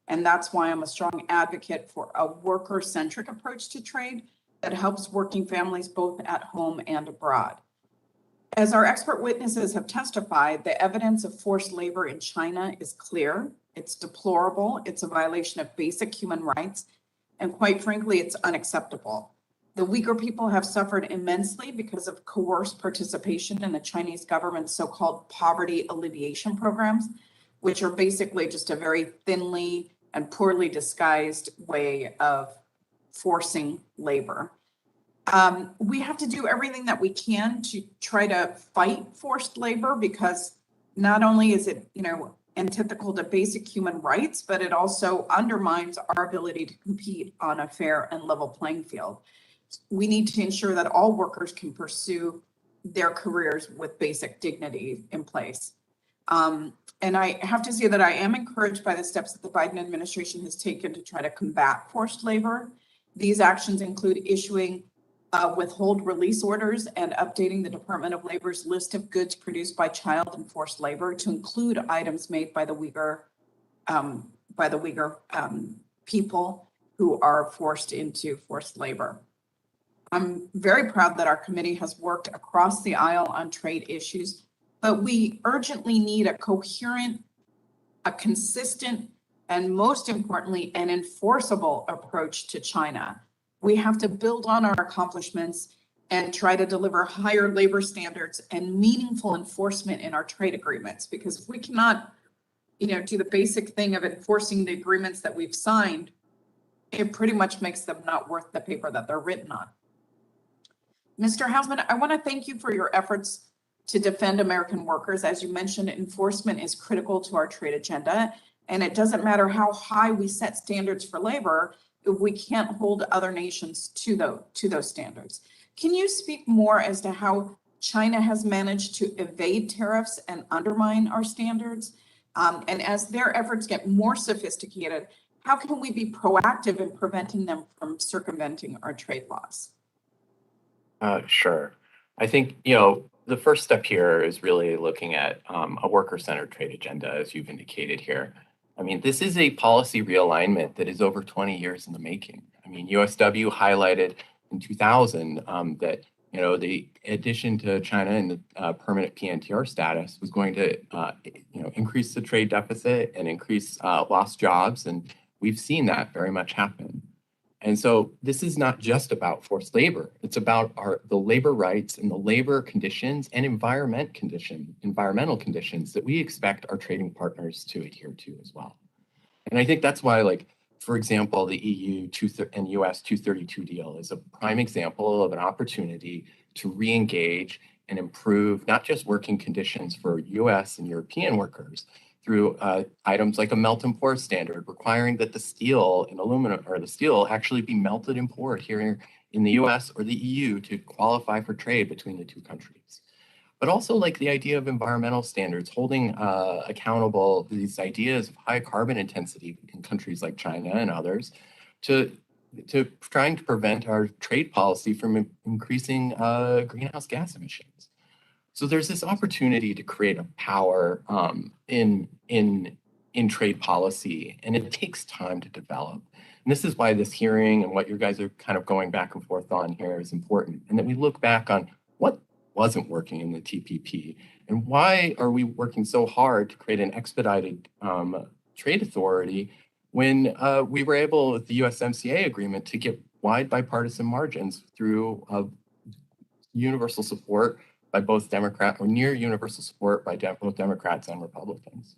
And that's why I'm a strong advocate for a worker-centric approach to trade that helps working families both at home and abroad. As our expert witnesses have testified, the evidence of forced labor in China is clear, it's deplorable, it's a violation of basic human rights, and quite frankly, it's unacceptable. The Uyghur people have suffered immensely because of coerced participation in the Chinese government's so-called poverty alleviation programs, which are basically just a very thinly and poorly disguised way of forcing labor. We have to do everything that we can to try to fight forced labor because not only is it, antithetical to basic human rights, but it also undermines our ability to compete on a fair and level playing field. We need to ensure that all workers can pursue their careers with basic dignity in place. And I have to say that I am encouraged by the steps that the Biden administration has taken to try to combat forced labor. These actions include issuing withhold release orders and updating the Department of Labor's list of goods produced by child and forced labor to include items made by the Uyghur people who are forced into forced labor. I'm very proud that our committee has worked across the aisle on trade issues, but we urgently need a coherent, a consistent, and most importantly, an enforceable approach to China. We have to build on our accomplishments and try to deliver higher labor standards and meaningful enforcement in our trade agreements, because if we cannot, do the basic thing of enforcing the agreements that we've signed, it pretty much makes them not worth the paper that they're written on. Mr. Houseman, I want to thank you for your efforts to defend American workers. As you mentioned, enforcement is critical to our trade agenda, and it doesn't matter how high we set standards for labor if we can't hold other nations to those standards. Can you speak more as to how China has managed to evade tariffs and undermine our standards? And as their efforts get more sophisticated, how can we be proactive in preventing them from circumventing our trade laws? Sure. I think, the first step here is really looking at a worker-centered trade agenda, as you've indicated here. I mean, this is a policy realignment that is over 20 years in the making. I mean, USW highlighted in 2000 that, the addition to China and the permanent PNTR status was going to, increase the trade deficit and increase lost jobs. And we've seen that very much happen. And so this is not just about forced labor. It's about the labor rights and the labor conditions and environmental conditions that we expect our trading partners to adhere to as well. And I think that's why, for example, the EU and US 232 deal is a prime example of an opportunity to re-engage and improve not just working conditions for US and European workers, through items like a melt and pour standard, requiring that the steel and aluminum or the steel actually be melted and poured here in the US or the EU to qualify for trade between the two countries. But also like the idea of environmental standards, holding accountable these ideas of high carbon intensity in countries like China and others to trying to prevent our trade policy from increasing greenhouse gas emissions. So there's this opportunity to create a power in trade policy, and it takes time to develop. And this is why this hearing and what you guys are kind of going back and forth on here is important, and that we look back on what wasn't working in the TPP and why are we working so hard to create an expedited trade authority when we were able with the USMCA agreement to get wide bipartisan margins through universal support by both Democrat or near universal support by both Democrats and Republicans.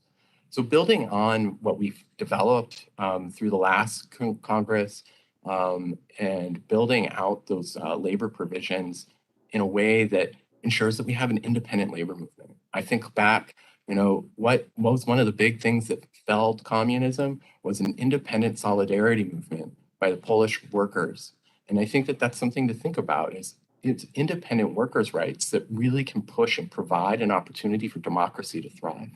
So building on what we've developed through the last Congress and building out those labor provisions in a way that ensures that we have an independent labor movement. I think back, what was one of the big things that felled communism was an independent solidarity movement by the Polish workers. And I think that that's something to think about is it's independent workers' rights that really can push and provide an opportunity for democracy to thrive.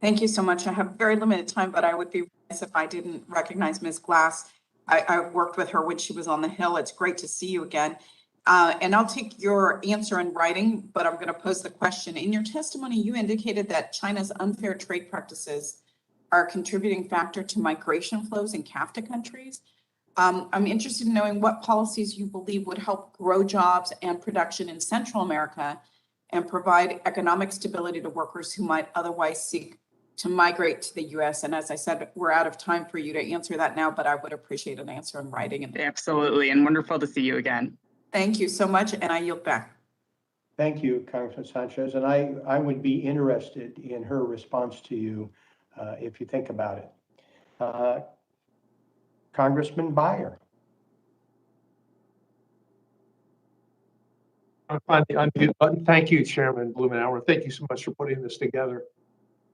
Thank you so much. I have very limited time, but I would be remiss if I didn't recognize Ms. Glass. I worked with her when she was on the Hill. It's great to see you again. And I'll take your answer in writing, but I'm going to pose the question. In your testimony, you indicated that China's unfair trade practices are a contributing factor to migration flows in CAFTA countries. I'm interested in knowing what policies you believe would help grow jobs and production in Central America and provide economic stability to workers who might otherwise seek to migrate to the U.S. And as I said, we're out of time for you to answer that now, but I would appreciate an answer in writing. Absolutely, and wonderful to see you again. Thank you so much, and I yield back. Thank you, Congressman Sanchez, and I would be interested in her response to you if you think about it. Congressman Beyer. I'll find the unmute button. Thank you, Chairman Blumenauer. Thank you so much for putting this together.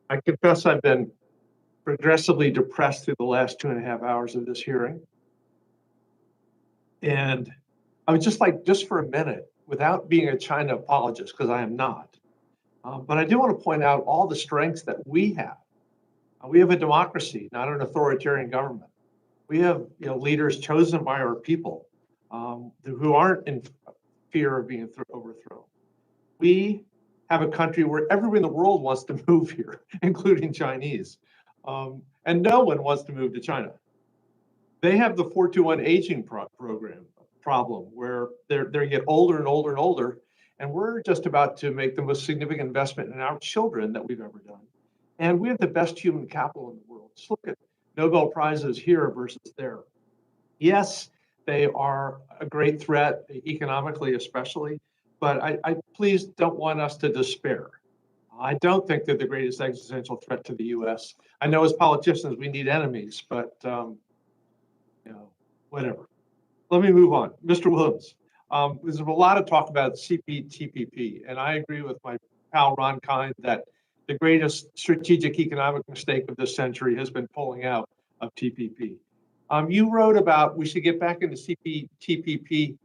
I confess I've been progressively depressed through the last 2.5 hours of this hearing. And I would just like, just for a minute, without being a China apologist, because I am not, but I do want to point out all the strengths that we have. We have a democracy, not an authoritarian government. We have leaders chosen by our people who aren't in fear of being overthrown. We have a country where everyone in the world wants to move here, including Chinese, and no one wants to move to China. They have the 421 aging problem where they get older and older and older, and we're just about to make the most significant investment in our children that we've ever done. And we have the best human capital in the world. Just look at Nobel Prizes here versus there. Yes, they are a great threat, economically especially, but I please don't want us to despair. I don't think they're the greatest existential threat to the U.S. I know as politicians we need enemies, but whatever. Let me move on. Mr. Willems, there's a lot of talk about CPTPP, and I agree with my pal Ron Kind that the greatest strategic economic mistake of this century has been pulling out of TPP. You wrote about we should get back into CPTPP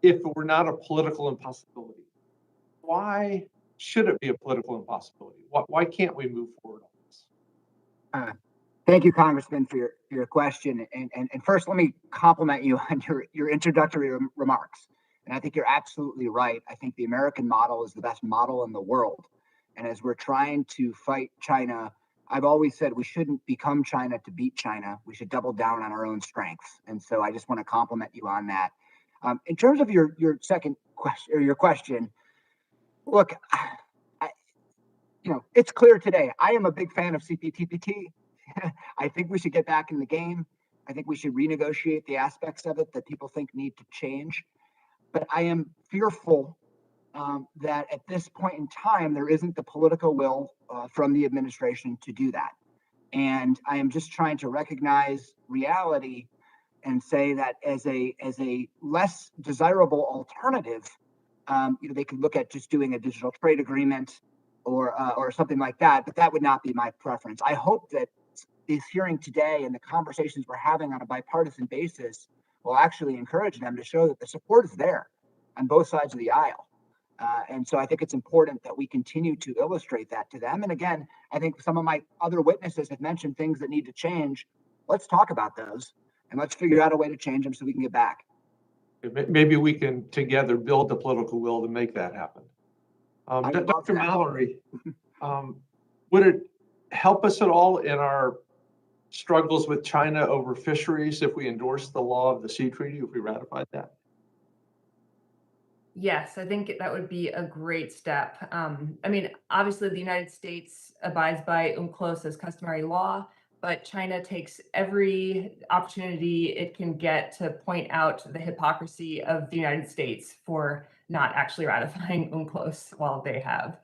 if it were not a political impossibility. Why should it be a political impossibility? Why can't we move forward on this? Thank you, Congressman, for your question. And first, let me compliment you on your introductory remarks. And I think you're absolutely right. I think the American model is the best model in the world. And as we're trying to fight China, I've always said we shouldn't become China to beat China. We should double down on our own strengths. And so I just want to compliment you on that. In terms of your second question, or your question, look, it's clear today. I am a big fan of CPTPP. I think we should get back in the game. I think we should renegotiate the aspects of it that people think need to change. But I am fearful that at this point in time, there isn't the political will from the administration to do that. And I am just trying to recognize reality and say that as a less desirable alternative, they could look at just doing a digital trade agreement. or something like that, but that would not be my preference. I hope that this hearing today and the conversations we're having on a bipartisan basis will actually encourage them to show that the support is there on both sides of the aisle. And so I think it's important that we continue to illustrate that to them. And again, I think some of my other witnesses have mentioned things that need to change. Let's talk about those and let's figure out a way to change them so we can get back. Maybe we can together build the political will to make that happen. Dr. Mallory, would it help us at all in our struggles with China over fisheries if we endorse the law of the sea treaty, if we ratified that? Yes, I think that would be a great step. I mean, obviously the United States abides by UNCLOS as customary law, but China takes every opportunity it can get to point out the hypocrisy of the United States for not actually ratifying UNCLOS while they have.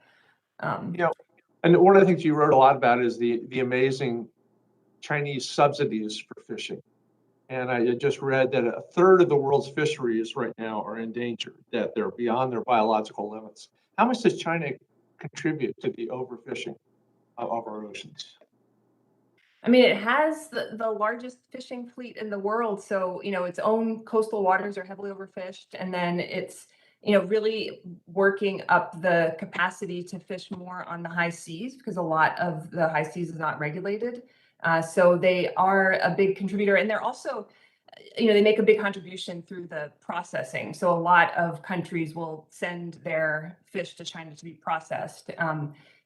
And one of the things you wrote a lot about is the amazing Chinese subsidies for fishing. And I just read that a third of the world's fisheries right now are endangered, that they're beyond their biological limits. How much does China contribute to the overfishing of our oceans? I mean, it has the largest fishing fleet in the world. So, its own coastal waters are heavily overfished. And then it's, really working up the capacity to fish more on the high seas because a lot of the high seas is not regulated. So they are a big contributor, and they're also, they make a big contribution through the processing. So a lot of countries will send their fish to China to be processed.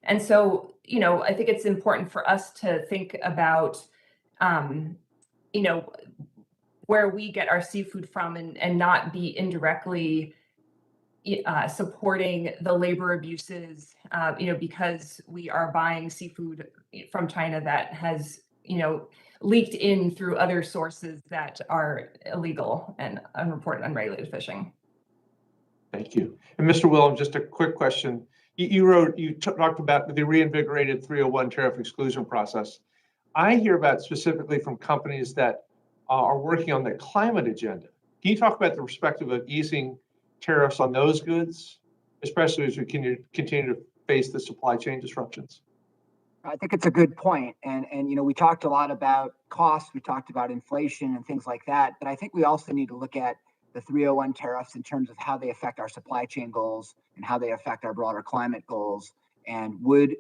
And so, I think it's important for us to think about, where we get our seafood from and not be indirectly supporting the labor abuses, because we are buying seafood from China that has, leaked in through other sources that are illegal and unreported, unregulated fishing. Thank you. And Mr. Willems, just a quick question. You talked about the reinvigorated 301 tariff exclusion process. I hear about specifically from companies that are working on the climate agenda. Can you talk about the perspective of easing tariffs on those goods, especially as we continue to face the supply chain disruptions? I think it's a good point. And we talked a lot about costs, we talked about inflation and things like that, but I think we also need to look at the 301 tariffs in terms of how they affect our supply chain goals and how they affect our broader climate goals. And would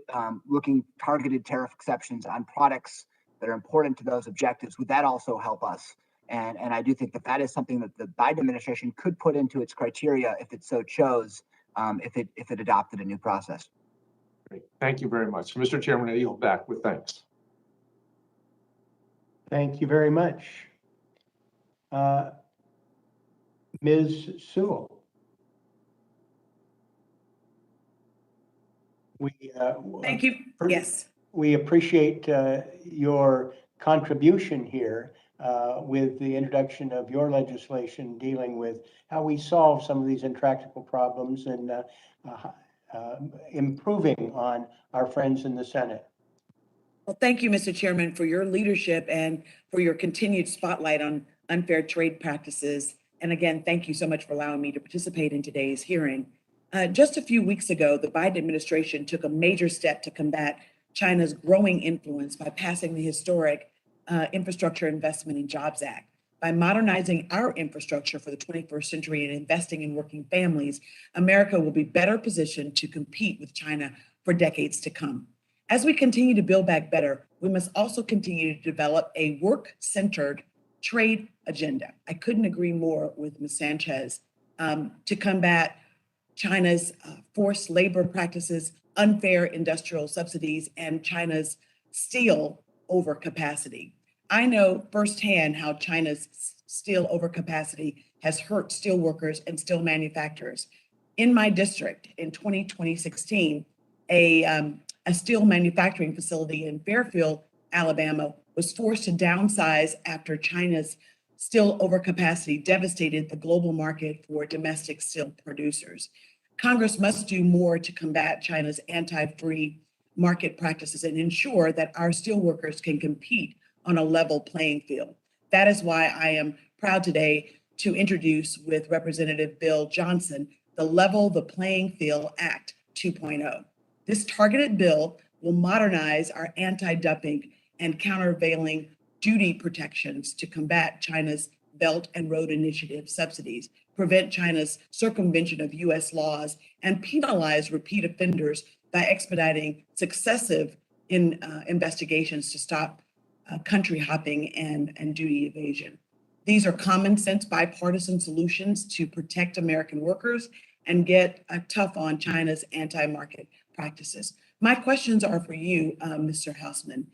looking targeted tariff exceptions on products that are important to those objectives, would that also help us? And I do think that is something that the Biden administration could put into its criteria if it so chose, if it adopted a new process. Great. Thank you very much. Mr. Chairman, I yield back with thanks. Thank you very much. Ms. Sewell. Thank you. Yes. We appreciate your contribution here with the introduction of your legislation dealing with how we solve some of these intractable problems and improving on our friends in the Senate. Well, thank you, Mr. Chairman, for your leadership and for your continued spotlight on unfair trade practices. And again, thank you so much for allowing me to participate in today's hearing. Just a few weeks ago, the Biden administration took a major step to combat China's growing influence by passing the historic Infrastructure Investment and Jobs Act. By modernizing our infrastructure for the 21st century and investing in working families, America will be better positioned to compete with China for decades to come. As we continue to build back better, we must also continue to develop a work-centered trade agenda. I couldn't agree more with Ms. Sanchez to combat China's forced labor practices, unfair industrial subsidies, and China's steel overcapacity. I know firsthand how China's steel overcapacity has hurt steel workers and steel manufacturers. In my district in 2016, a steel manufacturing facility in Fairfield, Alabama, was forced to downsize after China's steel overcapacity devastated the global market for domestic steel producers. Congress must do more to combat China's anti-free market practices and ensure that our steelworkers can compete on a level playing field. That is why I am proud today to introduce with Representative Bill Johnson the Level the Playing Field Act 2.0. This targeted bill will modernize our anti-dumping and countervailing duty protections to combat China's Belt and Road Initiative subsidies, prevent China's circumvention of U.S. laws, and penalize repeat offenders by expediting successive investigations to stop country hopping and duty evasion. These are common sense bipartisan solutions to protect American workers and get tough on China's anti-market practices. My questions are for you, Mr. Houseman.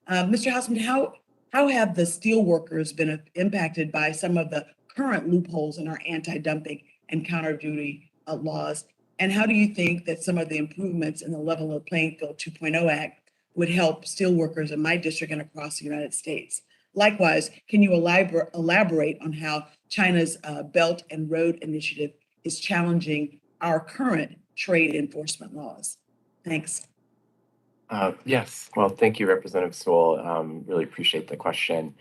Mr. Houseman, how have the steel workers been impacted by some of the current loopholes in our anti-dumping and counter duty laws? And how do you think that some of the improvements in the Level of Playing Field 2.0 Act would help steel workers in my district and across the United States? Likewise, can you elaborate on how China's Belt and Road Initiative is challenging our current trade enforcement laws? Thanks. Yes, well, thank you, Representative Sewell. Really appreciate the question.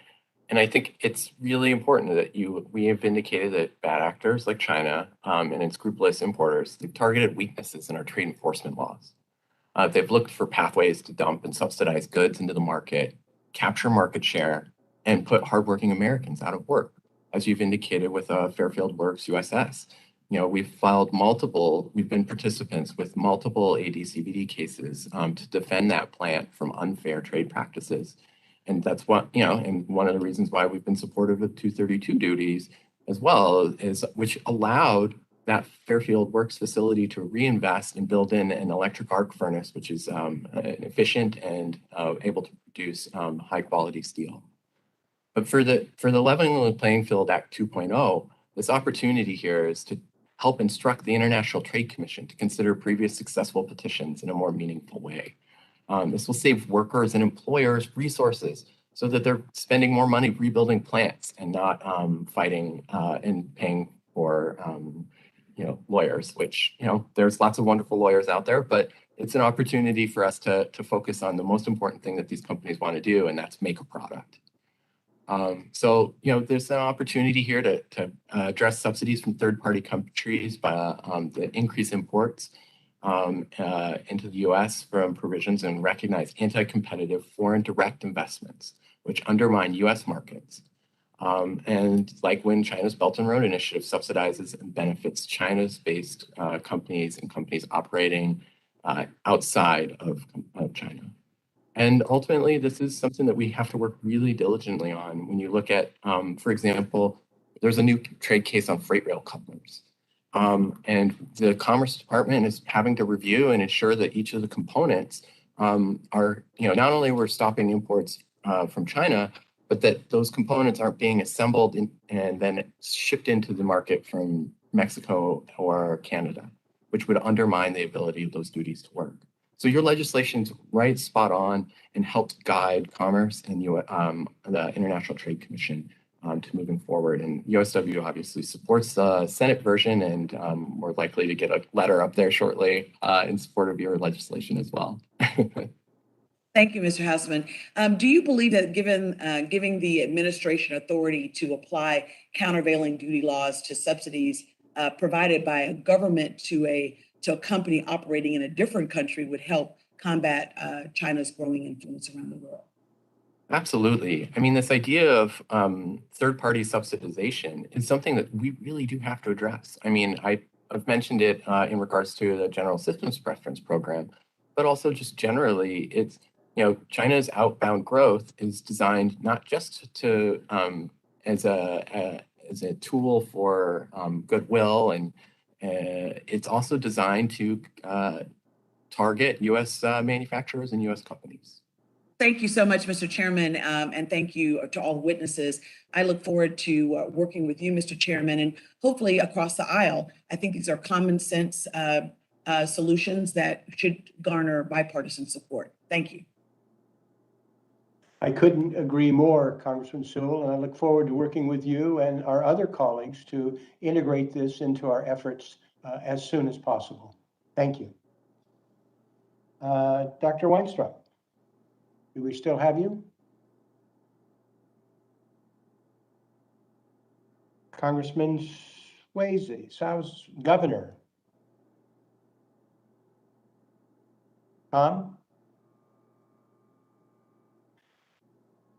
And I think it's really important that we have indicated that bad actors like China and unscrupulous importers, they've targeted weaknesses in our trade enforcement laws. They've looked for pathways to dump and subsidize goods into the market, capture market share, and put hardworking Americans out of work, as you've indicated with Fairfield Works USS. You know, we've been participants with multiple AD/CVD cases to defend that plant from unfair trade practices. And that's what, and one of the reasons why we've been supportive of 232 duties as well, which allowed that Fairfield Works facility to reinvest and build in an electric arc furnace, which is efficient and able to produce high quality steel. But for the Leveling the Playing Field Act 2.0, this opportunity here is to help instruct the International Trade Commission to consider previous successful petitions in a more meaningful way. This will save workers and employers resources so that they're spending more money rebuilding plants and not fighting and paying for lawyers, which, there's lots of wonderful lawyers out there, but it's an opportunity for us to focus on the most important thing that these companies want to do, and that's make a product. So, there's an opportunity here to address subsidies from third-party countries by the increased imports into the U.S. from provisions and recognize anti-competitive foreign direct investments, which undermine U.S. markets. And like when China's Belt and Road Initiative subsidizes and benefits China's based companies and companies operating outside of China. And ultimately, this is something that we have to work really diligently on. When you look at, for example, there's a new trade case on freight rail couplers. And the Commerce Department is having to review and ensure that each of the components are, not only we're stopping imports from China, but that those components aren't being assembled and then shipped into the market from Mexico or Canada, which would undermine the ability of those duties to work. So your legislation's right spot on and helps guide commerce and the International Trade Commission to moving forward. And USW obviously supports the Senate version, and we're likely to get a letter up there shortly in support of your legislation as well. Thank you, Mr. Houseman. Do you believe that giving the administration authority to apply countervailing duty laws to subsidies provided by a government to a company operating in a different country would help combat China's growing influence around the world? Absolutely. I mean, this idea of third-party subsidization is something that we really do have to address. I mean, I've mentioned it in regards to the General Systems Preference Program, but also just generally, it's, China's outbound growth is designed not just to as a tool for goodwill, and it's also designed to target U.S. manufacturers and U.S. companies. Thank you so much, Mr. Chairman, and thank you to all the witnesses. I look forward to working with you, Mr. Chairman, and hopefully across the aisle. I think these are common sense solutions that should garner bipartisan support. Thank you. I couldn't agree more, Congressman Sewell, and I look forward to working with you and our other colleagues to integrate this into our efforts as soon as possible. Thank you. Dr. Weinstraub, do we still have you? Congressman Swayze, Governor. Tom?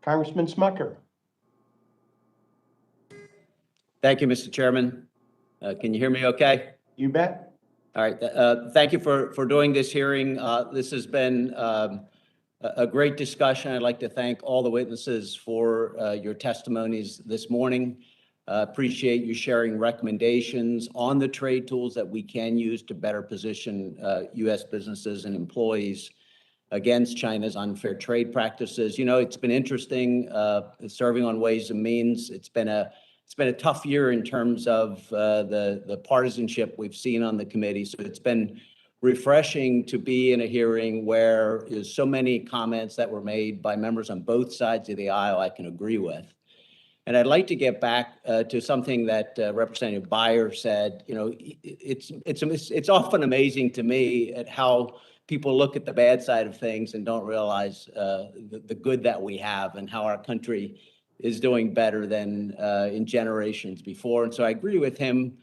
Congressman Smucker? Thank you, Mr. Chairman. Can you hear me okay? You bet. All right. Thank you for doing this hearing. This has been a great discussion. I'd like to thank all the witnesses for your testimonies this morning. Appreciate you sharing recommendations on the trade tools that we can use to better position U.S. businesses and employees against China's unfair trade practices. You know, it's been interesting serving on Ways and Means. It's been a tough year in terms of the partisanship we've seen on the committee. So it's been refreshing to be in a hearing where there's so many comments that were made by members on both sides of the aisle I can agree with. And I'd like to get back to something that Representative Beyer said. You know, it's often amazing to me at how people look at the bad side of things and don't realize the good that we have and how our country is doing better than in generations before. And so I agree with him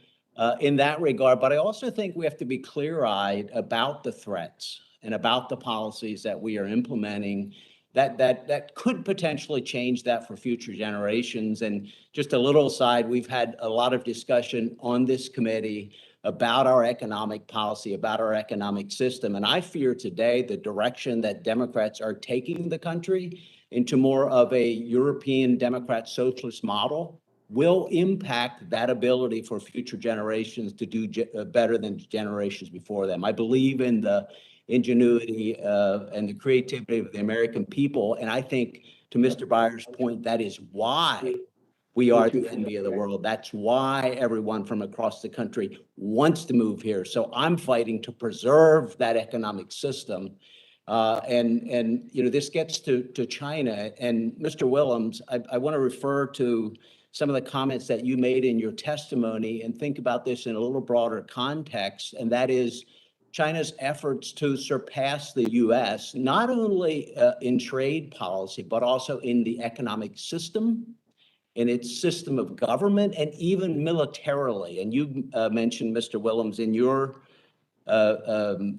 in that regard, but I also think we have to be clear-eyed about the threats and about the policies that we are implementing that could potentially change that for future generations. And just a little aside, we've had a lot of discussion on this committee about our economic policy, about our economic system. And I fear today the direction that Democrats are taking the country into more of a European Democrat socialist model will impact that ability for future generations to do better than generations before them. I believe in the ingenuity and the creativity of the American people. And I think, to Mr. Beyer's point, that is why we are the envy of the world. That's why everyone from across the country wants to move here. So I'm fighting to preserve that economic system. And you know, this gets to China. And Mr. Willems, I want to refer to some of the comments that you made in your testimony and think about this in a little broader context. And that is China's efforts to surpass the U.S., not only in trade policy, but also in the economic system, in its system of government, and even militarily. And you mentioned, Mr. Willems, in your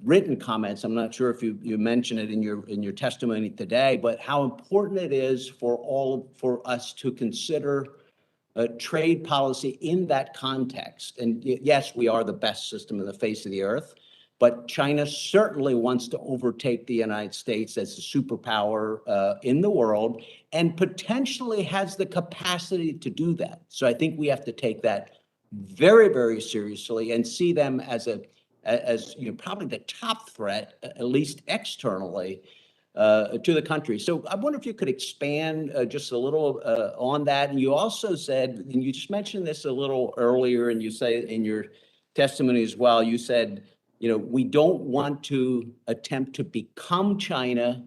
written comments, I'm not sure if you mentioned it in your testimony today, but how important it is for us to consider trade policy in that context. And yes, we are the best system on the face of the earth, but China certainly wants to overtake the United States as a superpower in the world, and potentially has the capacity to do that. So I think we have to take that very, very seriously and see them as you know, probably the top threat, at least externally, to the country. So I wonder if you could expand just a little on that. And you also said, and you just mentioned this a little earlier, and you say in your testimony as well, you said, you know, we don't want to attempt to become China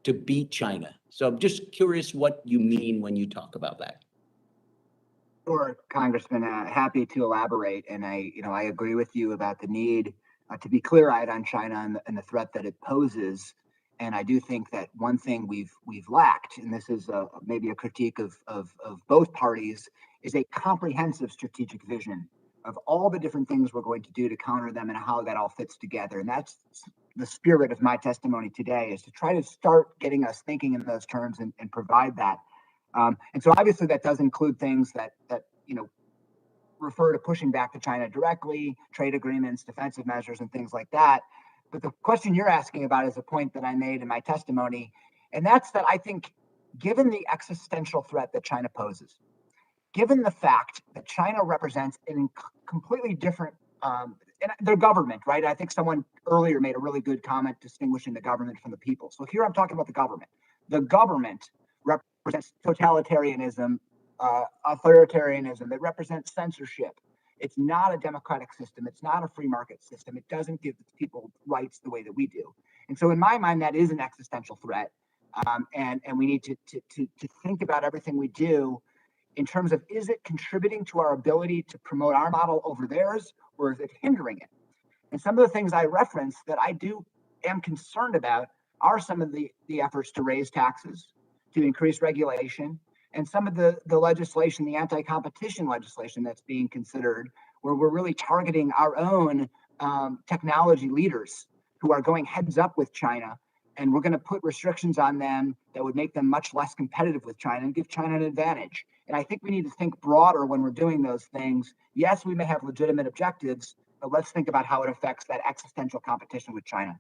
to beat China. So I'm just curious what you mean when you talk about that. Sure, Congressman, happy to elaborate. And I agree with you about the need to be clear-eyed on China and the threat that it poses. And I do think that one thing we've lacked, and this is maybe a critique of both parties, is a comprehensive strategic vision of all the different things we're going to do to counter them and how that all fits together. And that's the spirit of my testimony today, is to try to start getting us thinking in those terms and provide that. And so obviously that does include things that you know, refer to pushing back to China directly, trade agreements, defensive measures, and things like that. But the question you're asking about is a point that I made in my testimony, and that's that I think, given the existential threat that China poses, given the fact that China represents a completely different, and their government, right? I think someone earlier made a really good comment distinguishing the government from the people. So here I'm talking about the government. The government represents totalitarianism, authoritarianism. It represents censorship. It's not a democratic system. It's not a free market system. It doesn't give people rights the way that we do. And so in my mind, that is an existential threat. And we need to think about everything we do in terms of, is it contributing to our ability to promote our model over theirs, or is it hindering it? And some of the things I referenced that I am concerned about are some of the efforts to raise taxes, to increase regulation, and some of the legislation, the anti-competition legislation that's being considered, where we're really targeting our own technology leaders who are going heads up with China, and we're going to put restrictions on them that would make them much less competitive with China and give China an advantage. And I think we need to think broader when we're doing those things. Yes, we may have legitimate objectives, but let's think about how it affects that existential competition with China.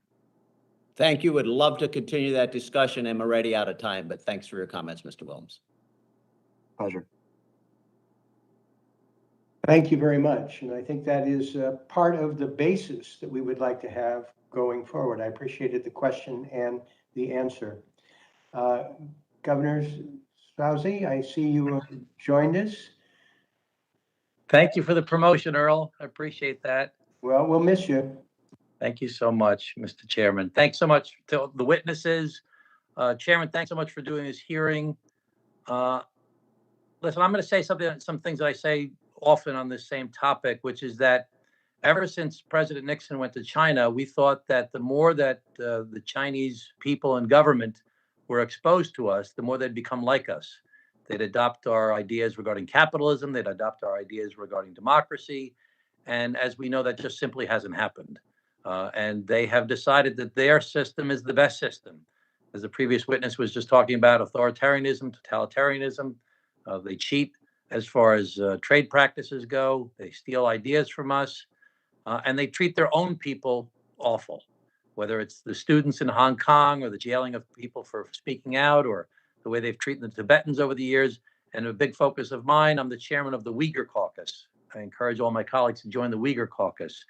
Thank you. Would love to continue that discussion. I'm already out of time, but thanks for your comments, Mr. Willems. Pleasure. Thank you very much. And I think that is part of the basis that we would like to have going forward. I appreciated the question and the answer. Governor Rousey, I see you joined us. Thank you for the promotion, Earl. I appreciate that. Well, we'll miss you. Thank you so much, Mr. Chairman. Thanks so much to the witnesses. Chairman, thanks so much for doing this hearing. Listen, I'm going to say some things that I say often on this same topic, which is that ever since President Nixon went to China, we thought that the more that the Chinese people and government were exposed to us, the more they'd become like us. They'd adopt our ideas regarding capitalism. They'd adopt our ideas regarding democracy. And as we know, that just simply hasn't happened. And they have decided that their system is the best system. As the previous witness was just talking about, authoritarianism, totalitarianism. They cheat as far as trade practices go. They steal ideas from us. And they treat their own people awful, whether it's the students in Hong Kong or the jailing of people for speaking out, or the way they've treated the Tibetans over the years. And a big focus of mine, I'm the chairman of the Uyghur Caucus. I encourage all my colleagues to join the Uyghur Caucus.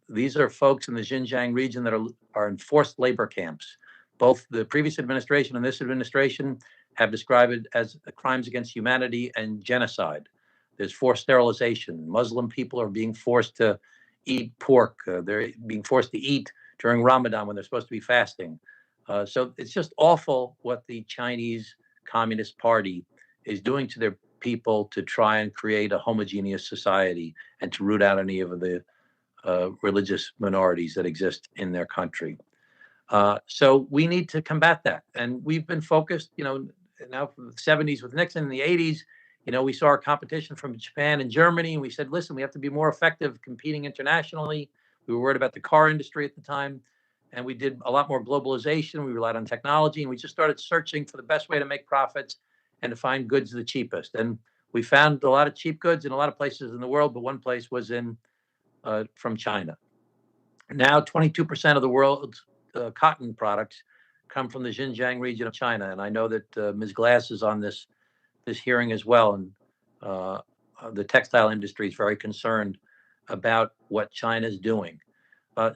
These are folks in the Xinjiang region that are in forced labor camps. Both the previous administration and this administration have described it as crimes against humanity and genocide. There's forced sterilization. Muslim people are being forced to eat pork. They're being forced to eat during Ramadan when they're supposed to be fasting. So it's just awful what the Chinese Communist Party is doing to their people to try and create a homogeneous society and to root out any of the religious minorities that exist in their country. So we need to combat that. And we've been focused, now from the 70s with Nixon, in the 80s, we saw our competition from Japan and Germany, and we said, listen, we have to be more effective competing internationally. We were worried about the car industry at the time, and we did a lot more globalization. We relied on technology, and we just started searching for the best way to make profits and to find goods the cheapest. And we found a lot of cheap goods in a lot of places in the world, but one place was from China. Now, 22% of the world's cotton products come from the Xinjiang region of China. And I know that Ms. Glass is on this hearing as well. And the textile industry is very concerned about what China is doing.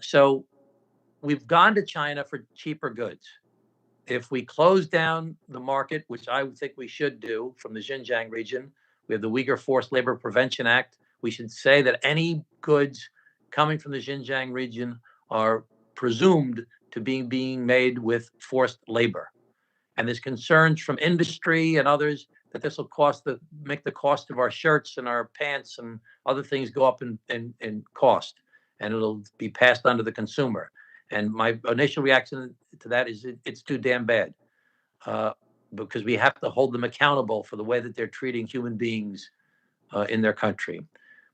So we've gone to China for cheaper goods. If we close down the market, which I think we should do from the Xinjiang region, we have the Uyghur Forced Labor Prevention Act. We should say that any goods coming from the Xinjiang region are presumed to be being made with forced labor. And there's concerns from industry and others that this will make the cost of our shirts and our pants and other things go up in cost, and it'll be passed on to the consumer. And my initial reaction to that is it's too damn bad, because we have to hold them accountable for the way that they're treating human beings in their country.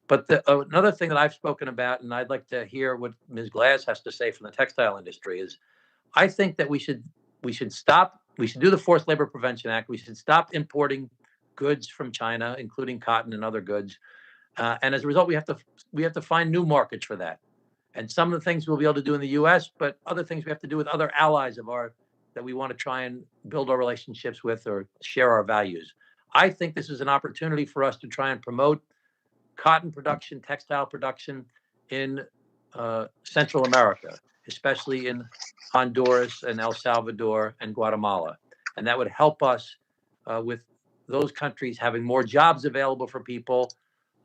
But another thing that I've spoken about, and I'd like to hear what Ms. Glass has to say from the textile industry, is I think that we should do the Forced Labor Prevention Act. We should stop importing goods from China, including cotton and other goods. And as a result, we have to find new markets for that. And some of the things we'll be able to do in the U.S., but other things we have to do with other allies of ours that we want to try and build our relationships with or share our values. I think this is an opportunity for us to try and promote cotton production, textile production in Central America, especially in Honduras and El Salvador and Guatemala. And that would help us with those countries having more jobs available for people,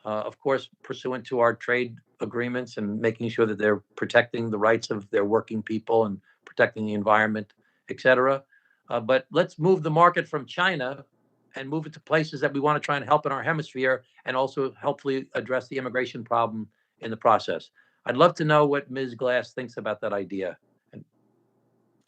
of course, pursuant to our trade agreements and making sure that they're protecting the rights of their working people and protecting the environment, et cetera. But let's move the market from China and move it to places that we want to try and help in our hemisphere, and also hopefully address the immigration problem in the process. I'd love to know what Ms. Glass thinks about that idea.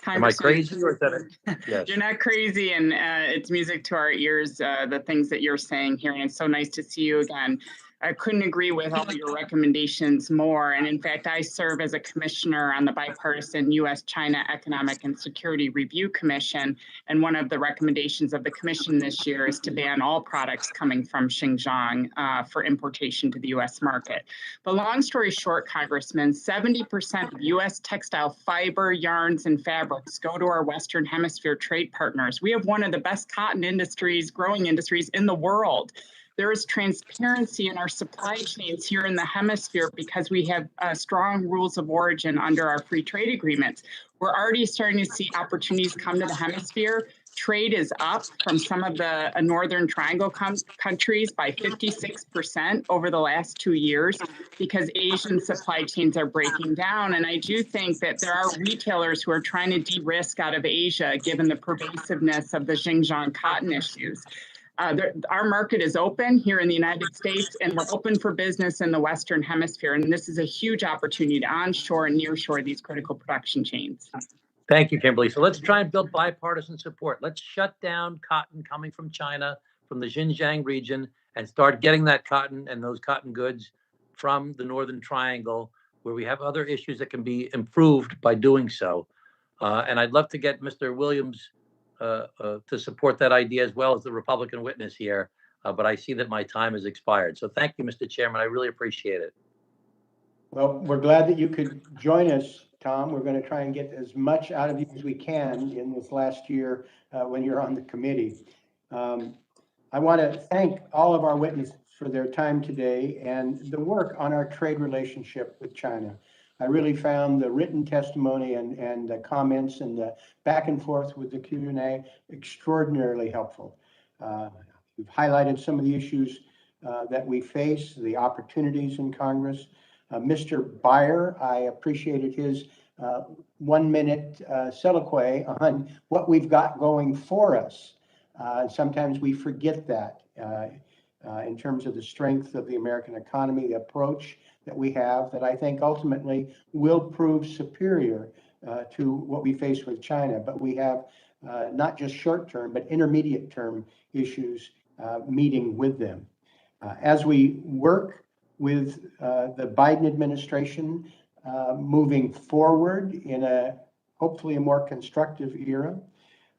Am I crazy, or is that yes? You're not crazy, and it's music to our ears, the things that you're saying here, and it's so nice to see you again. I couldn't agree with all your recommendations more. And in fact, I serve as a commissioner on the bipartisan U.S.-China Economic and Security Review Commission. And one of the recommendations of the commission this year is to ban all products coming from Xinjiang for importation to the U.S. market. But long story short, Congressman, 70% of U.S. textile fiber, yarns, and fabrics go to our Western Hemisphere trade partners. We have one of the best cotton industries, growing industries in the world. There is transparency in our supply chains here in the hemisphere because we have strong rules of origin under our free trade agreements. We're already starting to see opportunities come to the hemisphere. Trade is up from some of the Northern Triangle countries by 56% over the last 2 years because Asian supply chains are breaking down. And I do think that there are retailers who are trying to de-risk out of Asia given the pervasiveness of the Xinjiang cotton issues. Our market is open here in the United States, and we're open for business in the Western Hemisphere. And this is a huge opportunity to onshore and nearshore these critical production chains. Thank you, Kimberly. So let's try and build bipartisan support. Let's shut down cotton coming from China, from the Xinjiang region, and start getting that cotton and those cotton goods from the Northern Triangle, where we have other issues that can be improved by doing so. And I'd love to get Mr. Williams to support that idea as well as the Republican witness here. But I see that my time has expired. So thank you, Mr. Chairman. I really appreciate it. Well, we're glad that you could join us, Tom. We're going to try and get as much out of you as we can in this last year when you're on the committee. I want to thank all of our witnesses for their time today and the work on our trade relationship with China. I really found the written testimony and the comments and the back and forth with the Q&A extraordinarily helpful. We've highlighted some of the issues that we face, the opportunities in Congress. Mr. Byer, I appreciated his 1 minute soliloquy on what we've got going for us. Sometimes we forget that in terms of the strength of the American economy, the approach that we have that I think ultimately will prove superior to what we face with China. But we have not just short-term, but intermediate-term issues meeting with them. As we work with the Biden administration moving forward in a hopefully a more constructive era,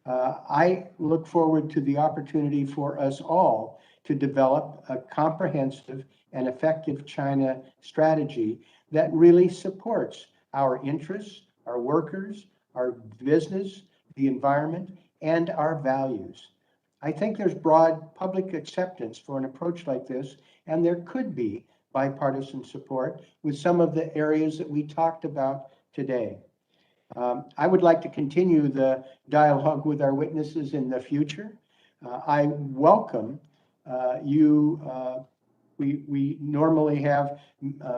I look forward to the opportunity for us all to develop a comprehensive and effective China strategy that really supports our interests, our workers, our business, the environment, and our values. I think there's broad public acceptance for an approach like this, and there could be bipartisan support with some of the areas that we talked about today. I would like to continue the dialogue with our witnesses in the future. I welcome we normally have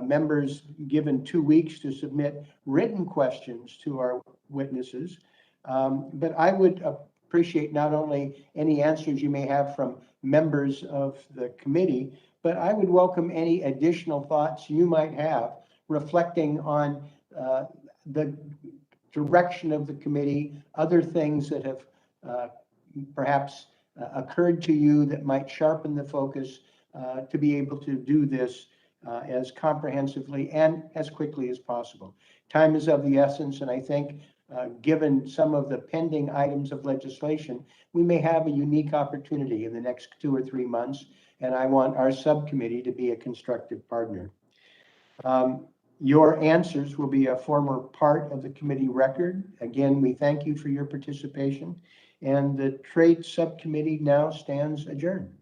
members given 2 weeks to submit written questions to our witnesses, but I would appreciate not only any answers you may have from members of the committee, but I would welcome any additional thoughts you might have reflecting on the direction of the committee, other things that have perhaps occurred to you that might sharpen the focus to be able to do this as comprehensively and as quickly as possible. Time is of the essence, and I think given some of the pending items of legislation, we may have a unique opportunity in the next 2 or 3 months, and I want our subcommittee to be a constructive partner. Your answers will be a former part of the committee record. Again, we thank you for your participation, and the Trade Subcommittee now stands adjourned.